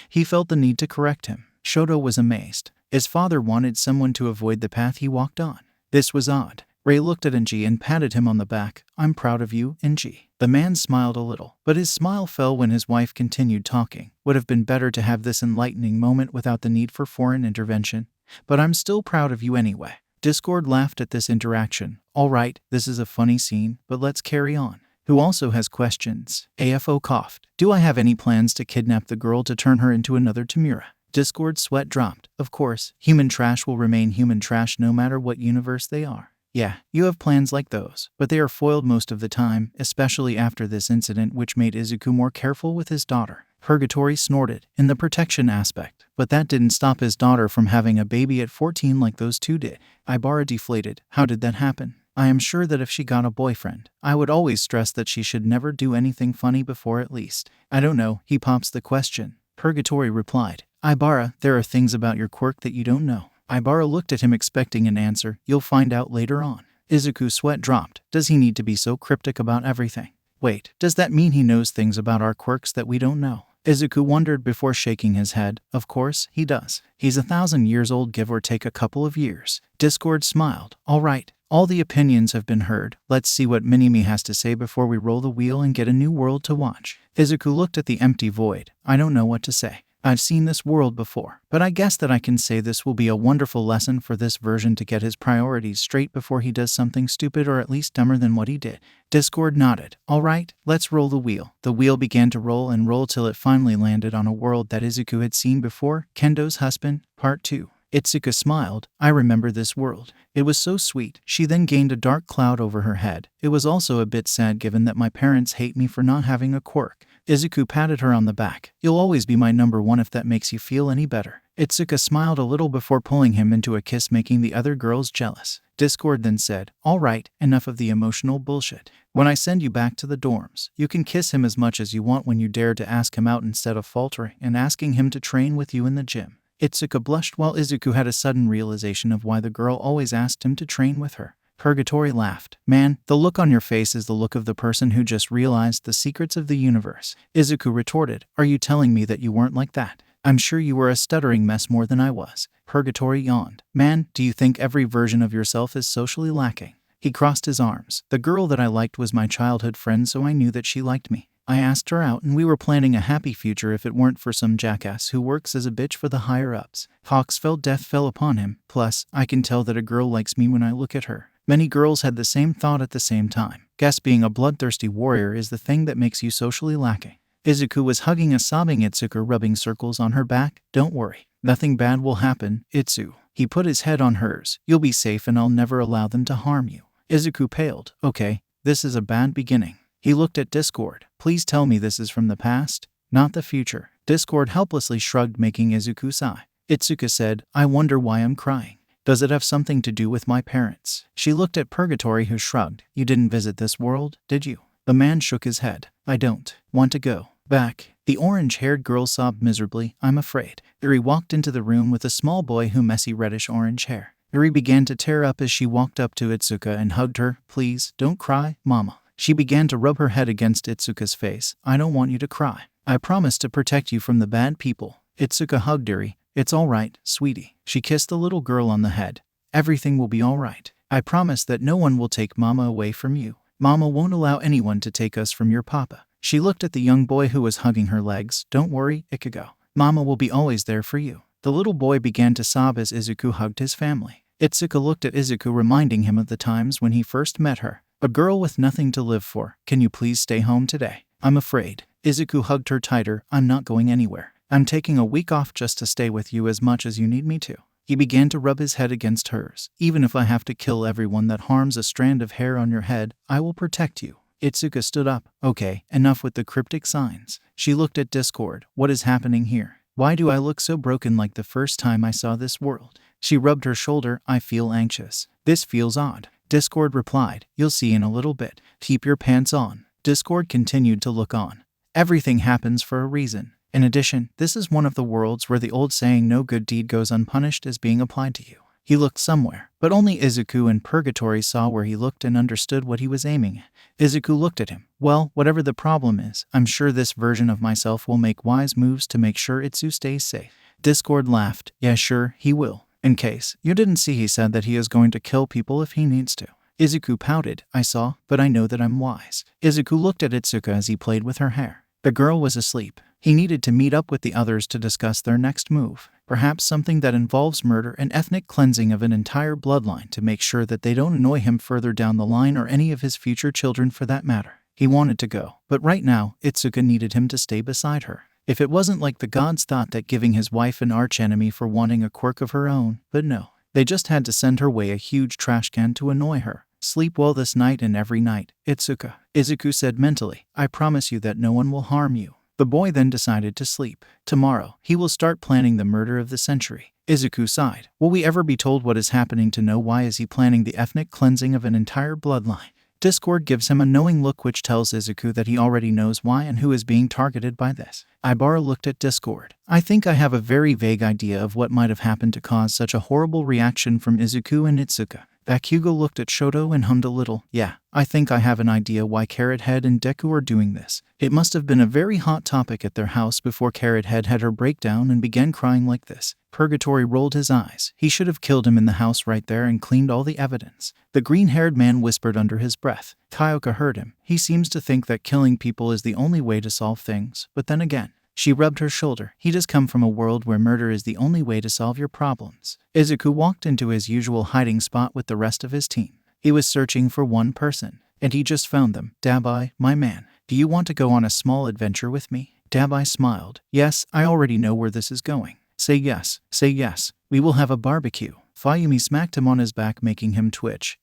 he felt the need to correct him. Shoto was amazed. His father wanted someone to avoid the path he walked on. This was odd. Ray looked at Enji and patted him on the back. I'm proud of you, Enji. The man smiled a little, but his smile fell when his wife continued talking. Would have been better to have this enlightening moment without the need for foreign intervention, but I'm still proud of you anyway. Discord laughed at this interaction. All right, this is a funny scene, but let's carry on. Who also has questions? AFO coughed. Do I have any plans to kidnap the girl to turn her into another Tamura? Discord's sweat dropped. Of course, human trash will remain human trash no matter what universe they are. Yeah, you have plans like those, but they are foiled most of the time, especially after this incident which made Izuku more careful with his daughter. Purgatory snorted, in the protection aspect, but that didn't stop his daughter from having a baby at 14 like those two did. Ibara deflated. How did that happen? I am sure that if she got a boyfriend, I would always stress that she should never do anything funny before at least. I don't know, he pops the question. Purgatory replied, Ibara, there are things about your quirk that you don't know. Ibara looked at him expecting an answer. You'll find out later on. Izuku's sweat dropped. Does he need to be so cryptic about everything? Wait, does that mean he knows things about our quirks that we don't know? Izuku wondered before shaking his head. Of course, he does. He's 1,000 years old, give or take a couple of years. Discord smiled. All right, all the opinions have been heard. Let's see what Minimi has to say before we roll the wheel and get a new world to watch. Izuku looked at the empty void. I don't know what to say. I've seen this world before, but I guess that I can say this will be a wonderful lesson for this version to get his priorities straight before he does something stupid or at least dumber than what he did. Discord nodded. All right, let's roll the wheel. The wheel began to roll and roll till it finally landed on a world that Izuku had seen before. Kendo's Husband, Part 2. Itsuka smiled. I remember this world. It was so sweet. She then gained a dark cloud over her head. It was also a bit sad given that my parents hate me for not having a quirk. Izuku patted her on the back. You'll always be my number one if that makes you feel any better. Itsuka smiled a little before pulling him into a kiss, making the other girls jealous. Discord then said, all right, enough of the emotional bullshit. When I send you back to the dorms, you can kiss him as much as you want when you dare to ask him out instead of faltering and asking him to train with you in the gym. Itsuka blushed while Izuku had a sudden realization of why the girl always asked him to train with her. Purgatory laughed. Man, the look on your face is the look of the person who just realized the secrets of the universe. Izuku retorted, are you telling me that you weren't like that? I'm sure you were a stuttering mess more than I was. Purgatory yawned. Man, do you think every version of yourself is socially lacking? He crossed his arms. The girl that I liked was my childhood friend, so I knew that she liked me. I asked her out and we were planning a happy future if it weren't for some jackass who works as a bitch for the higher-ups. Hawks felt death fell upon him. Plus, I can tell that a girl likes me when I look at her. Many girls had the same thought at the same time. Guess being a bloodthirsty warrior is the thing that makes you socially lacking. Izuku was hugging a sobbing Itsuka, rubbing circles on her back. Don't worry. Nothing bad will happen, Itsu. He put his head on hers. You'll be safe and I'll never allow them to harm you. Izuku paled. Okay, this is a bad beginning. He looked at Discord. Please tell me this is from the past, not the future. Discord helplessly shrugged, making Izuku sigh. Itsuka said, I wonder why I'm crying. Does it have something to do with my parents? She looked at Purgatory, who shrugged. You didn't visit this world, did you? The man shook his head. I don't want to go back. The orange-haired girl sobbed miserably. I'm afraid. Yuri walked into the room with a small boy who messy reddish-orange hair. Yuri began to tear up as she walked up to Itsuka and hugged her. Please, don't cry, Mama. She began to rub her head against Itsuka's face. I don't want you to cry. I promise to protect you from the bad people. Itsuka hugged Yuri. It's all right, sweetie. She kissed the little girl on the head. Everything will be all right. I promise that no one will take Mama away from you. Mama won't allow anyone to take us from your papa. She looked at the young boy who was hugging her legs. Don't worry, Ikugo. Mama will be always there for you. The little boy began to sob as Izuku hugged his family. Itsuka looked at Izuku, reminding him of the times when he first met her. A girl with nothing to live for. Can you please stay home today? I'm afraid. Izuku hugged her tighter. I'm not going anywhere. I'm taking a week off just to stay with you as much as you need me to. He began to rub his head against hers. Even if I have to kill everyone that harms a strand of hair on your head, I will protect you. Itsuka stood up. Okay, enough with the cryptic signs. She looked at Discord. What is happening here? Why do I look so broken like the first time I saw this world? She rubbed her shoulder. I feel anxious. This feels odd. Discord replied. You'll see in a little bit. Keep your pants on. Discord continued to look on. Everything happens for a reason. In addition, this is one of the worlds where the old saying no good deed goes unpunished is being applied to you. He looked somewhere, but only Izuku and Purgatory saw where he looked and understood what he was aiming at. Izuku looked at him. Well, whatever the problem is, I'm sure this version of myself will make wise moves to make sure Itsu stays safe. Discord laughed. Yeah, sure, he will. In case you didn't see, he said that he is going to kill people if he needs to. Izuku pouted. I saw, but I know that I'm wise. Izuku looked at Itsuka as he played with her hair. The girl was asleep. He needed to meet up with the others to discuss their next move. Perhaps something that involves murder and ethnic cleansing of an entire bloodline to make sure that they don't annoy him further down the line, or any of his future children for that matter. He wanted to go, but right now, Itsuka needed him to stay beside her. If it wasn't like the gods thought that giving his wife an archenemy for wanting a quirk of her own, but no. They just had to send her way a huge trash can to annoy her. Sleep well this night and every night, Itsuka. Izuku said mentally. I promise you that no one will harm you. The boy then decided to sleep. Tomorrow, he will start planning the murder of the century. Izuku sighed. Will we ever be told what is happening to know why is he planning the ethnic cleansing of an entire bloodline? Discord gives him a knowing look which tells Izuku that he already knows why and who is being targeted by this. Ibara looked at Discord. I think I have a very vague idea of what might have happened to cause such a horrible reaction from Izuku and Itsuka. Bakugo looked at Shoto and hummed a little. Yeah, I think I have an idea why Carrot Head and Deku are doing this. It must have been a very hot topic at their house before Carrot Head had her breakdown and began crying like this. Purgatory rolled his eyes. He should have killed him in the house right there and cleaned all the evidence. The green-haired man whispered under his breath. Kyoka heard him. He seems to think that killing people is the only way to solve things, but then again. She rubbed her shoulder. He does come from a world where murder is the only way to solve your problems. Izuku walked into his usual hiding spot with the rest of his team. He was searching for one person, and he just found them. Dabai, my man, do you want to go on a small adventure with me? Dabai smiled. Yes, I already know where this is going. Say yes, say yes. We will have a barbecue. Fayumi smacked him on his back, making him twitch.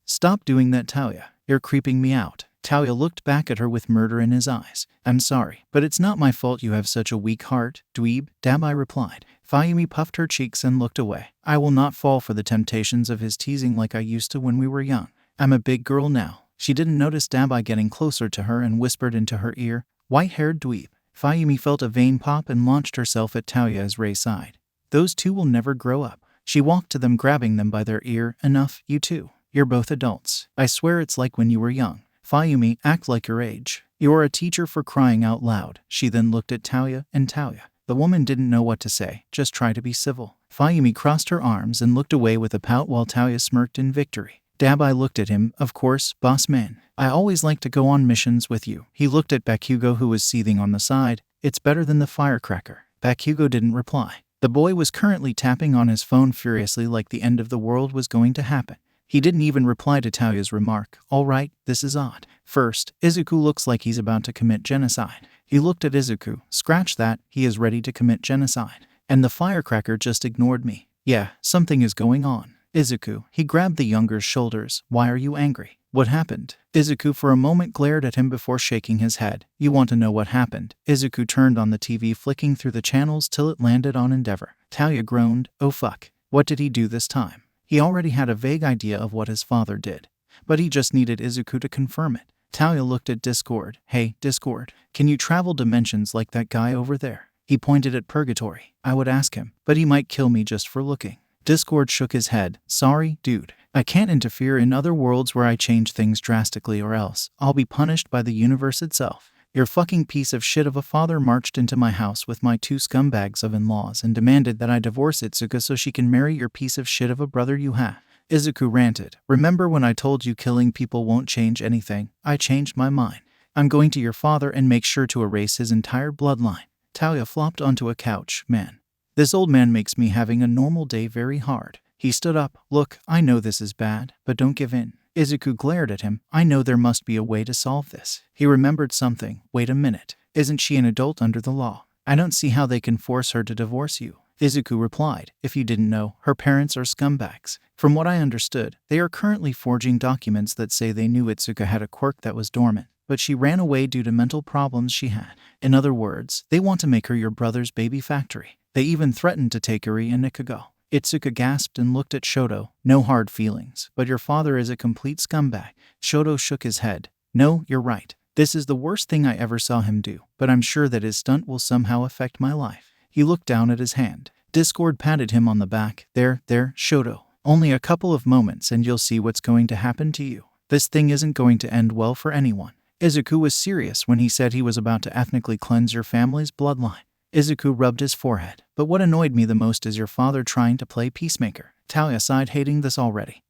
Stop doing that, Taoya. You're creeping me out. Taoya looked back at her with murder in his eyes. I'm sorry, but it's not my fault you have such a weak heart, dweeb, Dabai replied. Fayumi puffed her cheeks and looked away. I will not fall for the temptations of his teasing like I used to when we were young. I'm a big girl now. She didn't notice Dabai getting closer to her and whispered into her ear, white-haired dweeb. Fayumi felt a vein pop and launched herself at Taoya as Rei sighed. Those two will never grow up. She walked to them, grabbing them by their ear. Enough, you two. You're both adults. I swear it's like when you were young. Fayumi, act like your age. You're a teacher for crying out loud. She then looked at Taoya and Taoya. The woman didn't know what to say, just try to be civil. Fayumi crossed her arms and looked away with a pout while Taoya smirked in victory. Dabai looked at him, of course, boss man. I always like to go on missions with you. He looked at Bakugo who was seething on the side. It's better than the firecracker. Bakugo didn't reply. The boy was currently tapping on his phone furiously like the end of the world was going to happen. He didn't even reply to Taoya's remark. Alright, this is odd. First, Izuku looks like he's about to commit genocide. He looked at Izuku. Scratch that, he is ready to commit genocide. And the firecracker just ignored me. Yeah, something is going on. Izuku, he grabbed the younger's shoulders. Why are you angry? What happened? Izuku for a moment glared at him before shaking his head. You want to know what happened? Izuku turned on the TV, flicking through the channels till it landed on Endeavor. Taoya groaned. Oh fuck. What did he do this time? He already had a vague idea of what his father did, but he just needed Izuku to confirm it. Taoya looked at Discord. Hey, Discord, can you travel dimensions like that guy over there? He pointed at Purgatory. I would ask him, but he might kill me just for looking. Discord shook his head. Sorry, dude. I can't interfere in other worlds where I change things drastically or else I'll be punished by the universe itself. Your fucking piece of shit of a father marched into my house with my 2 scumbags of in-laws and demanded that I divorce Itsuka so she can marry your piece of shit of a brother you have. Izuku ranted. Remember when I told you killing people won't change anything? I changed my mind. I'm going to your father and make sure to erase his entire bloodline. Taoya flopped onto a couch. Man, this old man makes me having a normal day very hard. He stood up. Look, I know this is bad, but don't give in. Izuku glared at him. I know there must be a way to solve this. He remembered something. Wait a minute. Isn't she an adult under the law? I don't see how they can force her to divorce you. Izuku replied. If you didn't know, her parents are scumbags. From what I understood, they are currently forging documents that say they knew Itsuka had a quirk that was dormant, but she ran away due to mental problems she had. In other words, they want to make her your brother's baby factory. They even threatened to take Eri and Ikugo. Itsuka gasped and looked at Shoto. No hard feelings, but your father is a complete scumbag. Shoto shook his head. No, you're right. This is the worst thing I ever saw him do, but I'm sure that his stunt will somehow affect my life. He looked down at his hand. Discord patted him on the back. There, Shoto. Only a couple of moments and you'll see what's going to happen to you. This thing isn't going to end well for anyone. Izuku was serious when he said he was about to ethnically cleanse your family's bloodline. Izuku rubbed his forehead. But what annoyed me the most is your father trying to play peacemaker. Taoya sighed, hating this already.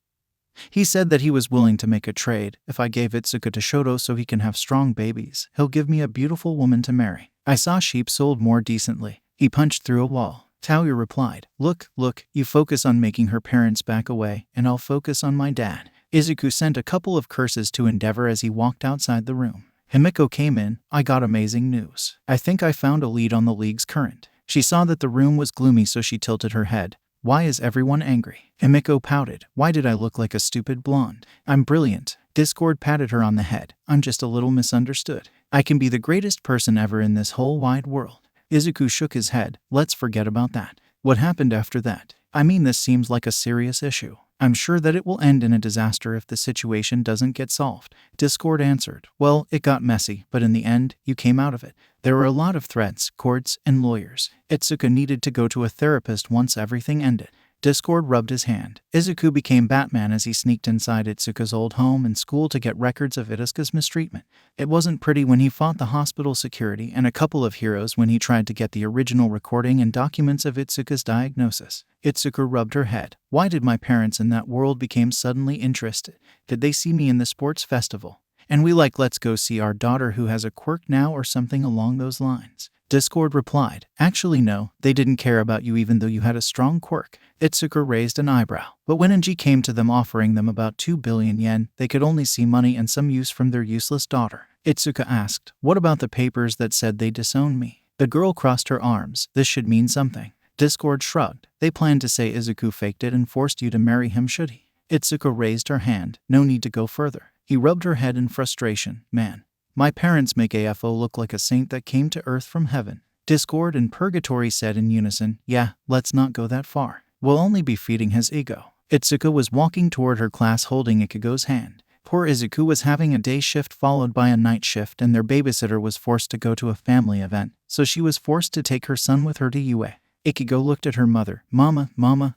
He said that he was willing to make a trade. If I gave Itsuka to Shoto so he can have strong babies, he'll give me a beautiful woman to marry. I saw sheep sold more decently. He punched through a wall. Taoya replied, Look, you focus on making her parents back away, and I'll focus on my dad. Izuku sent a couple of curses to Endeavor as he walked outside the room. Himiko came in. I got amazing news. I think I found a lead on the league's current. She saw that the room was gloomy, so she tilted her head. Why is everyone angry? Himiko pouted. Why did I look like a stupid blonde? I'm brilliant. Discord patted her on the head. I'm just a little misunderstood. I can be the greatest person ever in this whole wide world. Izuku shook his head. Let's forget about that. What happened after that? I mean, this seems like a serious issue. I'm sure that it will end in a disaster if the situation doesn't get solved. Discord answered. Well, it got messy, but in the end, you came out of it. There were a lot of threats, courts, and lawyers. Itsuka needed to go to a therapist once everything ended. Discord rubbed his hand. Izuku became Batman as he sneaked inside Itsuka's old home and school to get records of Itsuka's mistreatment. It wasn't pretty when he fought the hospital security and a couple of heroes when he tried to get the original recording and documents of Itsuka's diagnosis. Itsuka rubbed her head. Why did my parents in that world become suddenly interested? Did they see me in the sports festival? And let's go see our daughter who has a quirk now or something along those lines. Discord replied. Actually no, they didn't care about you even though you had a strong quirk. Itsuka raised an eyebrow. But when Enji came to them offering them about 2 billion yen, they could only see money and some use from their useless daughter. Itsuka asked, what about the papers that said they disowned me? The girl crossed her arms. This should mean something. Discord shrugged. They planned to say Izuku faked it and forced you to marry him should he. Itsuka raised her hand. No need to go further. He rubbed her head in frustration. Man, my parents make AFO look like a saint that came to earth from heaven. Discord and Purgatory said in unison, yeah, let's not go that far. We'll only be feeding his ego. Itsuka was walking toward her class holding Ikugo's hand. Poor Izuku was having a day shift followed by a night shift and their babysitter was forced to go to a family event, so she was forced to take her son with her to UA. Ikugo looked at her mother. Mama,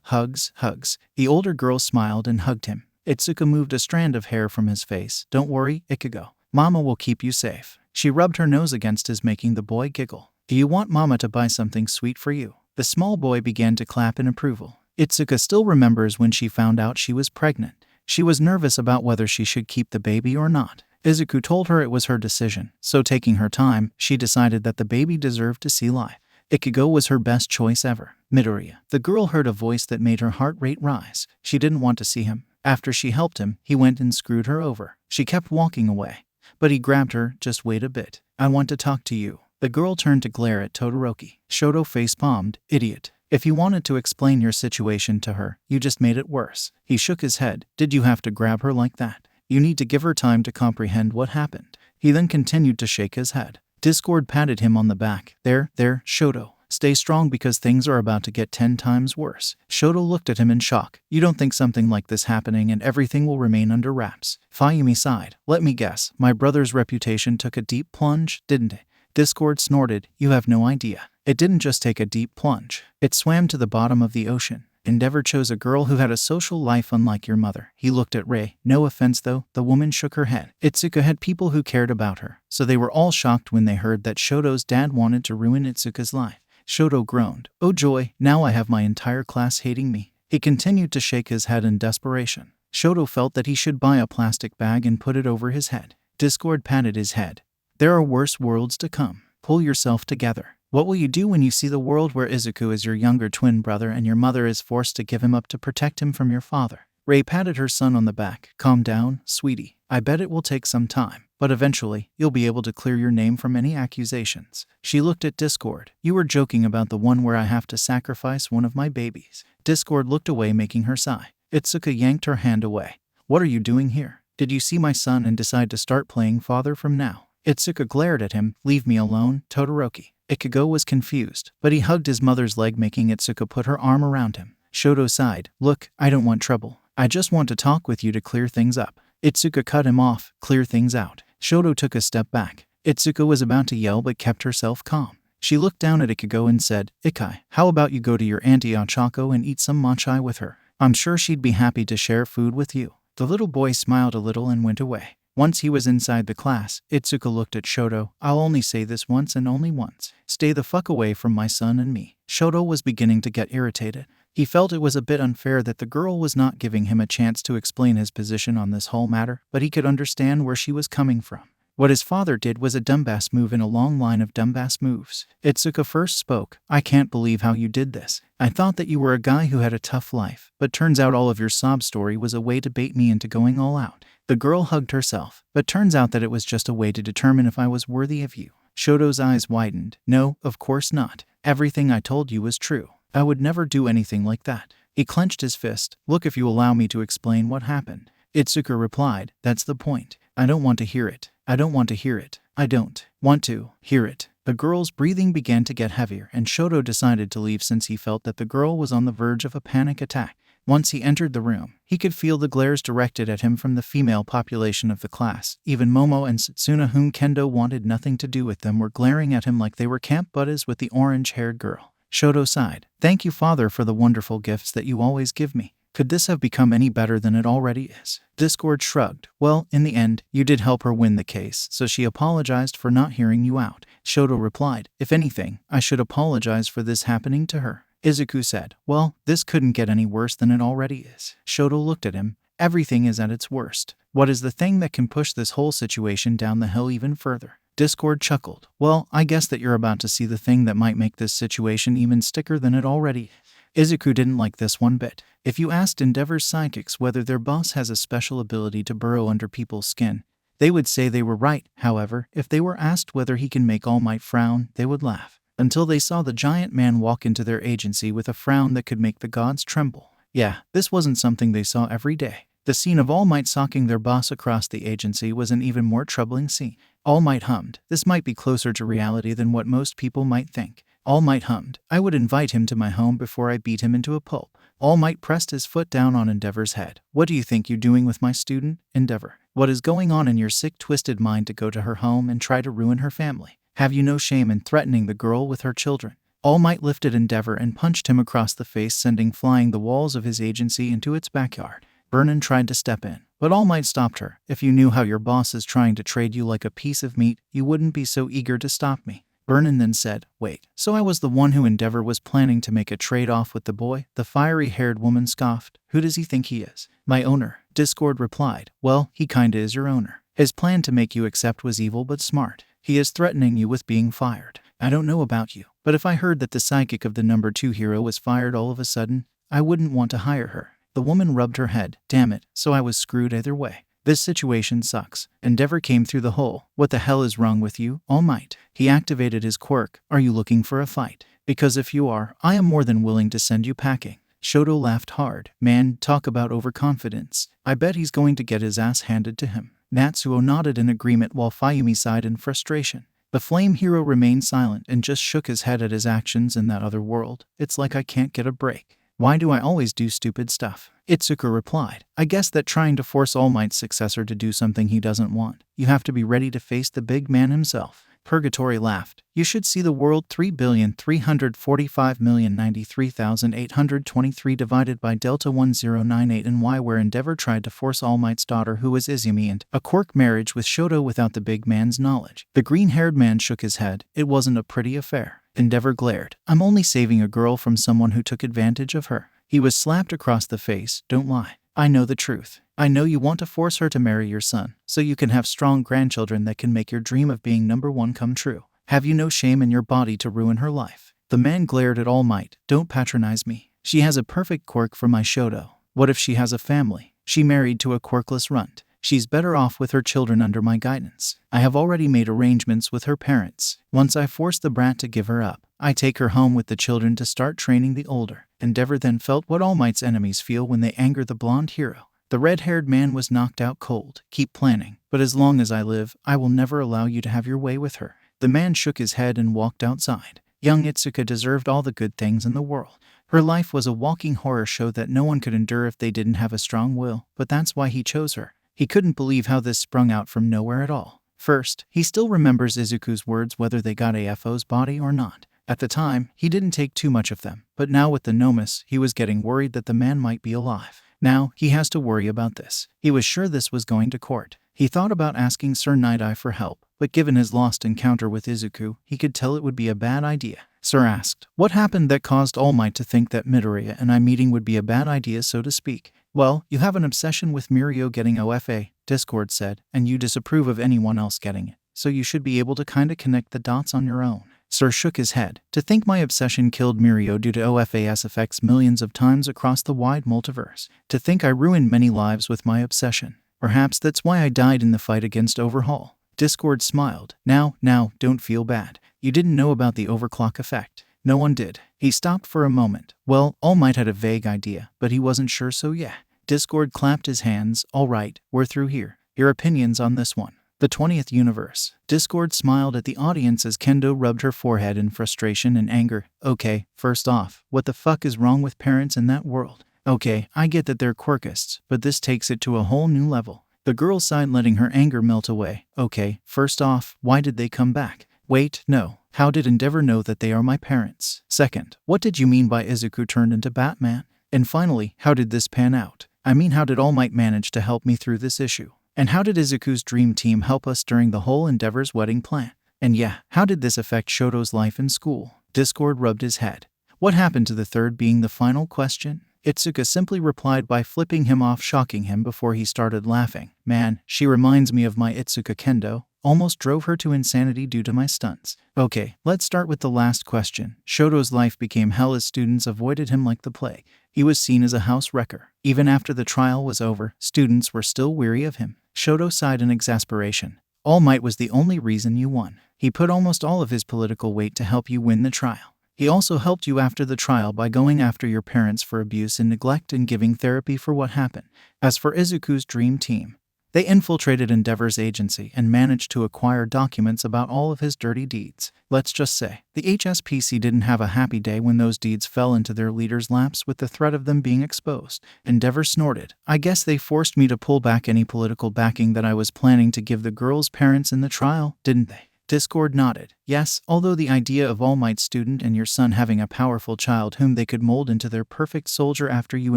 hugs. The older girl smiled and hugged him. Itsuka moved a strand of hair from his face. Don't worry, Ikugo. Mama will keep you safe. She rubbed her nose against his, making the boy giggle. Do you want Mama to buy something sweet for you? The small boy began to clap in approval. Itsuka still remembers when she found out she was pregnant. She was nervous about whether she should keep the baby or not. Izuku told her it was her decision, so taking her time, she decided that the baby deserved to see life. Ichigo was her best choice ever. Midoriya. The girl heard a voice that made her heart rate rise. She didn't want to see him. After she helped him, he went and screwed her over. She kept walking away. But he grabbed her. Just wait a bit. I want to talk to you. The girl turned to glare at Todoroki. Shoto face-palmed. Idiot. If you wanted to explain your situation to her, you just made it worse. He shook his head. Did you have to grab her like that? You need to give her time to comprehend what happened. He then continued to shake his head. Discord patted him on the back. There, Shoto. Stay strong because things are about to get 10 times worse. Shoto looked at him in shock. You don't think something like this happening and everything will remain under wraps? Fayumi sighed. Let me guess. My brother's reputation took a deep plunge, didn't it? Discord snorted. You have no idea. It didn't just take a deep plunge. It swam to the bottom of the ocean. Endeavor chose a girl who had a social life unlike your mother. He looked at Rei. No offense though, the woman shook her head. Itsuka had people who cared about her, so they were all shocked when they heard that Shoto's dad wanted to ruin Itsuka's life. Shoto groaned. Oh joy, now I have my entire class hating me. He continued to shake his head in desperation. Shoto felt that he should buy a plastic bag and put it over his head. Discord patted his head. There are worse worlds to come. Pull yourself together. What will you do when you see the world where Izuku is your younger twin brother and your mother is forced to give him up to protect him from your father? Rei patted her son on the back. Calm down, sweetie. I bet it will take some time, but eventually, you'll be able to clear your name from any accusations. She looked at Discord. You were joking about the one where I have to sacrifice one of my babies. Discord looked away, making her sigh. Itsuka yanked her hand away. What are you doing here? Did you see my son and decide to start playing father from now? Itsuka glared at him. Leave me alone, Todoroki. Ichigo was confused, but he hugged his mother's leg, making Itsuka put her arm around him. Shoto sighed. Look, I don't want trouble. I just want to talk with you to clear things up. Itsuka cut him off. Clear things out. Shoto took a step back. Itsuka was about to yell but kept herself calm. She looked down at Ichigo and said, Ikai, how about you go to your auntie Ochako and eat some mochi with her? I'm sure she'd be happy to share food with you. The little boy smiled a little and went away. Once he was inside the class, Itsuka looked at Shoto. I'll only say this once and only once. Stay the fuck away from my son and me. Shoto was beginning to get irritated. He felt it was a bit unfair that the girl was not giving him a chance to explain his position on this whole matter, but he could understand where she was coming from. What his father did was a dumbass move in a long line of dumbass moves. Itsuka first spoke. I can't believe how you did this. I thought that you were a guy who had a tough life, but turns out all of your sob story was a way to bait me into going all out. The girl hugged herself, but turns out that it was just a way to determine if I was worthy of you. Shoto's eyes widened. No, of course not. Everything I told you was true. I would never do anything like that. He clenched his fist. Look, if you allow me to explain what happened. Itsuka replied. That's the point. I don't want to hear it. I don't want to hear it. I don't want to hear it. The girl's breathing began to get heavier, and Shoto decided to leave since he felt that the girl was on the verge of a panic attack. Once he entered the room, he could feel the glares directed at him from the female population of the class. Even Momo and Satsuna, whom Kendo wanted nothing to do with them, were glaring at him like they were camp buddies with the orange-haired girl. Shoto sighed. Thank you, Father, for the wonderful gifts that you always give me. Could this have become any better than it already is? Discord shrugged. Well, in the end, you did help her win the case, so she apologized for not hearing you out. Shoto replied. If anything, I should apologize for this happening to her. Izuku said. Well, this couldn't get any worse than it already is. Shoto looked at him. Everything is at its worst. What is the thing that can push this whole situation down the hill even further? Discord chuckled. Well, I guess that you're about to see the thing that might make this situation even stickier than it already is. Izuku didn't like this one bit. If you asked Endeavor's psychics whether their boss has a special ability to burrow under people's skin, they would say they were right. However, if they were asked whether he can make All Might frown, they would laugh. Until they saw the giant man walk into their agency with a frown that could make the gods tremble. Yeah, this wasn't something they saw every day. The scene of All Might socking their boss across the agency was an even more troubling scene. All Might hummed. This might be closer to reality than what most people might think. All Might hummed. I would invite him to my home before I beat him into a pulp. All Might pressed his foot down on Endeavor's head. What do you think you're doing with my student, Endeavor? What is going on in your sick, twisted mind to go to her home and try to ruin her family? Have you no shame in threatening the girl with her children? All Might lifted Endeavor and punched him across the face, sending flying the walls of his agency into its backyard. Vernon tried to step in, but All Might stopped her. If you knew how your boss is trying to trade you like a piece of meat, you wouldn't be so eager to stop me. Vernon then said, wait, so I was the one who Endeavor was planning to make a trade-off with the boy? The fiery-haired woman scoffed. Who does he think he is? My owner. Discord replied. Well, he kinda is your owner. His plan to make you accept was evil but smart. He is threatening you with being fired. I don't know about you, but if I heard that the psychic of the number 2 hero was fired all of a sudden, I wouldn't want to hire her. The woman rubbed her head. Damn it, so I was screwed either way. This situation sucks. Endeavor came through the hole. What the hell is wrong with you, All Might? He activated his quirk. Are you looking for a fight? Because if you are, I am more than willing to send you packing. Shoto laughed hard. Man, talk about overconfidence. I bet he's going to get his ass handed to him. Natsuo nodded in agreement while Fayumi sighed in frustration. The flame hero remained silent and just shook his head at his actions in that other world. It's like I can't get a break. Why do I always do stupid stuff? Itsuku replied. I guess that trying to force All Might's successor to do something he doesn't want. You have to be ready to face the big man himself. Purgatory laughed. You should see the world 3,345,093,823 divided by delta 1098 and y, where Endeavor tried to force All Might's daughter, who was Izumi, and a quirk marriage with Shoto without the big man's knowledge. The green-haired man shook his head. It wasn't a pretty affair. Endeavor glared. I'm only saving a girl from someone who took advantage of her. He was slapped across the face. Don't lie. I know the truth. I know you want to force her to marry your son, so you can have strong grandchildren that can make your dream of being number 1 come true. Have you no shame in your body to ruin her life? The man glared at All Might. Don't patronize me. She has a perfect quirk for my Shoto. What if she has a family? She married to a quirkless runt. She's better off with her children under my guidance. I have already made arrangements with her parents. Once I force the brat to give her up, I take her home with the children to start training the older. Endeavor then felt what All Might's enemies feel when they anger the blonde hero. The red-haired man was knocked out cold. Keep planning, but as long as I live, I will never allow you to have your way with her. The man shook his head and walked outside. Young Itsuka deserved all the good things in the world. Her life was a walking horror show that no one could endure if they didn't have a strong will, but that's why he chose her. He couldn't believe how this sprung out from nowhere at all. First, he still remembers Izuku's words whether they got AFO's body or not. At the time, he didn't take too much of them, but now with the Nomus, he was getting worried that the man might be alive. Now, he has to worry about this. He was sure this was going to court. He thought about asking Sir Night-Eye for help, but given his lost encounter with Izuku, he could tell it would be a bad idea. Sir asked, what happened that caused All Might to think that Midoriya and I meeting would be a bad idea, so to speak? Well, you have an obsession with Mirio getting OFA, Discord said, and you disapprove of anyone else getting it, so you should be able to kinda connect the dots on your own. Sir shook his head. To think my obsession killed Mirio due to OFAS affects millions of times across the wide multiverse. To think I ruined many lives with my obsession. Perhaps that's why I died in the fight against Overhaul. Discord smiled. Now, don't feel bad. You didn't know about the overclock effect. No one did. He stopped for a moment. Well, All Might had a vague idea, but he wasn't sure, so yeah. Discord clapped his hands. All right, we're through here. Your opinions on this one? The 20th universe. Discord smiled at the audience as Kendo rubbed her forehead in frustration and anger. Okay, first off, what the fuck is wrong with parents in that world? Okay, I get that they're quirkists, but this takes it to a whole new level. The girl sighed, letting her anger melt away. Okay, first off, why did they come back? Wait, no. How did Endeavor know that they are my parents? Second, what did you mean by Izuku turned into Batman? And finally, how did this pan out? I mean, how did All Might manage to help me through this issue? And how did Izuku's dream team help us during the whole Endeavor's wedding plan? And yeah, how did this affect Shoto's life in school? Discord rubbed his head. What happened to the third being the final question? Itsuka simply replied by flipping him off, shocking him before he started laughing. Man, she reminds me of my Itsuka Kendo. Almost drove her to insanity due to my stunts. Okay, let's start with the last question. Shoto's life became hell as students avoided him like the plague. He was seen as a house wrecker. Even after the trial was over, students were still weary of him. Shoto sighed in exasperation. All Might was the only reason you won. He put almost all of his political weight to help you win the trial. He also helped you after the trial by going after your parents for abuse and neglect and giving therapy for what happened. As for Izuku's dream team, they infiltrated Endeavor's agency and managed to acquire documents about all of his dirty deeds. Let's just say, the HSPC didn't have a happy day when those deeds fell into their leaders' laps with the threat of them being exposed. Endeavor snorted. I guess they forced me to pull back any political backing that I was planning to give the girl's parents in the trial, didn't they? Discord nodded. Yes, although the idea of All Might's student and your son having a powerful child whom they could mold into their perfect soldier after you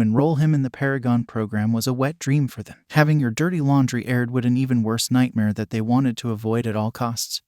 enroll him in the Paragon program was a wet dream for them. Having your dirty laundry aired was an even worse nightmare that they wanted to avoid at all costs.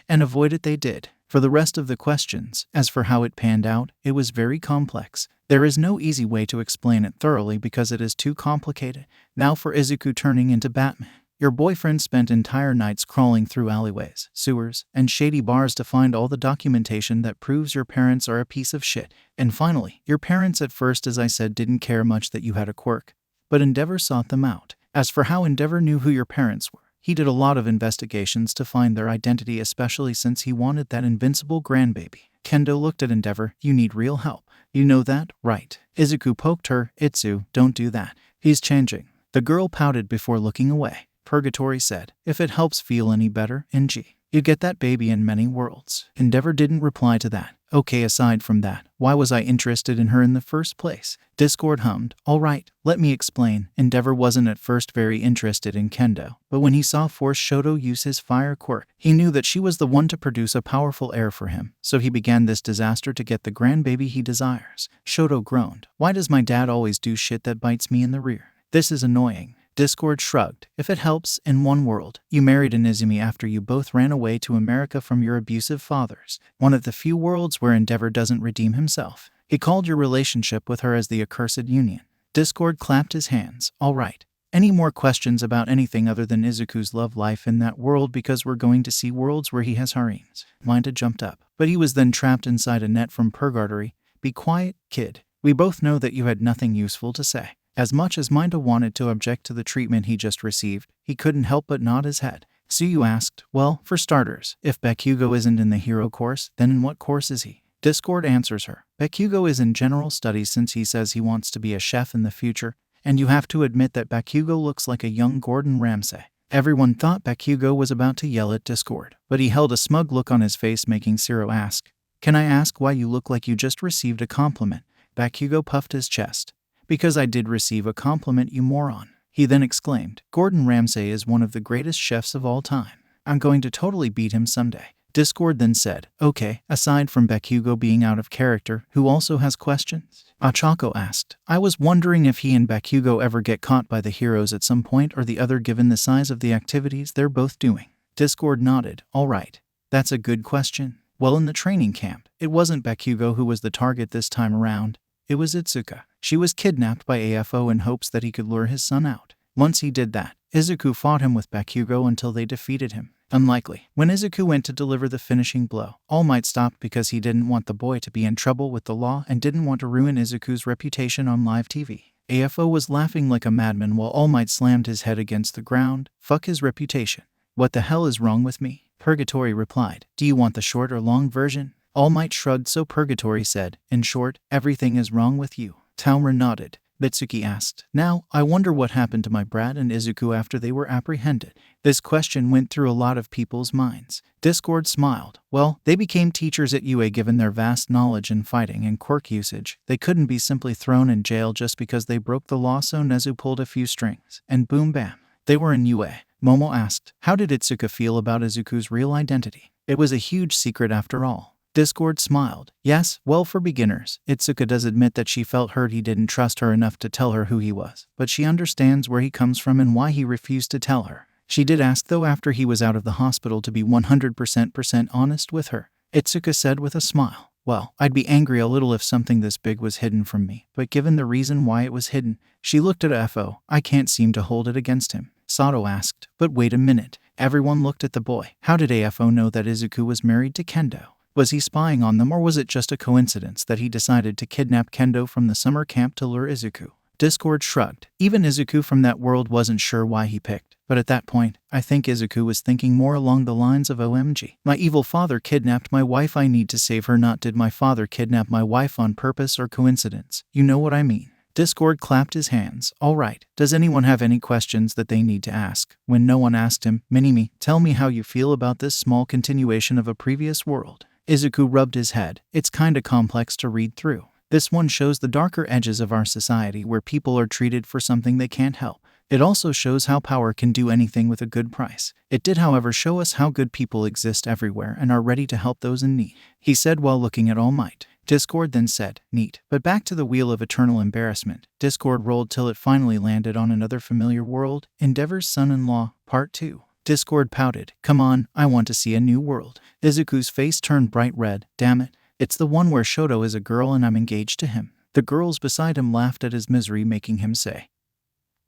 And avoid it they did. for the rest of the questions. As for how it panned out, it was very complex. There is no easy way to explain it thoroughly because it is too complicated. Now for Izuku turning into Batman. Your boyfriend spent entire nights crawling through alleyways, sewers, and shady bars to find all the documentation that proves your parents are a piece of shit. And finally, your parents at first, as I said, didn't care much that you had a quirk, but Endeavor sought them out. As for how Endeavor knew who your parents were, he did a lot of investigations to find their identity, especially since he wanted that invincible grandbaby. Kendo looked at Endeavor. You need real help. You know that, right? Izuku poked her. Itsu, don't do that. He's changing. The girl pouted before looking away. Purgatory said, if it helps feel any better, NG. You get that baby in many worlds. Endeavor didn't reply to that. Okay, aside from that, why was I interested in her in the first place? Discord hummed. Alright, let me explain. Endeavor wasn't at first very interested in Kendo, but when he saw Force Shoto use his fire quirk, he knew that she was the one to produce a powerful heir for him, so he began this disaster to get the grandbaby he desires. Shoto groaned. Why does my dad always do shit that bites me in the rear? This is annoying. Discord shrugged. If it helps, in one world, you married Inizumi after you both ran away to America from your abusive fathers. One of the few worlds where Endeavor doesn't redeem himself. He called your relationship with her as the accursed union. Discord clapped his hands. All right. Any more questions about anything other than Izuku's love life in that world, because we're going to see worlds where he has harems. Minda jumped up, but he was then trapped inside a net from Purgatory. Be quiet, kid. We both know that you had nothing useful to say. As much as Minda wanted to object to the treatment he just received, he couldn't help but nod his head. Suyu asked, well, for starters, if Bakugo isn't in the hero course, then in what course is he? Discord answers her. Bakugo is in general studies since he says he wants to be a chef in the future, and you have to admit that Bakugo looks like a young Gordon Ramsay. Everyone thought Bakugo was about to yell at Discord, but he held a smug look on his face, making Zero ask, can I ask why you look like you just received a compliment? Bakugo puffed his chest. Because I did receive a compliment, you moron. He then exclaimed, Gordon Ramsay is one of the greatest chefs of all time. I'm going to totally beat him someday. Discord then said, okay, aside from Bakugo being out of character, who also has questions? Ochako asked, I was wondering if he and Bakugo ever get caught by the heroes at some point or the other given the size of the activities they're both doing. Discord nodded, all right. That's a good question. Well, in the training camp, it wasn't Bakugo who was the target this time around. It was Itsuka. She was kidnapped by AFO in hopes that he could lure his son out. Once he did that, Izuku fought him with Bakugo until they defeated him. Unlikely. When Izuku went to deliver the finishing blow, All Might stopped because he didn't want the boy to be in trouble with the law and didn't want to ruin Izuku's reputation on live TV. AFO was laughing like a madman while All Might slammed his head against the ground. Fuck his reputation. What the hell is wrong with me? Purgatory replied. Do you want the short or long version? All Might shrugged, so Purgatory said, in short, everything is wrong with you. Taumura nodded. Mitsuki asked, now, I wonder what happened to my brat and Izuku after they were apprehended. This question went through a lot of people's minds. Discord smiled. Well, they became teachers at UA given their vast knowledge in fighting and quirk usage. They couldn't be simply thrown in jail just because they broke the law, so Nezu pulled a few strings, and boom bam, they were in UA. Momo asked, how did Itsuka feel about Izuku's real identity? It was a huge secret after all. Discord smiled. Yes, well, for beginners, Itsuka does admit that she felt hurt he didn't trust her enough to tell her who he was, but she understands where he comes from and why he refused to tell her. She did ask, though, after he was out of the hospital to be 100% honest with her. Itsuka said with a smile, well, I'd be angry a little if something this big was hidden from me, but given the reason why it was hidden, she looked at FO, I can't seem to hold it against him. Sato asked, but wait a minute. Everyone looked at the boy. How did AFO know that Izuku was married to Kendo? Was he spying on them, or was it just a coincidence that he decided to kidnap Kendo from the summer camp to lure Izuku? Discord shrugged. Even Izuku from that world wasn't sure why he picked. But at that point, I think Izuku was thinking more along the lines of OMG. My evil father kidnapped my wife, I need to save her, not did my father kidnap my wife on purpose or coincidence. You know what I mean. Discord clapped his hands. All right. Does anyone have any questions that they need to ask? When no one asked him, Minimi, tell me how you feel about this small continuation of a previous world. Izuku rubbed his head. It's kinda complex to read through. This one shows the darker edges of our society where people are treated for something they can't help. It also shows how power can do anything with a good price. It did, however, show us how good people exist everywhere and are ready to help those in need, he said while looking at All Might. Discord then said, neat. But back to the Wheel of Eternal Embarrassment. Discord rolled till it finally landed on another familiar world, Endeavor's Son-in-Law, Part 2. Discord pouted. Come on, I want to see a new world. Izuku's face turned bright red. Damn it. It's the one where Shoto is a girl and I'm engaged to him. The girls beside him laughed at his misery, making him say,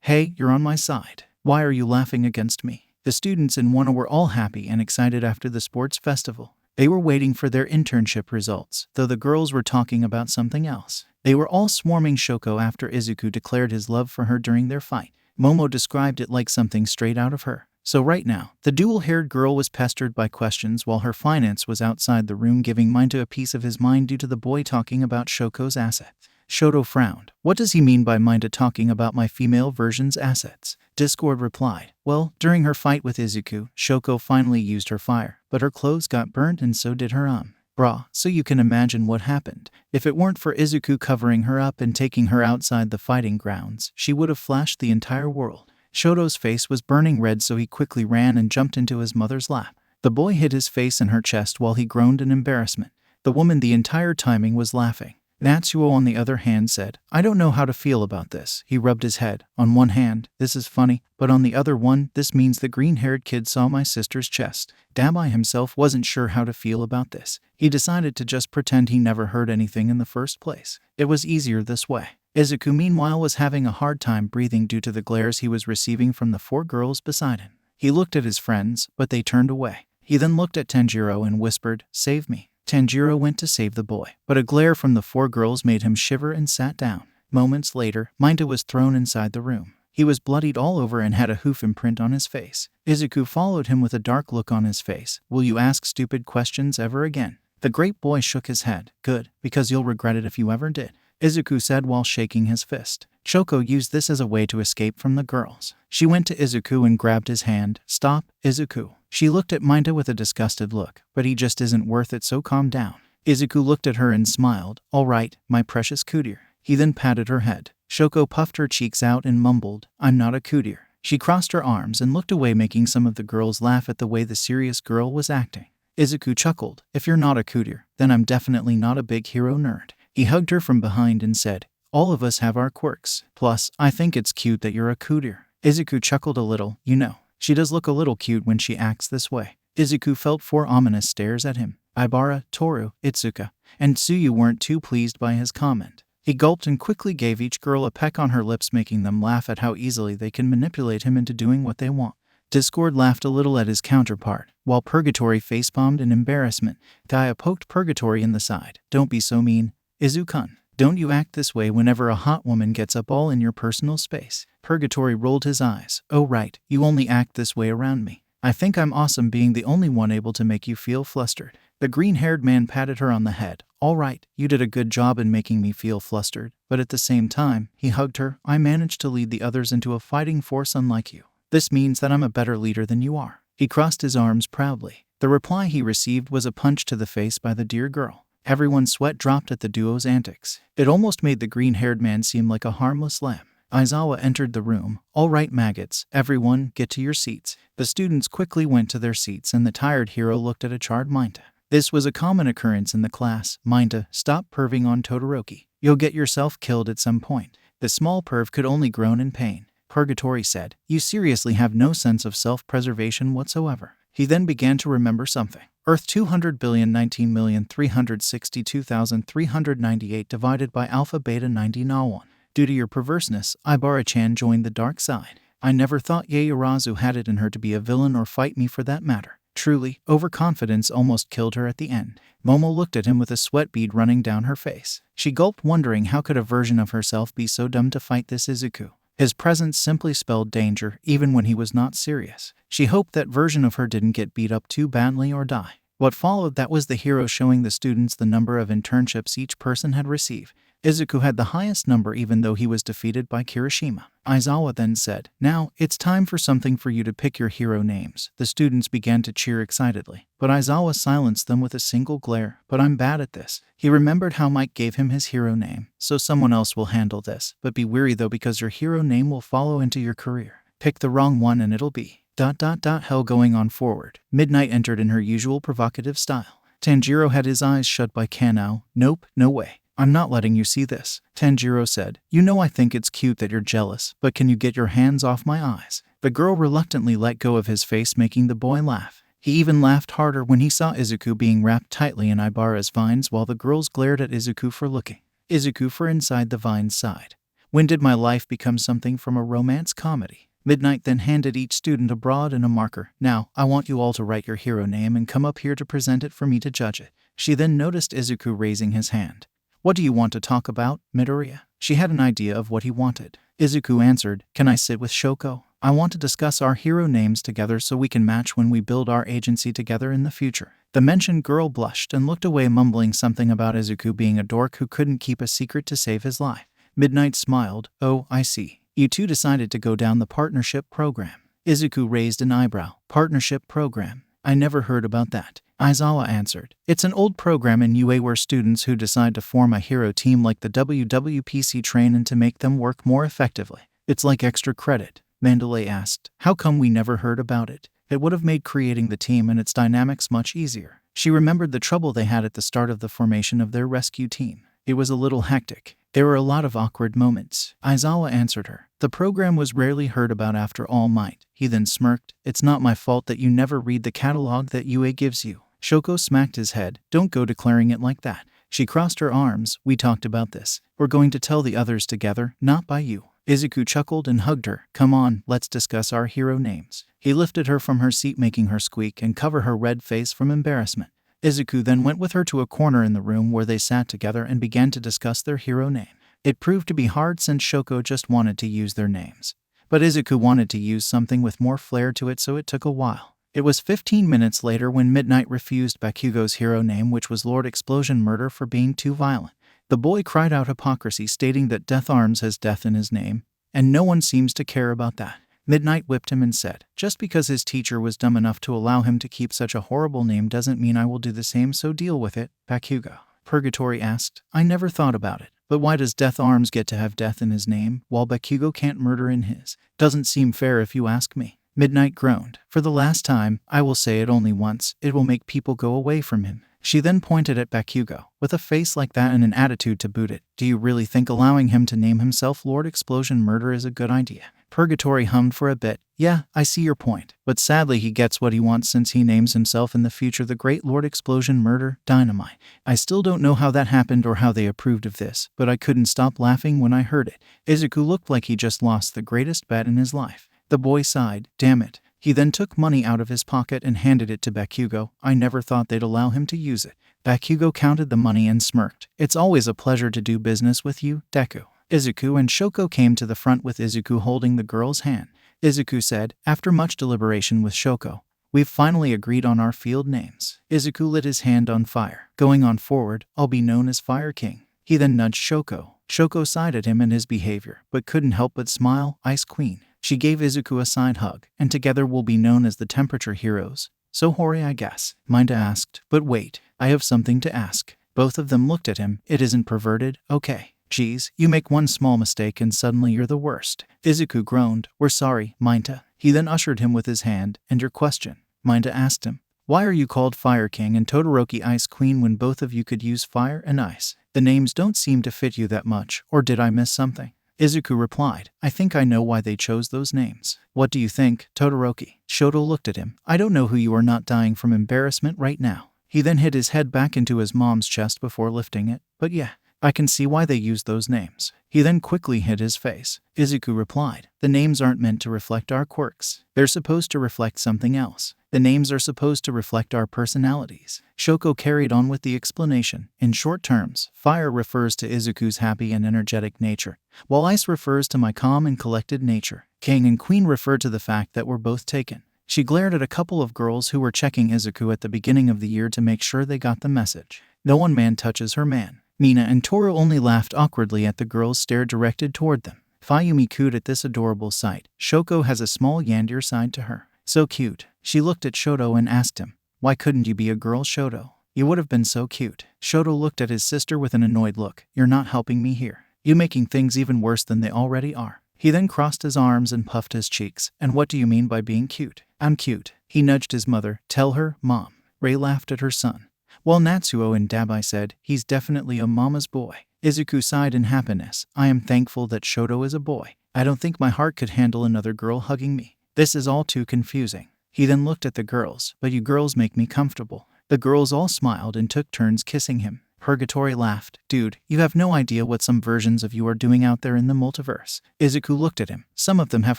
Hey, you're on my side. Why are you laughing against me? The students in Wano were all happy and excited after the sports festival. They were waiting for their internship results, though the girls were talking about something else. They were all swarming Shoko after Izuku declared his love for her during their fight. Momo described it like something straight out of her. So right now, the dual-haired girl was pestered by questions while her finance was outside the room giving Minta a piece of his mind due to the boy talking about Shoko's assets. Shoto frowned. What does he mean by Minta talking about my female version's assets? Discord replied. Well, during her fight with Izuku, Shoko finally used her fire, but her clothes got burnt and so did her bra, so you can imagine what happened. If it weren't for Izuku covering her up and taking her outside the fighting grounds, she would have flashed the entire world. Shoto's face was burning red, so he quickly ran and jumped into his mother's lap. The boy hid his face in her chest while he groaned in embarrassment. The woman the entire timing was laughing. Natsuo, on the other hand, said, I don't know how to feel about this. He rubbed his head. On one hand, this is funny, but on the other one, this means the green-haired kid saw my sister's chest. Dabai himself wasn't sure how to feel about this. He decided to just pretend he never heard anything in the first place. It was easier this way. Izuku, meanwhile, was having a hard time breathing due to the glares he was receiving from the 4 girls beside him. He looked at his friends, but they turned away. He then looked at Tanjiro and whispered, Save me. Tanjiro went to save the boy, but a glare from the 4 girls made him shiver and sat down. Moments later, Minta was thrown inside the room. He was bloodied all over and had a hoof imprint on his face. Izuku followed him with a dark look on his face. Will you ask stupid questions ever again? The great boy shook his head. Good, because you'll regret it if you ever did, Izuku said while shaking his fist. Shoko used this as a way to escape from the girls. She went to Izuku and grabbed his hand. Stop, Izuku. She looked at Minta with a disgusted look, but he just isn't worth it, so calm down. Izuku looked at her and smiled. All right, my precious courtier. He then patted her head. Shoko puffed her cheeks out and mumbled, I'm not a courtier. She crossed her arms and looked away, making some of the girls laugh at the way the serious girl was acting. Izuku chuckled. If you're not a courtier, then I'm definitely not a big hero nerd. He hugged her from behind and said, all of us have our quirks. Plus, I think it's cute that you're a courtier. Izuku chuckled a little. You know, she does look a little cute when she acts this way. Izuku felt 4 ominous stares at him. Ibara, Toru, Itsuka, and Tsuyu weren't too pleased by his comment. He gulped and quickly gave each girl a peck on her lips, making them laugh at how easily they can manipulate him into doing what they want. Discord laughed a little at his counterpart, while Purgatory facepalmed in embarrassment. Gaia poked Purgatory in the side. Don't be so mean, Izuku-kun. Don't you act this way whenever a hot woman gets up all in your personal space. Purgatory rolled his eyes. Oh right, you only act this way around me. I think I'm awesome being the only one able to make you feel flustered. The green-haired man patted her on the head. All right, you did a good job in making me feel flustered, but at the same time, he hugged her. I managed to lead the others into a fighting force unlike you. This means that I'm a better leader than you are. He crossed his arms proudly. The reply he received was a punch to the face by the dear girl. Everyone's sweat dropped at the duo's antics. It almost made the green-haired man seem like a harmless lamb. Aizawa entered the room. All right, maggots, everyone, get to your seats. The students quickly went to their seats and the tired hero looked at a charred Minta. This was a common occurrence in the class. Minta, stop perving on Todoroki. You'll get yourself killed at some point. The small perv could only groan in pain. Purgatory said, you seriously have no sense of self-preservation whatsoever. He then began to remember something. Earth 200,19,362,398 divided by alpha beta 90 na 1. Due to your perverseness, Ibara-chan joined the dark side. I never thought Yaoyorozu had it in her to be a villain or fight me for that matter. Truly, overconfidence almost killed her at the end. Momo looked at him with a sweat bead running down her face. She gulped, wondering how could a version of herself be so dumb to fight this Izuku. His presence simply spelled danger, even when he was not serious. She hoped that version of her didn't get beat up too badly or die. What followed that was the hero showing the students the number of internships each person had received. Izuku had the highest number even though he was defeated by Kirishima. Aizawa then said, now, it's time for something for you to pick your hero names. The students began to cheer excitedly, but Aizawa silenced them with a single glare. But I'm bad at this. He remembered how Mike gave him his hero name, so someone else will handle this. But be wary though, because your hero name will follow into your career. Pick the wrong one and it'll be ... hell going on forward. Midnight entered in her usual provocative style. Tanjiro had his eyes shut by Kanao. Nope, no way. I'm not letting you see this, Tanjiro said. You know I think it's cute that you're jealous, but can you get your hands off my eyes? The girl reluctantly let go of his face, making the boy laugh. He even laughed harder when he saw Izuku being wrapped tightly in Ibara's vines while the girls glared at Izuku for looking. Izuku for inside the vines sighed. When did my life become something from a romance comedy? Midnight then handed each student a broad and a marker. Now, I want you all to write your hero name and come up here to present it for me to judge it. She then noticed Izuku raising his hand. What do you want to talk about, Midoriya? She had an idea of what he wanted. Izuku answered, Can I sit with Shoko? I want to discuss our hero names together so we can match when we build our agency together in the future. The mentioned girl blushed and looked away, mumbling something about Izuku being a dork who couldn't keep a secret to save his life. Midnight smiled. Oh, I see. You two decided to go down the partnership program. Izuku raised an eyebrow. Partnership program? I never heard about that. Aizawa answered. It's an old program in UA where students who decide to form a hero team like the WWPC train and to make them work more effectively. It's like extra credit. Mandalay asked. How come we never heard about it? It would have made creating the team and its dynamics much easier. She remembered the trouble they had at the start of the formation of their rescue team. It was a little hectic. There were a lot of awkward moments. Aizawa answered her. The program was rarely heard about after All Might. He then smirked. It's not my fault that you never read the catalog that UA gives you. Shoko smacked his head. Don't go declaring it like that. She crossed her arms. We talked about this. We're going to tell the others together, not by you. Izuku chuckled and hugged her. Come on, let's discuss our hero names. He lifted her from her seat, making her squeak and cover her red face from embarrassment. Izuku then went with her to a corner in the room where they sat together and began to discuss their hero name. It proved to be hard since Shoko just wanted to use their names. But Izuku wanted to use something with more flair to it, so it took a while. It was 15 minutes later when Midnight refused Bakugo's hero name, which was Lord Explosion Murder, for being too violent. The boy cried out hypocrisy, stating that Death Arms has death in his name, and no one seems to care about that. Midnight whipped him and said, just because his teacher was dumb enough to allow him to keep such a horrible name doesn't mean I will do the same, so deal with it, Bakugo. Purgatory asked, I never thought about it, but why does Death Arms get to have death in his name, while Bakugo can't murder in his? Doesn't seem fair if you ask me. Midnight groaned. For the last time, I will say it only once, it will make people go away from him. She then pointed at Bakugo. With a face like that and an attitude to boot it, do you really think allowing him to name himself Lord Explosion Murder is a good idea? Purgatory hummed for a bit. Yeah, I see your point. But sadly he gets what he wants since he names himself in the future the Great Lord Explosion Murder, Dynamite. I still don't know how that happened or how they approved of this, but I couldn't stop laughing when I heard it. Izuku looked like he just lost the greatest bet in his life. The boy sighed. Damn it. He then took money out of his pocket and handed it to Bakugo. I never thought they'd allow him to use it. Bakugo counted the money and smirked. It's always a pleasure to do business with you, Deku. Izuku and Shoko came to the front with Izuku holding the girl's hand. Izuku said, after much deliberation with Shoko, we've finally agreed on our field names. Izuku lit his hand on fire. Going on forward, I'll be known as Fire King. He then nudged Shoko. Shoko sighed at him and his behavior, but couldn't help but smile. Ice Queen. She gave Izuku a side hug, and together we'll be known as the Temperature Heroes. So Hori, I guess. Minda asked. But wait, I have something to ask. Both of them looked at him. It isn't perverted, okay. Geez, you make one small mistake and suddenly you're the worst. Izuku groaned. We're sorry, Minda. He then ushered him with his hand. And your question? Minda asked him. Why are you called Fire King and Todoroki Ice Queen when both of you could use fire and ice? The names don't seem to fit you that much, or did I miss something? Izuku replied, I think I know why they chose those names. What do you think, Todoroki? Shoto looked at him. I don't know who you are, not dying from embarrassment right now. He then hid his head back into his mom's chest before lifting it. But yeah, I can see why they used those names. He then quickly hid his face. Izuku replied, the names aren't meant to reflect our quirks. They're supposed to reflect something else. The names are supposed to reflect our personalities. Shoko carried on with the explanation. In short terms, fire refers to Izuku's happy and energetic nature, while ice refers to my calm and collected nature. King and Queen refer to the fact that we're both taken. She glared at a couple of girls who were checking Izuku at the beginning of the year to make sure they got the message. No one man touches her man. Mina and Toru only laughed awkwardly at the girls' stare directed toward them. Fayumi cooed at this adorable sight. Shoko has a small yandere side to her. So cute. She looked at Shoto and asked him, why couldn't you be a girl, Shoto? You would have been so cute. Shoto looked at his sister with an annoyed look. You're not helping me here. You're making things even worse than they already are. He then crossed his arms and puffed his cheeks. And what do you mean by being cute? I'm cute. He nudged his mother. Tell her, Mom. Ray laughed at her son. While Natsuo and Dabai said, he's definitely a mama's boy. Izuku sighed in happiness. I am thankful that Shoto is a boy. I don't think my heart could handle another girl hugging me. This is all too confusing. He then looked at the girls. But you girls make me comfortable. The girls all smiled and took turns kissing him. Purgatory laughed. Dude, you have no idea what some versions of you are doing out there in the multiverse. Izuku looked at him. Some of them have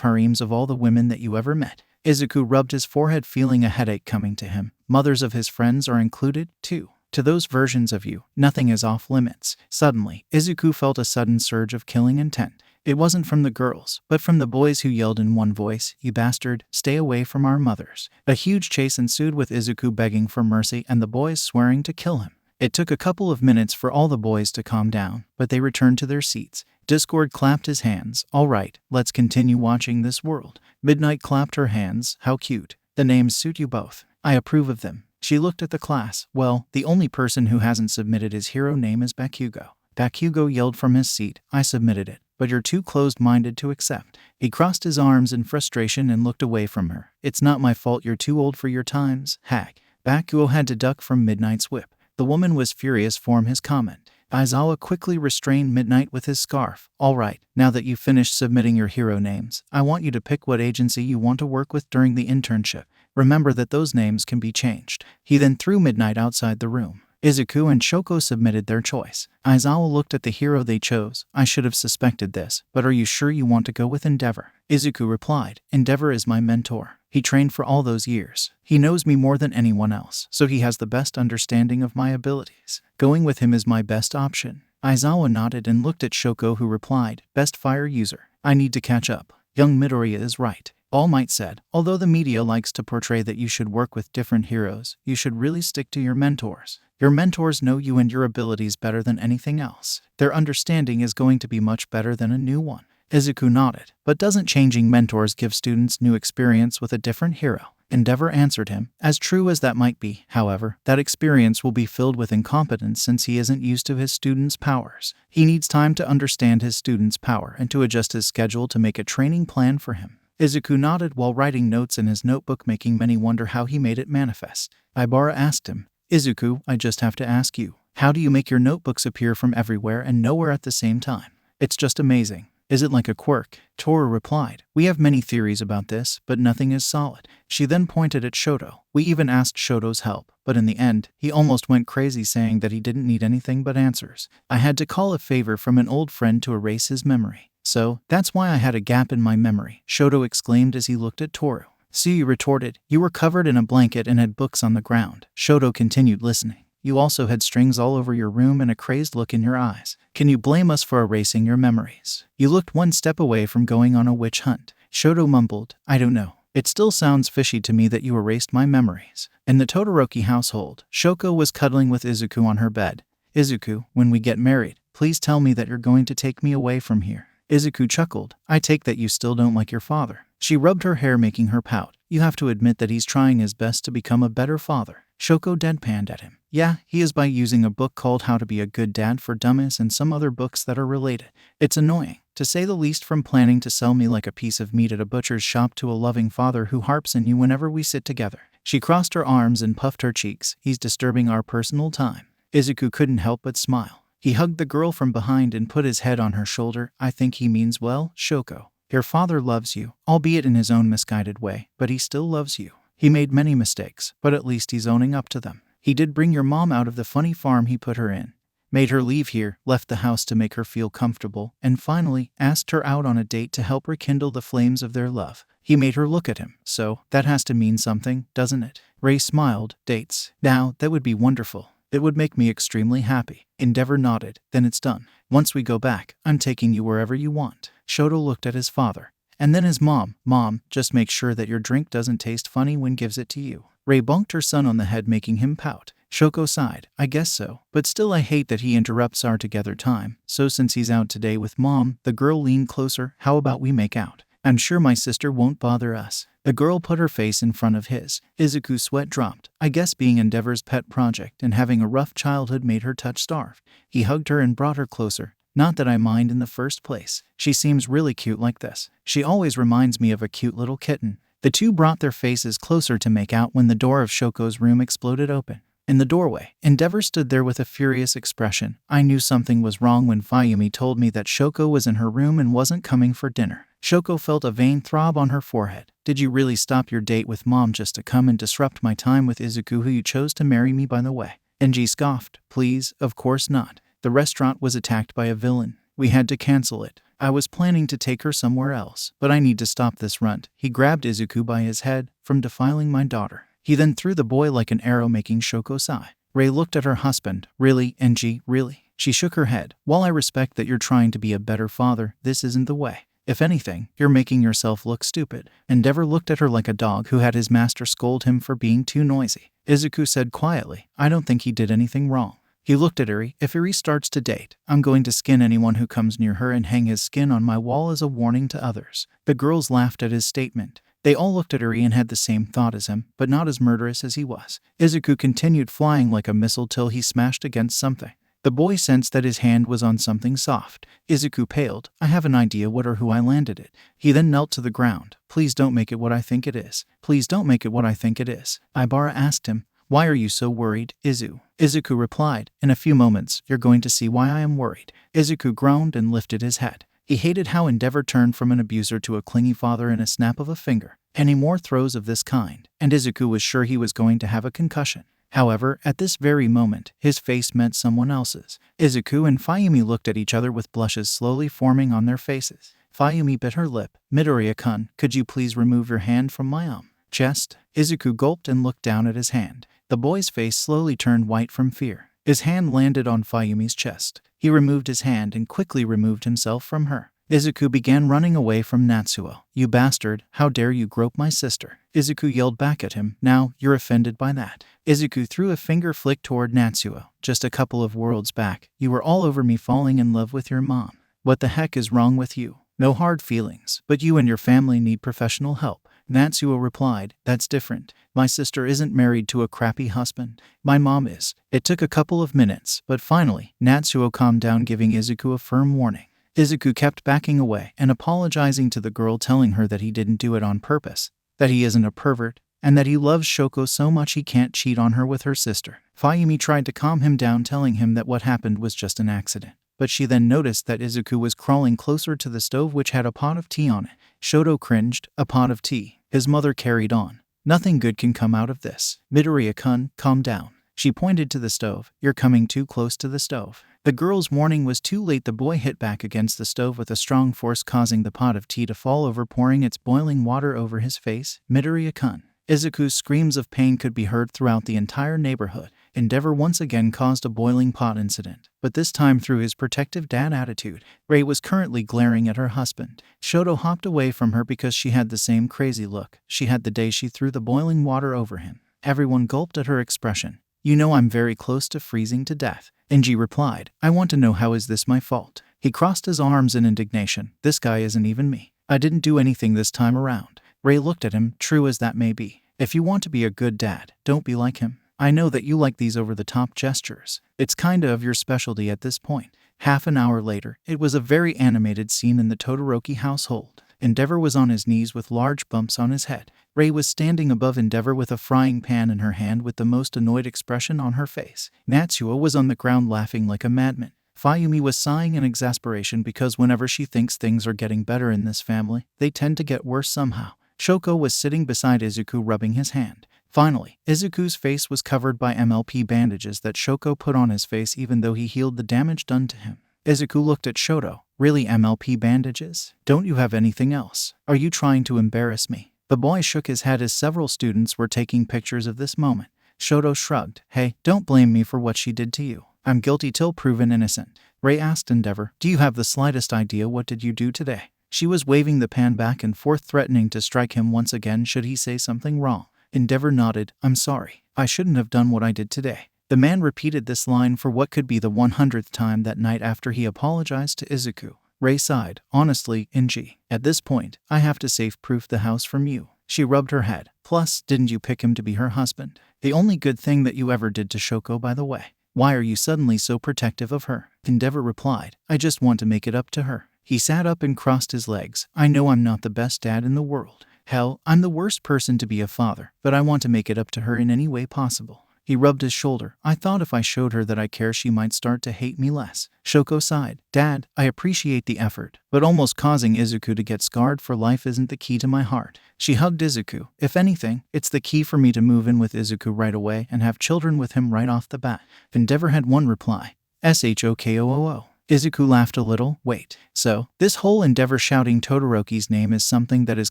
harems of all the women that you ever met. Izuku rubbed his forehead, feeling a headache coming to him. Mothers of his friends are included, too. To those versions of you, nothing is off limits. Suddenly, Izuku felt a sudden surge of killing intent. It wasn't from the girls, but from the boys who yelled in one voice, "You bastard, stay away from our mothers." A huge chase ensued with Izuku begging for mercy and the boys swearing to kill him. It took a couple of minutes for all the boys to calm down, but they returned to their seats. Discord clapped his hands. All right, let's continue watching this world. Midnight clapped her hands. How cute. The names suit you both. I approve of them. She looked at the class. Well, the only person who hasn't submitted his hero name is Bakugo. Bakugo yelled from his seat. I submitted it, but you're too closed-minded to accept. He crossed his arms in frustration and looked away from her. It's not my fault you're too old for your times, hag. Bakugo had to duck from Midnight's whip. The woman was furious for his comment. Aizawa quickly restrained Midnight with his scarf. All right, now that you've finished submitting your hero names, I want you to pick what agency you want to work with during the internship. Remember that those names can be changed. He then threw Midnight outside the room. Izuku and Shoko submitted their choice. Aizawa looked at the hero they chose. I should have suspected this, but are you sure you want to go with Endeavor? Izuku replied, Endeavor is my mentor. He trained for all those years. He knows me more than anyone else, so he has the best understanding of my abilities. Going with him is my best option. Aizawa nodded and looked at Shoko, who replied, Best fire user. I need to catch up. Young Midoriya is right. All Might said, although the media likes to portray that you should work with different heroes, you should really stick to your mentors. Your mentors know you and your abilities better than anything else. Their understanding is going to be much better than a new one. Izuku nodded. But doesn't changing mentors give students new experience with a different hero? Endeavor answered him. As true as that might be, however, that experience will be filled with incompetence since he isn't used to his students' powers. He needs time to understand his students' power and to adjust his schedule to make a training plan for him. Izuku nodded while writing notes in his notebook, making many wonder how he made it manifest. Ibara asked him, Izuku, I just have to ask you, how do you make your notebooks appear from everywhere and nowhere at the same time? It's just amazing. Is it like a quirk? Toru replied, We have many theories about this, but nothing is solid. She then pointed at Shoto. We even asked Shoto's help, but in the end, he almost went crazy saying that he didn't need anything but answers. I had to call a favor from an old friend to erase his memory. So, that's why I had a gap in my memory, Shoto exclaimed as he looked at Toru. Suyu retorted, You were covered in a blanket and had books on the ground. Shoto continued listening. You also had strings all over your room and a crazed look in your eyes. Can you blame us for erasing your memories? You looked one step away from going on a witch hunt. Shoto mumbled, I don't know. It still sounds fishy to me that you erased my memories. In the Todoroki household, Shoko was cuddling with Izuku on her bed. Izuku, when we get married, please tell me that you're going to take me away from here. Izuku chuckled. I take that you still don't like your father. She rubbed her hair, making her pout. You have to admit that he's trying his best to become a better father. Shoko deadpanned at him. Yeah, he is, by using a book called How to Be a Good Dad for Dummies and some other books that are related. It's annoying, to say the least, from planning to sell me like a piece of meat at a butcher's shop to a loving father who harps on you whenever we sit together. She crossed her arms and puffed her cheeks. He's disturbing our personal time. Izuku couldn't help but smile. He hugged the girl from behind and put his head on her shoulder. I think he means well, Shoko. Your father loves you, albeit in his own misguided way, but he still loves you. He made many mistakes, but at least he's owning up to them. He did bring your mom out of the funny farm he put her in, made her leave here, left the house to make her feel comfortable, and finally asked her out on a date to help rekindle the flames of their love. He made her look at him, so that has to mean something, doesn't it? Ray smiled. Dates. Now, that would be wonderful. It would make me extremely happy. Endeavor nodded. Then it's done. Once we go back, I'm taking you wherever you want. Shoto looked at his father. And then his mom. Mom, just make sure that your drink doesn't taste funny when gives it to you. Ray bonked her son on the head, making him pout. Shoko sighed. I guess so. But still, I hate that he interrupts our together time. So since he's out today with Mom, the girl leaned closer. How about we make out? I'm sure my sister won't bother us. The girl put her face in front of his. Izuku's sweat dropped. I guess being Endeavor's pet project and having a rough childhood made her touch-starved. He hugged her and brought her closer. Not that I mind in the first place. She seems really cute like this. She always reminds me of a cute little kitten. The two brought their faces closer to make out when the door of Shoko's room exploded open. In the doorway, Endeavor stood there with a furious expression. I knew something was wrong when Fayumi told me that Shoko was in her room and wasn't coming for dinner. Shoko felt a vein throb on her forehead. Did you really stop your date with Mom just to come and disrupt my time with Izuku, who you chose to marry me, by the way? NG scoffed. Please, of course not. The restaurant was attacked by a villain. We had to cancel it. I was planning to take her somewhere else, but I need to stop this runt. He grabbed Izuku by his head from defiling my daughter. He then threw the boy like an arrow, making Shoko sigh. Rei looked at her husband. Really, NG, really? She shook her head. While I respect that you're trying to be a better father, this isn't the way. If anything, you're making yourself look stupid. Endeavor looked at her like a dog who had his master scold him for being too noisy. Izuku said quietly, I don't think he did anything wrong. He looked at Eri. If Eri starts to date, I'm going to skin anyone who comes near her and hang his skin on my wall as a warning to others. The girls laughed at his statement. They all looked at Eri and had the same thought as him, but not as murderous as he was. Izuku continued flying like a missile till he smashed against something. The boy sensed that his hand was on something soft. Izuku paled. I have an idea what or who I landed it. He then knelt to the ground. Please don't make it what I think it is. Please don't make it what I think it is. Ibara asked him. Why are you so worried, Izu? Izuku replied. In a few moments, you're going to see why I am worried. Izuku groaned and lifted his head. He hated how Endeavor turned from an abuser to a clingy father in a snap of a finger. Any more throws of this kind, and Izuku was sure he was going to have a concussion. However, at this very moment, his face met someone else's. Izuku and Fayumi looked at each other with blushes slowly forming on their faces. Fayumi bit her lip. Midoriya-kun, could you please remove your hand from my chest? Izuku gulped and looked down at his hand. The boy's face slowly turned white from fear. His hand landed on Fayumi's chest. He removed his hand and quickly removed himself from her. Izuku began running away from Natsuo. You bastard, how dare you grope my sister? Izuku yelled back at him. Now, you're offended by that. Izuku threw a finger flick toward Natsuo. Just a couple of worlds back, you were all over me falling in love with your mom. What the heck is wrong with you? No hard feelings, but you and your family need professional help. Natsuo replied, that's different. My sister isn't married to a crappy husband. My mom is. It took a couple of minutes, but finally, Natsuo calmed down, giving Izuku a firm warning. Izuku kept backing away and apologizing to the girl, telling her that he didn't do it on purpose, that he isn't a pervert, and that he loves Shoko so much he can't cheat on her with her sister. Fayumi tried to calm him down, telling him that what happened was just an accident. But she then noticed that Izuku was crawling closer to the stove, which had a pot of tea on it. Shoto cringed. A pot of tea. His mother carried on. Nothing good can come out of this. Midoriya-kun, calm down. She pointed to the stove. You're coming too close to the stove. The girl's warning was too late. The boy hit back against the stove with a strong force, causing the pot of tea to fall over, pouring its boiling water over his face. Midoriya-kun. Izuku's screams of pain could be heard throughout the entire neighborhood. Endeavor once again caused a boiling pot incident, but this time through his protective dad attitude. Rei was currently glaring at her husband. Shoto hopped away from her because she had the same crazy look she had the day she threw the boiling water over him. Everyone gulped at her expression. You know I'm very close to freezing to death. Enji replied, I want to know, how is this my fault? He crossed his arms in indignation. This guy isn't even me. I didn't do anything this time around. Rei looked at him. True as that may be. If you want to be a good dad, don't be like him. I know that you like these over-the-top gestures. It's kinda of your specialty at this point. Half an hour later, it was a very animated scene in the Todoroki household. Endeavor was on his knees with large bumps on his head. Rei was standing above Endeavor with a frying pan in her hand with the most annoyed expression on her face. Natsuo was on the ground laughing like a madman. Fayumi was sighing in exasperation because whenever she thinks things are getting better in this family, they tend to get worse somehow. Shoko was sitting beside Izuku, rubbing his hand. Finally, Izuku's face was covered by MLP bandages that Shoko put on his face, even though he healed the damage done to him. Izuku looked at Shoto. Really, MLP bandages? Don't you have anything else? Are you trying to embarrass me? The boy shook his head as several students were taking pictures of this moment. Shoto shrugged. Hey, don't blame me for what she did to you. I'm guilty till proven innocent. Rei asked Endeavor, do you have the slightest idea what did you do today? She was waving the pan back and forth, threatening to strike him once again should he say something wrong. Endeavor nodded. I'm sorry. I shouldn't have done what I did today. The man repeated this line for what could be the 100th time that night after he apologized to Izuku. Rei sighed. Honestly, Inji, at this point, I have to safe-proof the house from you. She rubbed her head. Plus, didn't you pick him to be her husband? The only good thing that you ever did to Shoko, by the way. Why are you suddenly so protective of her? Endeavor replied. I just want to make it up to her. He sat up and crossed his legs. I know I'm not the best dad in the world. Hell, I'm the worst person to be a father, but I want to make it up to her in any way possible. He rubbed his shoulder. I thought if I showed her that I care she might start to hate me less. Shoko sighed. Dad, I appreciate the effort, but almost causing Izuku to get scarred for life isn't the key to my heart. She hugged Izuku. If anything, it's the key for me to move in with Izuku right away and have children with him right off the bat. Endeavor had one reply. SHOKOOO. Izuku laughed a little. Wait, so, this whole Endeavor shouting Todoroki's name is something that is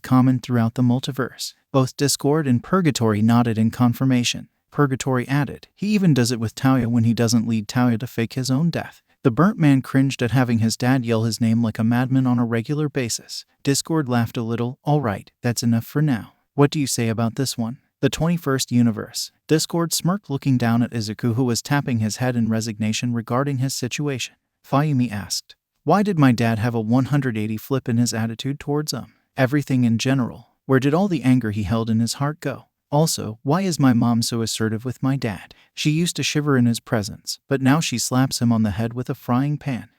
common throughout the multiverse. Both Discord and Purgatory nodded in confirmation. Purgatory added, he even does it with Tauya when he doesn't lead Tauya to fake his own death. The burnt man cringed at having his dad yell his name like a madman on a regular basis. Discord laughed a little. Alright, that's enough for now. What do you say about this one? The 21st universe. Discord smirked looking down at Izuku, who was tapping his head in resignation regarding his situation. Fayumi asked, why did my dad have a 180 flip in his attitude towards everything in general? Where did all the anger he held in his heart go? Also, why is my mom so assertive with my dad? She used to shiver in his presence, but now she slaps him on the head with a frying pan.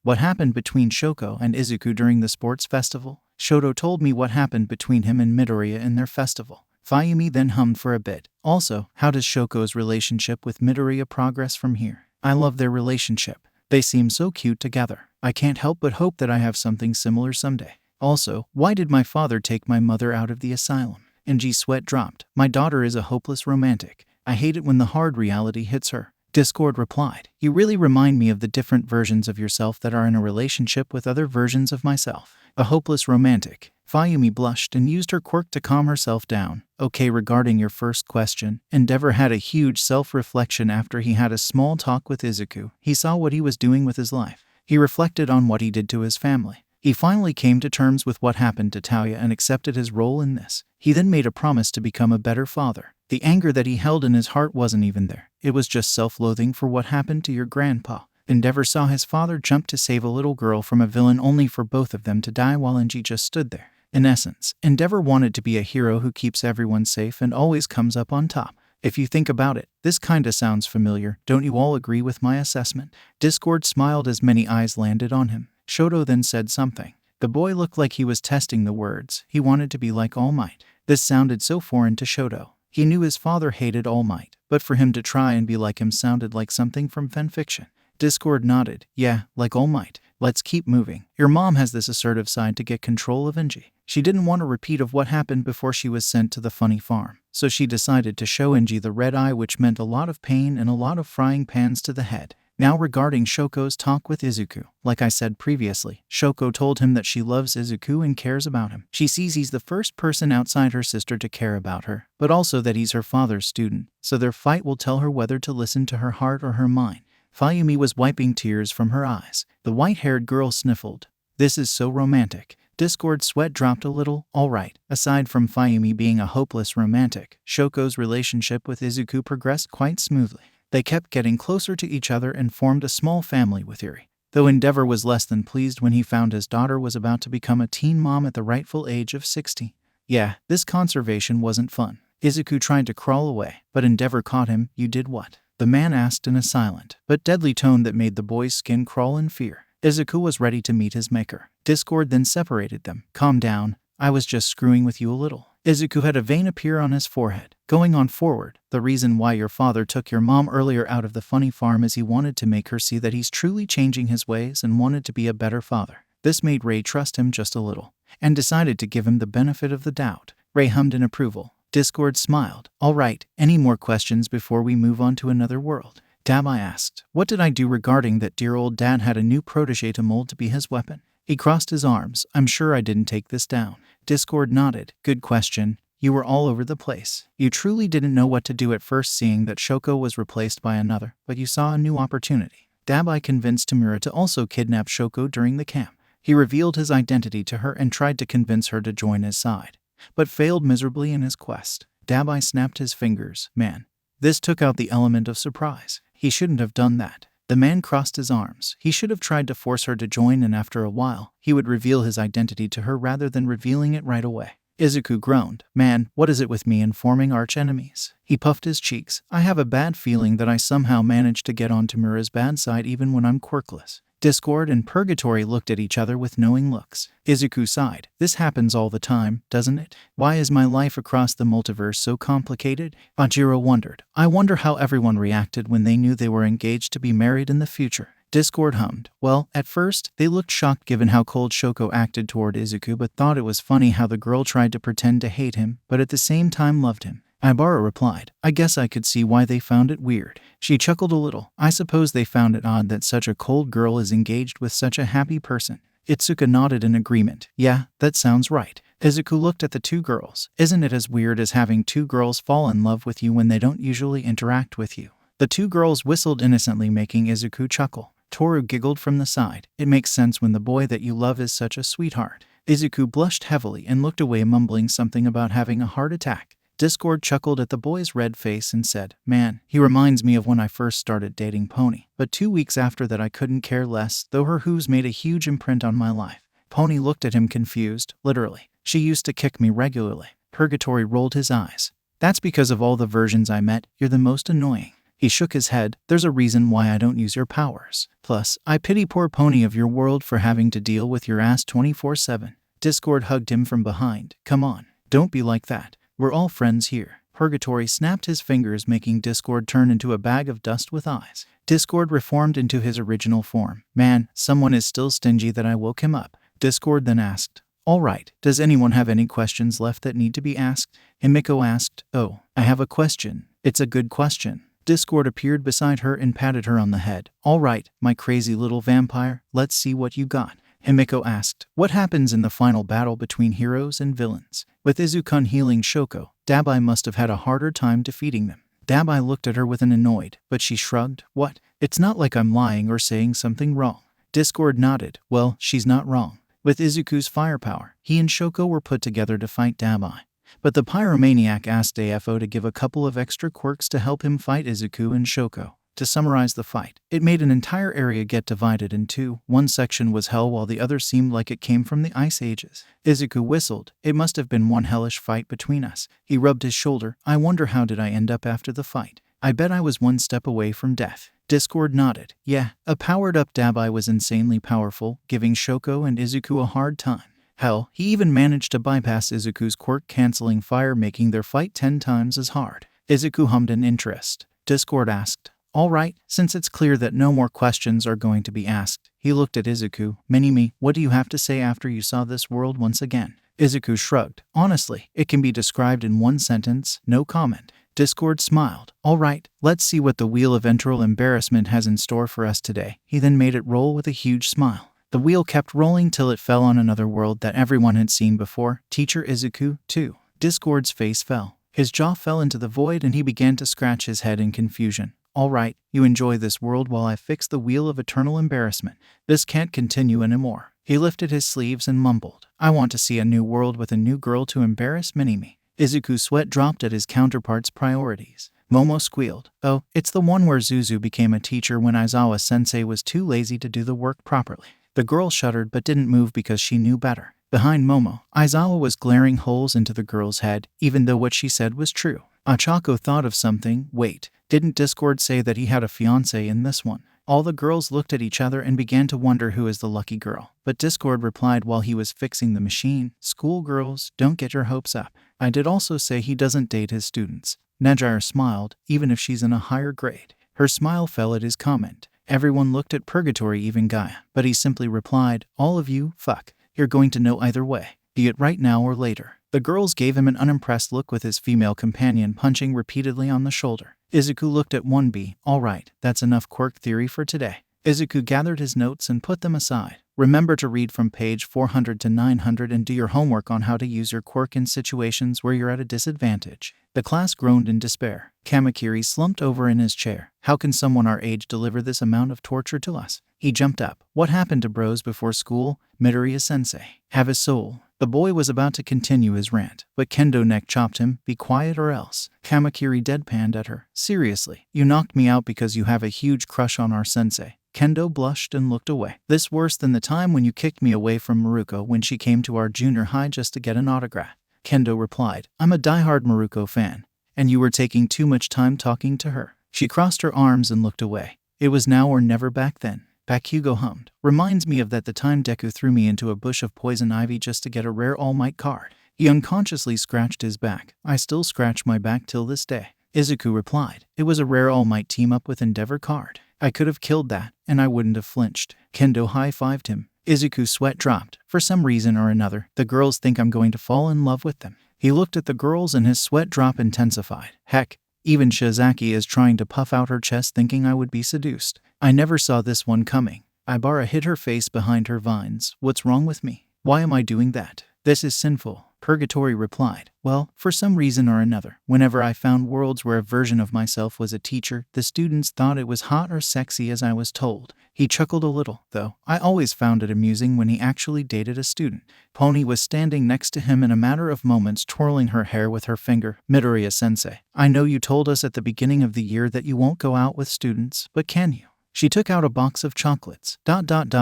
What happened between Shoko and Izuku during the sports festival? Shoto told me what happened between him and Midoriya in their festival. Fayumi then hummed for a bit. Also, how does Shoko's relationship with Midoriya progress from here? I love their relationship. They seem so cute together. I can't help but hope that I have something similar someday. Also, why did my father take my mother out of the asylum? Anji's sweat dropped. My daughter is a hopeless romantic. I hate it when the hard reality hits her. Discord replied, you really remind me of the different versions of yourself that are in a relationship with other versions of myself. A hopeless romantic. Fayumi blushed and used her quirk to calm herself down. Okay, regarding your first question, Endeavor had a huge self-reflection after he had a small talk with Izuku. He saw what he was doing with his life. He reflected on what he did to his family. He finally came to terms with what happened to Tauya and accepted his role in this. He then made a promise to become a better father. The anger that he held in his heart wasn't even there. It was just self-loathing for what happened to your grandpa. Endeavor saw his father jump to save a little girl from a villain only for both of them to die while Anji just stood there. In essence, Endeavor wanted to be a hero who keeps everyone safe and always comes up on top. If you think about it, this kinda sounds familiar. Don't you all agree with my assessment? Discord smiled as many eyes landed on him. Shoto then said something. The boy looked like he was testing the words. He wanted to be like All Might. This sounded so foreign to Shoto. He knew his father hated All Might, but for him to try and be like him sounded like something from fanfiction. Discord nodded. Yeah, like All Might. Let's keep moving. Your mom has this assertive side to get control of Anji. She didn't want a repeat of what happened before she was sent to the funny farm, so she decided to show Anji the red eye, which meant a lot of pain and a lot of frying pans to the head. Now regarding Shoko's talk with Izuku. Like I said previously, Shoko told him that she loves Izuku and cares about him. She sees he's the first person outside her sister to care about her, but also that he's her father's student, so their fight will tell her whether to listen to her heart or her mind. Fayumi was wiping tears from her eyes. The white-haired girl sniffled. This is so romantic. Discord's sweat dropped a little. Alright, aside from Fayumi being a hopeless romantic, Shoko's relationship with Izuku progressed quite smoothly. They kept getting closer to each other and formed a small family with Eri. Though Endeavor was less than pleased when he found his daughter was about to become a teen mom at the rightful age of 60. Yeah, this conservation wasn't fun. Izuku tried to crawl away, but Endeavor caught him. You did what? The man asked in a silent, but deadly tone that made the boy's skin crawl in fear. Izuku was ready to meet his maker. Discord then separated them. Calm down. I was just screwing with you a little. Izuku had a vein appear on his forehead. Going on forward, the reason why your father took your mom earlier out of the funny farm is he wanted to make her see that he's truly changing his ways and wanted to be a better father. This made Ray trust him just a little, and decided to give him the benefit of the doubt. Ray hummed in approval. Discord smiled. Alright, any more questions before we move on to another world? Dabai asked. What did I do regarding that dear old dad had a new protege to mold to be his weapon? He crossed his arms. I'm sure I didn't take this down. Discord nodded. Good question. You were all over the place. You truly didn't know what to do at first, seeing that Shoko was replaced by another, but you saw a new opportunity. Dabai convinced Tamura to also kidnap Shoko during the camp. He revealed his identity to her and tried to convince her to join his side, but failed miserably in his quest. Dabai snapped his fingers. Man, this took out the element of surprise. He shouldn't have done that. The man crossed his arms. He should have tried to force her to join, and after a while, he would reveal his identity to her rather than revealing it right away. Izuku groaned. Man, what is it with me and forming arch-enemies? He puffed his cheeks. I have a bad feeling that I somehow managed to get on Tamura's bad side even when I'm quirkless. Discord and Purgatory looked at each other with knowing looks. Izuku sighed. This happens all the time, doesn't it? Why is my life across the multiverse so complicated? Bajiro wondered. I wonder how everyone reacted when they knew they were engaged to be married in the future. Discord hummed. Well, at first, they looked shocked given how cold Shoko acted toward Izuku, but thought it was funny how the girl tried to pretend to hate him, but at the same time loved him. Ibara replied, I guess I could see why they found it weird. She chuckled a little. I suppose they found it odd that such a cold girl is engaged with such a happy person. Itsuka nodded in agreement. Yeah, that sounds right. Izuku looked at the two girls. Isn't it as weird as having two girls fall in love with you when they don't usually interact with you? The two girls whistled innocently, making Izuku chuckle. Toru giggled from the side. It makes sense when the boy that you love is such a sweetheart. Izuku blushed heavily and looked away, mumbling something about having a heart attack. Discord chuckled at the boy's red face and said, Man, he reminds me of when I first started dating Pony. But 2 weeks after that I couldn't care less, though her who's made a huge imprint on my life. Pony looked at him confused. Literally. She used to kick me regularly. Purgatory rolled his eyes. That's because of all the versions I met, you're the most annoying. He shook his head. There's a reason why I don't use your powers. Plus, I pity poor Pony of your world for having to deal with your ass 24/7. Discord hugged him from behind. Come on, don't be like that. We're all friends here. Purgatory snapped his fingers, making Discord turn into a bag of dust with eyes. Discord reformed into his original form. Man, someone is still stingy that I woke him up. Discord then asked, All right, does anyone have any questions left that need to be asked? Himiko asked, Oh, I have a question. It's a good question. Discord appeared beside her and patted her on the head. All right, my crazy little vampire, let's see what you got. Himiko asked, What happens in the final battle between heroes and villains? With Izuku healing Shoko, Dabai must have had a harder time defeating them. Dabai looked at her with an annoyed, but she shrugged. What? It's not like I'm lying or saying something wrong. Discord nodded. Well, she's not wrong. With Izuku's firepower, he and Shoko were put together to fight Dabai. But the pyromaniac asked AFO to give a couple of extra quirks to help him fight Izuku and Shoko. To summarize the fight, it made an entire area get divided in two. One section was hell while the other seemed like it came from the Ice Ages. Izuku whistled. It must have been one hellish fight between us. He rubbed his shoulder. I wonder how did I end up after the fight? I bet I was one step away from death. Discord nodded. Yeah, a powered-up Dabai was insanely powerful, giving Shoko and Izuku a hard time. Hell, he even managed to bypass Izuku's quirk-canceling fire, making their fight 10 times as hard. Izuku hummed in interest. Discord asked, All right, since it's clear that no more questions are going to be asked. He looked at Izuku. Minimi, what do you have to say after you saw this world once again? Izuku shrugged. Honestly, it can be described in one sentence, no comment. Discord smiled. All right, let's see what the wheel of enteral embarrassment has in store for us today. He then made it roll with a huge smile. The wheel kept rolling till it fell on another world that everyone had seen before. Teacher Izuku, too. Discord's face fell. His jaw fell into the void and he began to scratch his head in confusion. All right, you enjoy this world while I fix the wheel of eternal embarrassment. This can't continue anymore. He lifted his sleeves and mumbled. I want to see a new world with a new girl to embarrass Minimi. Izuku's sweat dropped at his counterpart's priorities. Momo squealed. Oh, it's the one where Zuzu became a teacher when Aizawa-sensei was too lazy to do the work properly. The girl shuddered but didn't move because she knew better. Behind Momo, Aizawa was glaring holes into the girl's head, even though what she said was true. Achako thought of something. Wait, didn't Discord say that he had a fiancé in this one? All the girls looked at each other and began to wonder who is the lucky girl. But Discord replied while he was fixing the machine, Schoolgirls, don't get your hopes up. I did also say he doesn't date his students. Najire smiled, even if she's in a higher grade. Her smile fell at his comment. Everyone looked at Purgatory, even Gaia, but he simply replied, All of you, fuck. You're going to know either way, be it right now or later. The girls gave him an unimpressed look with his female companion punching repeatedly on the shoulder. Izuku looked at 1B. All right, that's enough quirk theory for today. Izuku gathered his notes and put them aside. Remember to read from page 400 to 900 and do your homework on how to use your quirk in situations where you're at a disadvantage. The class groaned in despair. Kamakiri slumped over in his chair. How can someone our age deliver this amount of torture to us? He jumped up. What happened to bros before school? Midoriya-sensei. Have a soul. The boy was about to continue his rant, but Kendo neck chopped him. Be quiet or else. Kamakiri deadpanned at her. Seriously, you knocked me out because you have a huge crush on our sensei. Kendo blushed and looked away. This worse than the time when you kicked me away from Maruko when she came to our junior high just to get an autograph. Kendo replied, I'm a diehard Maruko fan, and you were taking too much time talking to her. She crossed her arms and looked away. It was now or never back then. Bakugo hummed. Reminds me of the time Deku threw me into a bush of poison ivy just to get a rare All Might card. He unconsciously scratched his back. I still scratch my back till this day. Izuku replied. It was a rare All Might team-up with Endeavor card. I could have killed that, and I wouldn't have flinched. Kendo high-fived him. Izuku's sweat dropped. For some reason or another, the girls think I'm going to fall in love with them. He looked at the girls and his sweat drop intensified. Heck, even Shizaki is trying to puff out her chest thinking I would be seduced. I never saw this one coming. Ibara hid her face behind her vines. What's wrong with me? Why am I doing that? This is sinful. Purgatory replied. Well, for some reason or another, whenever I found worlds where a version of myself was a teacher, the students thought it was hot or sexy as I was told. He chuckled a little, though. I always found it amusing when he actually dated a student. Pony was standing next to him in a matter of moments, twirling her hair with her finger. Midoriya-sensei, I know you told us at the beginning of the year that you won't go out with students, but can you? She took out a box of chocolates.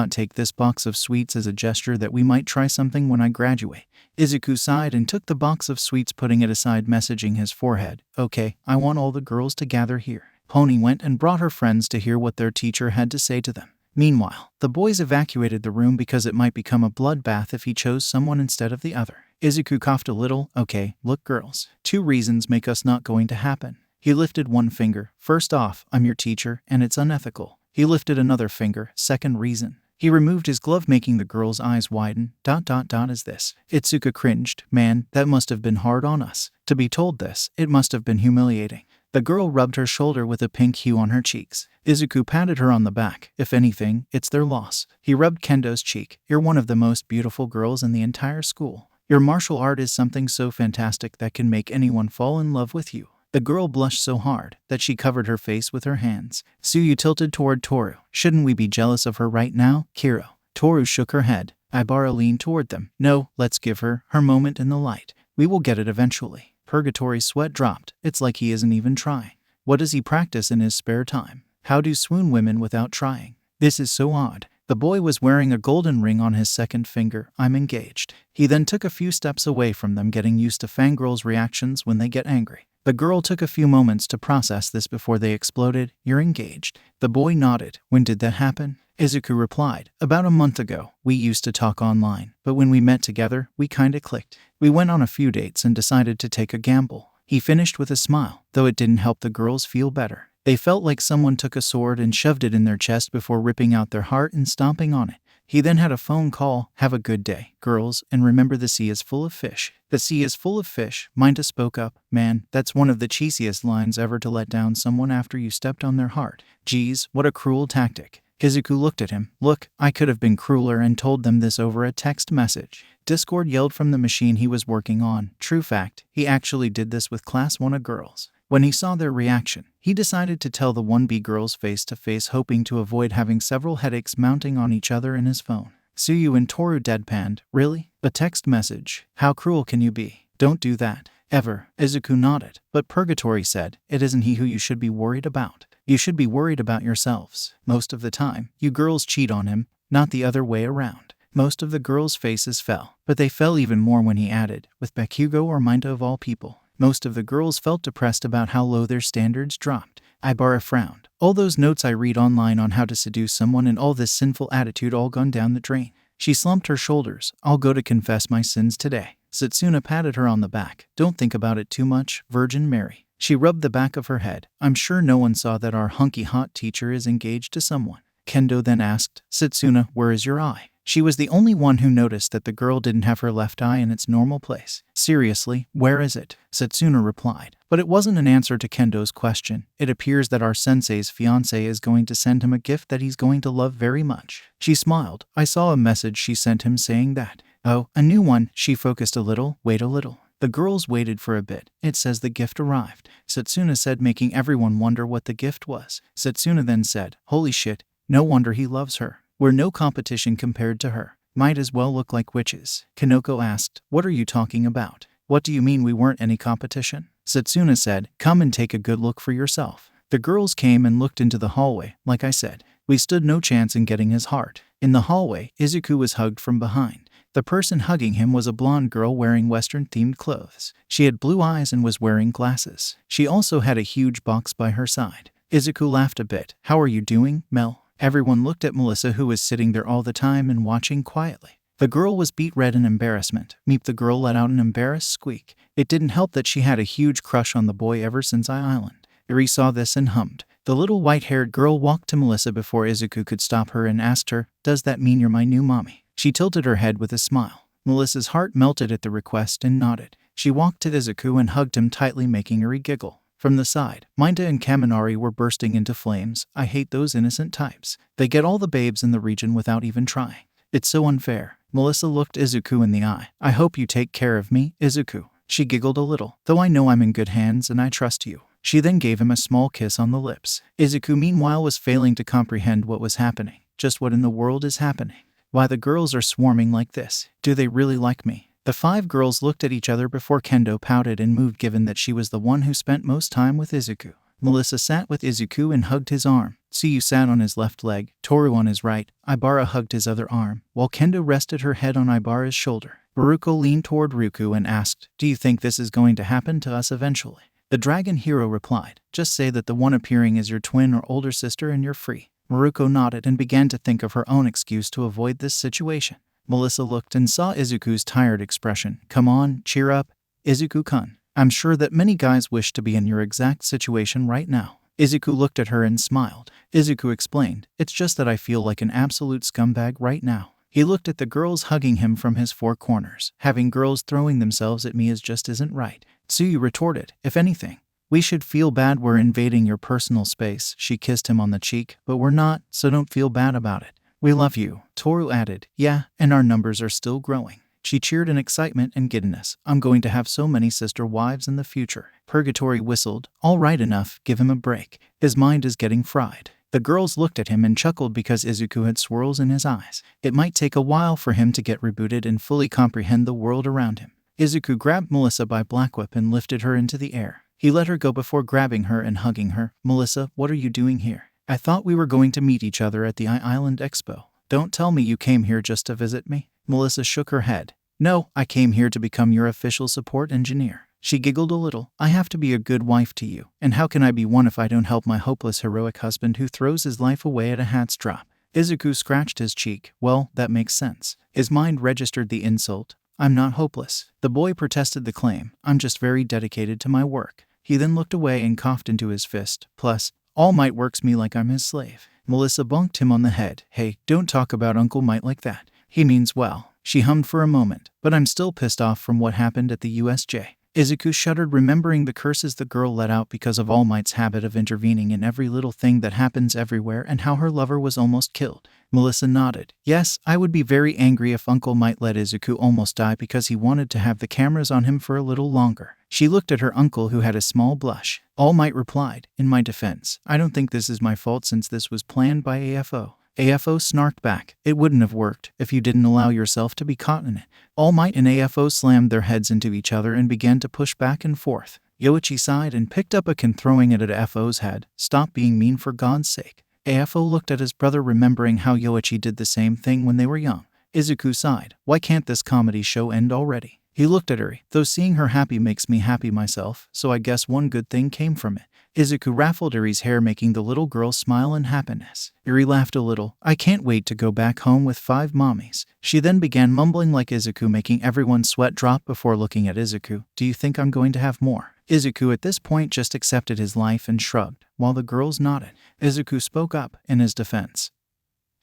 Take this box of sweets as a gesture that we might try something when I graduate. Izuku sighed and took the box of sweets, putting it aside, messaging his forehead. Okay, I want all the girls to gather here. Pony went and brought her friends to hear what their teacher had to say to them. Meanwhile, the boys evacuated the room because it might become a bloodbath if he chose someone instead of the other. Izuku coughed a little. Okay, look girls. 2 reasons make us not going to happen. He lifted one finger. First off, I'm your teacher, and it's unethical. He lifted another finger. Second reason. He removed his glove, making the girl's eyes widen. Is this? Itsuka cringed. Man, that must have been hard on us. To be told this, it must have been humiliating. The girl rubbed her shoulder with a pink hue on her cheeks. Izuku patted her on the back. If anything, it's their loss. He rubbed Kendo's cheek. You're one of the most beautiful girls in the entire school. Your martial art is something so fantastic that can make anyone fall in love with you. The girl blushed so hard that she covered her face with her hands. Tsuyu tilted toward Toru. Shouldn't we be jealous of her right now, Kiro? Toru shook her head. Ibara leaned toward them. No, let's give her moment in the light. We will get it eventually. Purgatory's sweat dropped. It's like he isn't even trying. What does he practice in his spare time? How do swoon women without trying? This is so odd. The boy was wearing a golden ring on his second finger. I'm engaged. He then took a few steps away from them, getting used to fangirls' reactions when they get angry. The girl took a few moments to process this before they exploded. You're engaged. The boy nodded. When did that happen? Izuku replied. About a month ago. We used to talk online, but when we met together, we kinda clicked. We went on a few dates and decided to take a gamble. He finished with a smile, though it didn't help the girls feel better. They felt like someone took a sword and shoved it in their chest before ripping out their heart and stomping on it. He then had a phone call. Have a good day, girls, and remember the sea is full of fish. The sea is full of fish, Minta spoke up. Man, that's one of the cheesiest lines ever, to let down someone after you stepped on their heart. Geez, what a cruel tactic. Izuku looked at him. Look, I could have been crueler and told them this over a text message. Discord yelled from the machine he was working on. True fact, he actually did this with Class 1 girls. When he saw their reaction, he decided to tell the 1B girls face to face, hoping to avoid having several headaches mounting on each other in his phone. Tsuyu and Toru deadpanned. Really? A text message? How cruel can you be? Don't do that. Ever. Izuku nodded. But Purgatory said, it isn't he who you should be worried about. You should be worried about yourselves. Most of the time, you girls cheat on him, not the other way around. Most of the girls' faces fell, but they fell even more when he added, with Bakugo or Minta of all people. Most of the girls felt depressed about how low their standards dropped. Ibara frowned. All those notes I read online on how to seduce someone and all this sinful attitude all gone down the drain. She slumped her shoulders. I'll go to confess my sins today. Setsuna patted her on the back. Don't think about it too much, Virgin Mary. She rubbed the back of her head. I'm sure no one saw that our hunky hot teacher is engaged to someone. Kendo then asked, Setsuna, where is your eye? She was the only one who noticed that the girl didn't have her left eye in its normal place. Seriously, where is it? Setsuna replied. But it wasn't an answer to Kendo's question. It appears that our sensei's fiancé is going to send him a gift that he's going to love very much. She smiled. I saw a message she sent him saying that. Oh, a new one. She focused a little. Wait a little. The girls waited for a bit. It says the gift arrived. Setsuna said, making everyone wonder what the gift was. Setsuna then said, holy shit, no wonder he loves her. We're no competition compared to her. Might as well look like witches. Kanoko asked, what are you talking about? What do you mean we weren't any competition? Setsuna said, come and take a good look for yourself. The girls came and looked into the hallway. Like I said, we stood no chance in getting his heart. In the hallway, Izuku was hugged from behind. The person hugging him was a blonde girl wearing Western-themed clothes. She had blue eyes and was wearing glasses. She also had a huge box by her side. Izuku laughed a bit. How are you doing, Mel? Everyone looked at Melissa, who was sitting there all the time and watching quietly. The girl was beet red in embarrassment. Meep, the girl let out an embarrassed squeak. It didn't help that she had a huge crush on the boy ever since Island. Eri saw this and hummed. The little white-haired girl walked to Melissa before Izuku could stop her and asked her, "Does that mean you're my new mommy?" She tilted her head with a smile. Melissa's heart melted at the request and nodded. She walked to Izuku and hugged him tightly, making Eri giggle. From the side, Minta and Kaminari were bursting into flames. I hate those innocent types. They get all the babes in the region without even trying. It's so unfair. Melissa looked Izuku in the eye. I hope you take care of me, Izuku. She giggled a little. Though I know I'm in good hands and I trust you. She then gave him a small kiss on the lips. Izuku meanwhile was failing to comprehend what was happening. Just what in the world is happening? Why the girls are swarming like this? Do they really like me? The 5 girls looked at each other before Kendo pouted and moved, given that she was the one who spent most time with Izuku. Melissa sat with Izuku and hugged his arm. Tsuyu sat on his left leg, Toru on his right. Ibara hugged his other arm, while Kendo rested her head on Ibara's shoulder. Baruko leaned toward Ruku and asked, "Do you think this is going to happen to us eventually?" The dragon hero replied, "Just say that the one appearing is your twin or older sister and you're free." Maruko nodded and began to think of her own excuse to avoid this situation. Melissa looked and saw Izuku's tired expression. "Come on, cheer up, Izuku-kun. I'm sure that many guys wish to be in your exact situation right now." Izuku looked at her and smiled. Izuku explained, "It's just that I feel like an absolute scumbag right now." He looked at the girls hugging him from his 4 corners. "Having girls throwing themselves at me just isn't right." Tsuyu retorted, "If anything, we should feel bad we're invading your personal space." She kissed him on the cheek, "But we're not, so don't feel bad about it. We love you." Toru added, "Yeah, and our numbers are still growing." She cheered in excitement and giddiness. "I'm going to have so many sister wives in the future." Purgatory whistled. "All right, enough, give him a break. His mind is getting fried." The girls looked at him and chuckled because Izuku had swirls in his eyes. It might take a while for him to get rebooted and fully comprehend the world around him. Izuku grabbed Melissa by Black Whip and lifted her into the air. He let her go before grabbing her and hugging her. "Melissa, what are you doing here? I thought we were going to meet each other at the Island Expo. Don't tell me you came here just to visit me." Melissa shook her head. "No, I came here to become your official support engineer." She giggled a little. "I have to be a good wife to you. And how can I be one if I don't help my hopeless heroic husband who throws his life away at a hat's drop?" Izuku scratched his cheek. "Well, that makes sense." His mind registered the insult. "I'm not hopeless." The boy protested the claim. "I'm just very dedicated to my work." He then looked away and coughed into his fist. "Plus, All Might works me like I'm his slave." Melissa bonked him on the head. "Hey, don't talk about Uncle Might like that. He means well." She hummed for a moment. "But I'm still pissed off from what happened at the USJ." Izuku shuddered, remembering the curses the girl let out because of All Might's habit of intervening in every little thing that happens everywhere and how her lover was almost killed. Melissa nodded. "Yes, I would be very angry if Uncle Might let Izuku almost die because he wanted to have the cameras on him for a little longer." She looked at her uncle, who had a small blush. All Might replied, "In my defense, I don't think this is my fault since this was planned by AFO." AFO snarked back. "It wouldn't have worked if you didn't allow yourself to be caught in it." All Might and AFO slammed their heads into each other and began to push back and forth. Yoichi sighed and picked up a can, throwing it at AFO's head. "Stop being mean, for God's sake." AFO looked at his brother, remembering how Yoichi did the same thing when they were young. Izuku sighed. "Why can't this comedy show end already?" He looked at Eri. "Though seeing her happy makes me happy myself, so I guess one good thing came from it." Izuku ruffled Eri's hair, making the little girl smile in happiness. Eri laughed a little. "I can't wait to go back home with 5 mommies." She then began mumbling like Izuku, making everyone's sweat drop before looking at Izuku. "Do you think I'm going to have more?" Izuku at this point just accepted his life and shrugged, while the girls nodded. Izuku spoke up in his defense.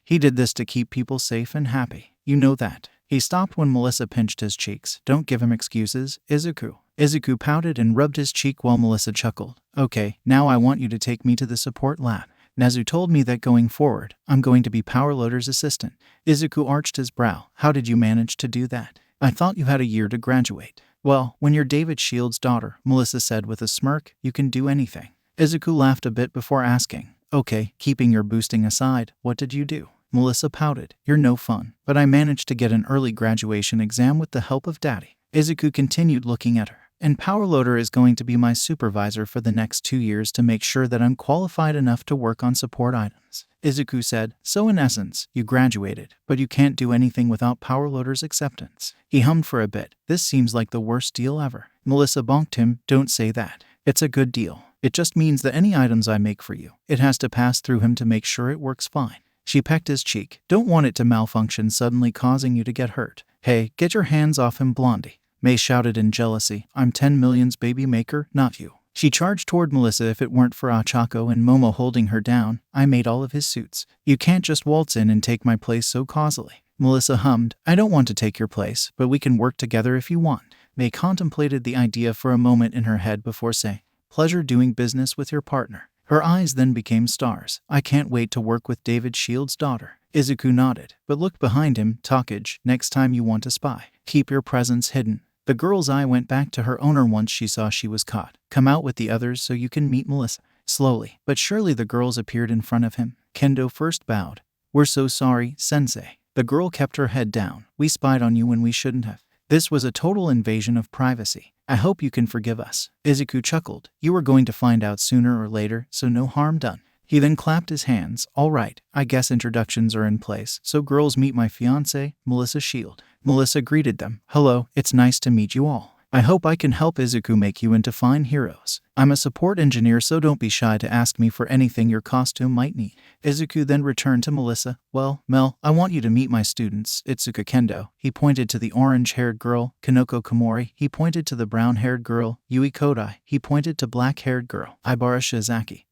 "He did this to keep people safe and happy. You know that." He stopped when Melissa pinched his cheeks. "Don't give him excuses, Izuku." Izuku pouted and rubbed his cheek while Melissa chuckled. "Okay, now I want you to take me to the support lab. Nezu told me that going forward, I'm going to be Powerloader's assistant." Izuku arched his brow. "How did you manage to do that? I thought you had a year to graduate." "Well, when you're David Shield's daughter," Melissa said with a smirk, "you can do anything." Izuku laughed a bit before asking, "Okay, keeping your boosting aside, what did you do?" Melissa pouted. "You're no fun, but I managed to get an early graduation exam with the help of Daddy." Izuku continued looking at her. "And Powerloader is going to be my supervisor for the next 2 years to make sure that I'm qualified enough to work on support items." Izuku said, "So in essence, you graduated, but you can't do anything without Powerloader's acceptance." He hummed for a bit. "This seems like the worst deal ever." Melissa bonked him. "Don't say that. It's a good deal. It just means that any items I make for you, it has to pass through him to make sure it works fine." She pecked his cheek. Don't want it to malfunction, suddenly causing you to get hurt. Hey, get your hands off him, Blondie. May shouted in jealousy. I'm 10 Million's baby maker, not you. She charged toward Melissa. If it weren't for Achako and Momo holding her down, I made all of his suits. You can't just waltz in and take my place so causally. Melissa hummed. I don't want to take your place, but we can work together if you want. May contemplated the idea for a moment in her head before saying, pleasure doing business with your partner. Her eyes then became stars. I can't wait to work with David Shield's daughter. Izuku nodded, but looked behind him. Takage, next time you want to spy, keep your presence hidden. The girl's eye went back to her owner once she saw she was caught. Come out with the others so you can meet Melissa. Slowly, but surely the girls appeared in front of him. Kendo first bowed. We're so sorry, sensei. The girl kept her head down. We spied on you when we shouldn't have. This was a total invasion of privacy. I hope you can forgive us. Izuku chuckled. You were going to find out sooner or later, so no harm done. He then clapped his hands. All right, I guess introductions are in place. So girls, meet my fiancée, Melissa Shield. Melissa greeted them. Hello, it's nice to meet you all. I hope I can help Izuku make you into fine heroes. I'm a support engineer, so don't be shy to ask me for anything your costume might need. Izuku then returned to Melissa. Well, Mel, I want you to meet my students. Itsuka Kendo. He pointed to the orange-haired girl. Kanoko Komori. He pointed to the brown-haired girl. Yui Kodai. He pointed to black-haired girl. Ibara Shizaki.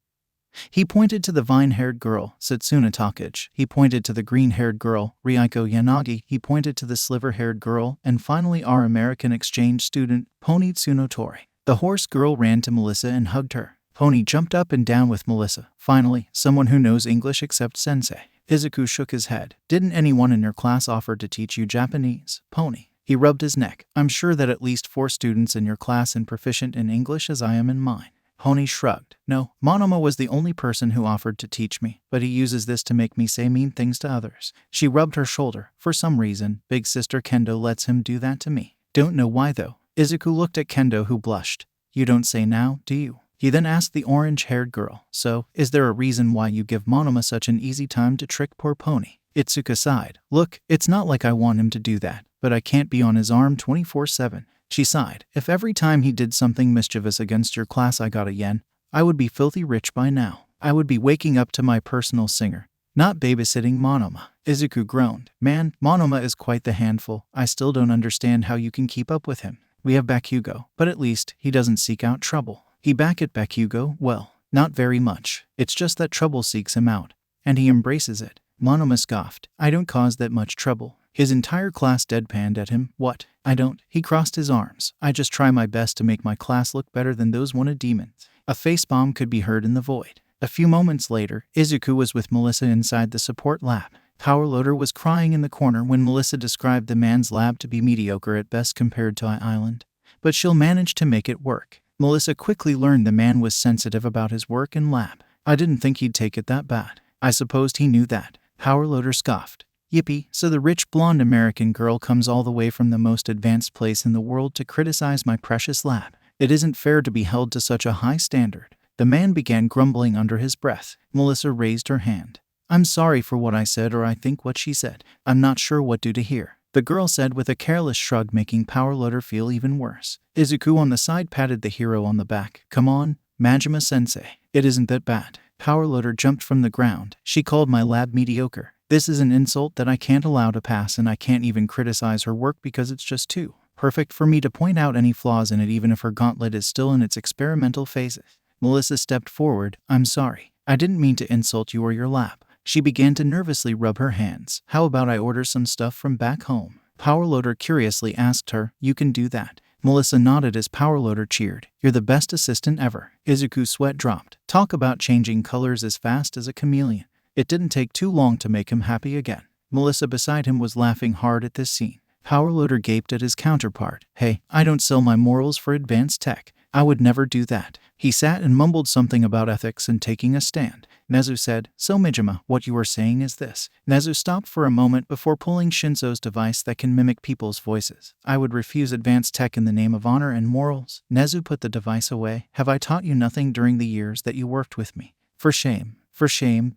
He pointed to the vine-haired girl, Satsuna Takage. He pointed to the green-haired girl, Ryuko Yanagi. He pointed to the sliver-haired girl, and finally our American exchange student, Pony Tsunotori. The horse girl ran to Melissa and hugged her. Pony jumped up and down with Melissa. Finally, someone who knows English except sensei. Izuku shook his head. Didn't anyone in your class offer to teach you Japanese, Pony? He rubbed his neck. I'm sure that at least 4 students in your class are proficient in English as I am in mine. Pony shrugged. No, Monoma was the only person who offered to teach me, but he uses this to make me say mean things to others. She rubbed her shoulder. For some reason, Big Sister Kendo lets him do that to me. Don't know why though. Izuku looked at Kendo, who blushed. You don't say now, do you? He then asked the orange-haired girl. So, is there a reason why you give Monoma such an easy time to trick poor Pony? Itsuka sighed. Look, it's not like I want him to do that, but I can't be on his arm 24/7. She sighed. If every time he did something mischievous against your class I got a yen, I would be filthy rich by now. I would be waking up to my personal singer, not babysitting Monoma. Izuku groaned. Man, Monoma is quite the handful. I still don't understand how you can keep up with him. We have Bakugo, but at least he doesn't seek out trouble. He back at Bakugo? Well, not very much. It's just that trouble seeks him out, and he embraces it. Monoma scoffed. I don't cause that much trouble. His entire class deadpanned at him. What? I don't. He crossed his arms. I just try my best to make my class look better than those wanted demons. A facepalm could be heard in the void. A few moments later, Izuku was with Melissa inside the support lab. Powerloader was crying in the corner when Melissa described the man's lab to be mediocre at best compared to Island. But she'll manage to make it work. Melissa quickly learned the man was sensitive about his work and lab. I didn't think he'd take it that bad. I supposed he knew that. Powerloader scoffed. Yippee, so the rich blonde American girl comes all the way from the most advanced place in the world to criticize my precious lab. It isn't fair to be held to such a high standard. The man began grumbling under his breath. Melissa raised her hand. I'm sorry for what I said, or I think what she said. I'm not sure what to hear. The girl said with a careless shrug, making Powerloader feel even worse. Izuku on the side patted the hero on the back. Come on, Majima-sensei. It isn't that bad. Powerloader jumped from the ground. She called my lab mediocre. This is an insult that I can't allow to pass, and I can't even criticize her work because it's just too perfect for me to point out any flaws in it, even if her gauntlet is still in its experimental phases. Melissa stepped forward. I'm sorry. I didn't mean to insult you or your lab. She began to nervously rub her hands. How about I order some stuff from back home? Powerloader curiously asked her. You can do that. Melissa nodded as Powerloader cheered. You're the best assistant ever. Izuku's sweat dropped. Talk about changing colors as fast as a chameleon. It didn't take too long to make him happy again. Melissa beside him was laughing hard at this scene. Powerloader gaped at his counterpart. Hey, I don't sell my morals for advanced tech. I would never do that. He sat and mumbled something about ethics and taking a stand. Nezu said, So Majima, what you are saying is this. Nezu stopped for a moment before pulling Shinso's device that can mimic people's voices. I would refuse advanced tech in the name of honor and morals. Nezu put the device away. Have I taught you nothing during the years that you worked with me? For shame,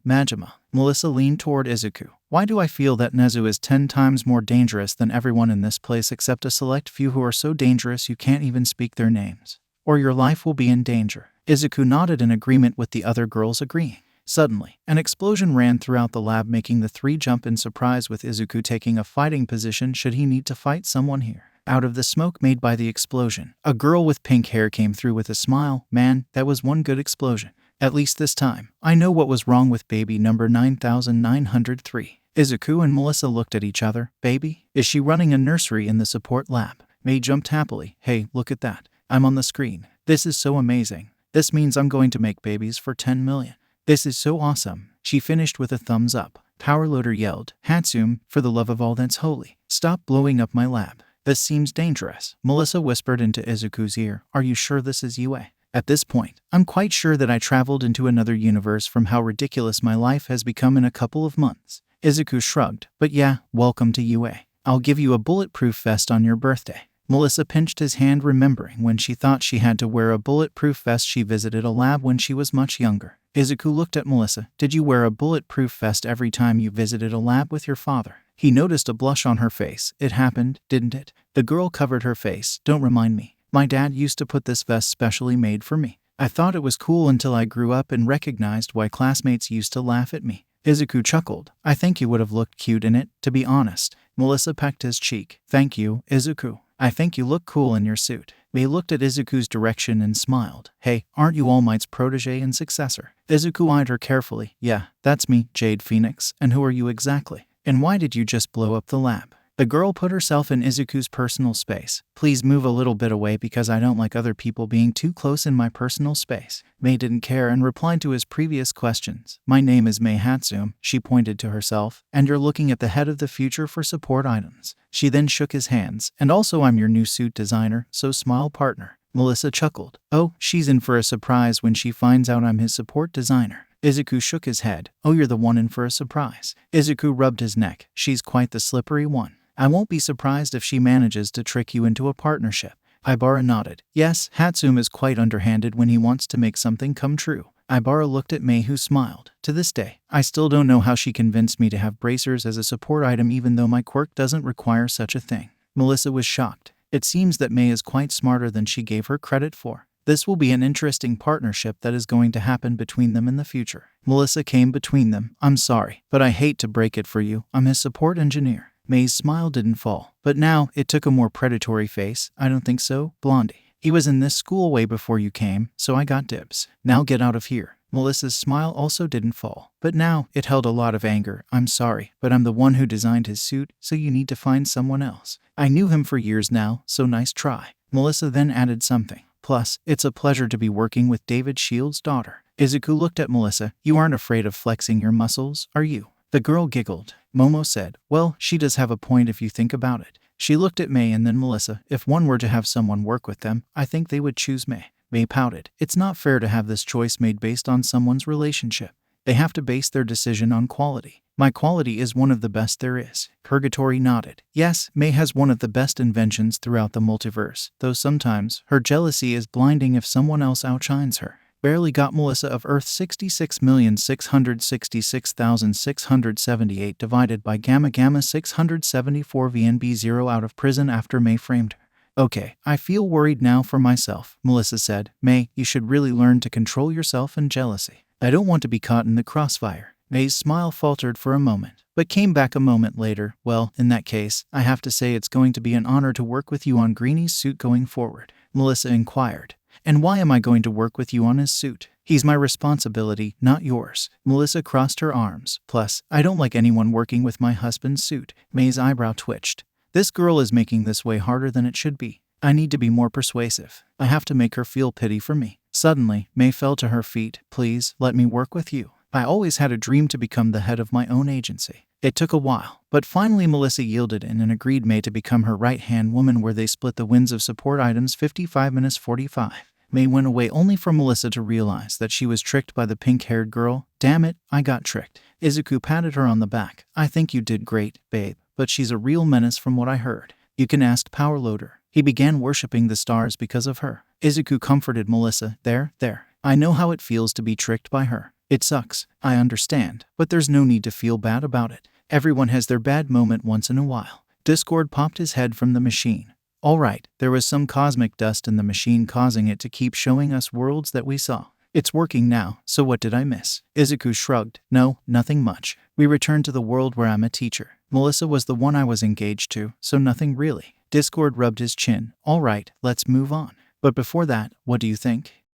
Majima. Melissa leaned toward Izuku. Why do I feel that Nezu is 10 times more dangerous than everyone in this place except a select few who are so dangerous you can't even speak their names? Or your life will be in danger. Izuku nodded in agreement with the other girls agreeing. Suddenly, an explosion ran throughout the lab, making the three jump in surprise, with Izuku taking a fighting position should he need to fight someone here. Out of the smoke made by the explosion, a girl with pink hair came through with a smile. Man, that was one good explosion. At least this time, I know what was wrong with baby number 9903. Izuku and Melissa looked at each other. Baby? Is she running a nursery in the support lab? May jumped happily. Hey, look at that. I'm on the screen. This is so amazing. This means I'm going to make babies for 10 million. This is so awesome. She finished with a thumbs up. Powerloader yelled, Hatsum, for the love of all that's holy, stop blowing up my lab. This seems dangerous. Melissa whispered into Izuku's ear. Are you sure this is UA? At this point, I'm quite sure that I traveled into another universe from how ridiculous my life has become in a couple of months. Izuku shrugged. But yeah, welcome to UA. I'll give you a bulletproof vest on your birthday. Melissa pinched his hand, remembering when she thought she had to wear a bulletproof vest. She visited a lab when she was much younger. Izuku looked at Melissa. Did you wear a bulletproof vest every time you visited a lab with your father? He noticed a blush on her face. It happened, didn't it? The girl covered her face. Don't remind me. My dad used to put this vest specially made for me. I thought it was cool until I grew up and recognized why classmates used to laugh at me. Izuku chuckled. I think you would have looked cute in it, to be honest. Melissa pecked his cheek. Thank you, Izuku. I think you look cool in your suit. Mei looked at Izuku's direction and smiled. Hey, aren't you All Might's protege and successor? Izuku eyed her carefully. Yeah, that's me, Jade Phoenix. And who are you exactly? And why did you just blow up the lab? The girl put herself in Izuku's personal space. Please move a little bit away because I don't like other people being too close in my personal space. Mei didn't care and replied to his previous questions. My name is Mei Hatsum, she pointed to herself, and you're looking at the head of the future for support items. She then shook his hands. And also I'm your new suit designer, so smile, partner. Melissa chuckled. Oh, she's in for a surprise when she finds out I'm his support designer. Izuku shook his head. Oh, you're the one in for a surprise. Izuku rubbed his neck. She's quite the slippery one. I won't be surprised if she manages to trick you into a partnership. Ibara nodded. Yes, Hatsum is quite underhanded when he wants to make something come true. Ibara looked at Mei, who smiled. To this day, I still don't know how she convinced me to have bracers as a support item even though my quirk doesn't require such a thing. Melissa was shocked. It seems that Mei is quite smarter than she gave her credit for. This will be an interesting partnership that is going to happen between them in the future. Melissa came between them. I'm sorry, but I hate to break it for you. I'm his support engineer. Mei's smile didn't fall. But now, it took a more predatory face. I don't think so, Blondie. He was in this school way before you came, so I got dibs. Now get out of here. Melissa's smile also didn't fall. But now, it held a lot of anger. I'm sorry, but I'm the one who designed his suit, so you need to find someone else. I knew him for years now, so nice try. Melissa then added something. Plus, it's a pleasure to be working with David Shield's daughter. Izuku looked at Melissa. You aren't afraid of flexing your muscles, are you? The girl giggled. Momo said, well, she does have a point if you think about it. She looked at Mei and then Melissa. If one were to have someone work with them, I think they would choose Mei. Mei pouted. It's not fair to have this choice made based on someone's relationship. They have to base their decision on quality. My quality is one of the best there is. Purgatory nodded. Yes, Mei has one of the best inventions throughout the multiverse, though sometimes her jealousy is blinding if someone else outshines her. Barely got Melissa of Earth 66,666,678 divided by Gamma Gamma 674 VNB0 out of prison after Mei framed her. Okay, I feel worried now for myself, Melissa said. Mei, you should really learn to control yourself and jealousy. I don't want to be caught in the crossfire. Mei's smile faltered for a moment, but came back a moment later. Well, in that case, I have to say it's going to be an honor to work with you on Greeny's suit going forward, Melissa inquired. And why am I going to work with you on his suit? He's my responsibility, not yours. Melissa crossed her arms. Plus, I don't like anyone working with my husband's suit. Mei's eyebrow twitched. This girl is making this way harder than it should be. I need to be more persuasive. I have to make her feel pity for me. Suddenly, Mei fell to her feet. Please, let me work with you. I always had a dream to become the head of my own agency. It took a while, but finally Melissa yielded in and agreed Mei to become her right-hand woman, where they split the wins of support items 55-45. Mei went away only for Melissa to realize that she was tricked by the pink-haired girl. Damn it, I got tricked. Izuku patted her on the back. I think you did great, babe, but she's a real menace from what I heard. You can ask Powerloader. He began worshipping the stars because of her. Izuku comforted Melissa. There. I know how it feels to be tricked by her. It sucks, I understand, but there's no need to feel bad about it. Everyone has their bad moment once in a while. Discord popped his head from the machine. All right, there was some cosmic dust in the machine causing it to keep showing us worlds that we saw. It's working now, so what did I miss? Izuku shrugged. No, nothing much. We returned to the world where I'm a teacher. Melissa was the one I was engaged to, so nothing really. Discord rubbed his chin. All right, let's move on. But before that, what do you think?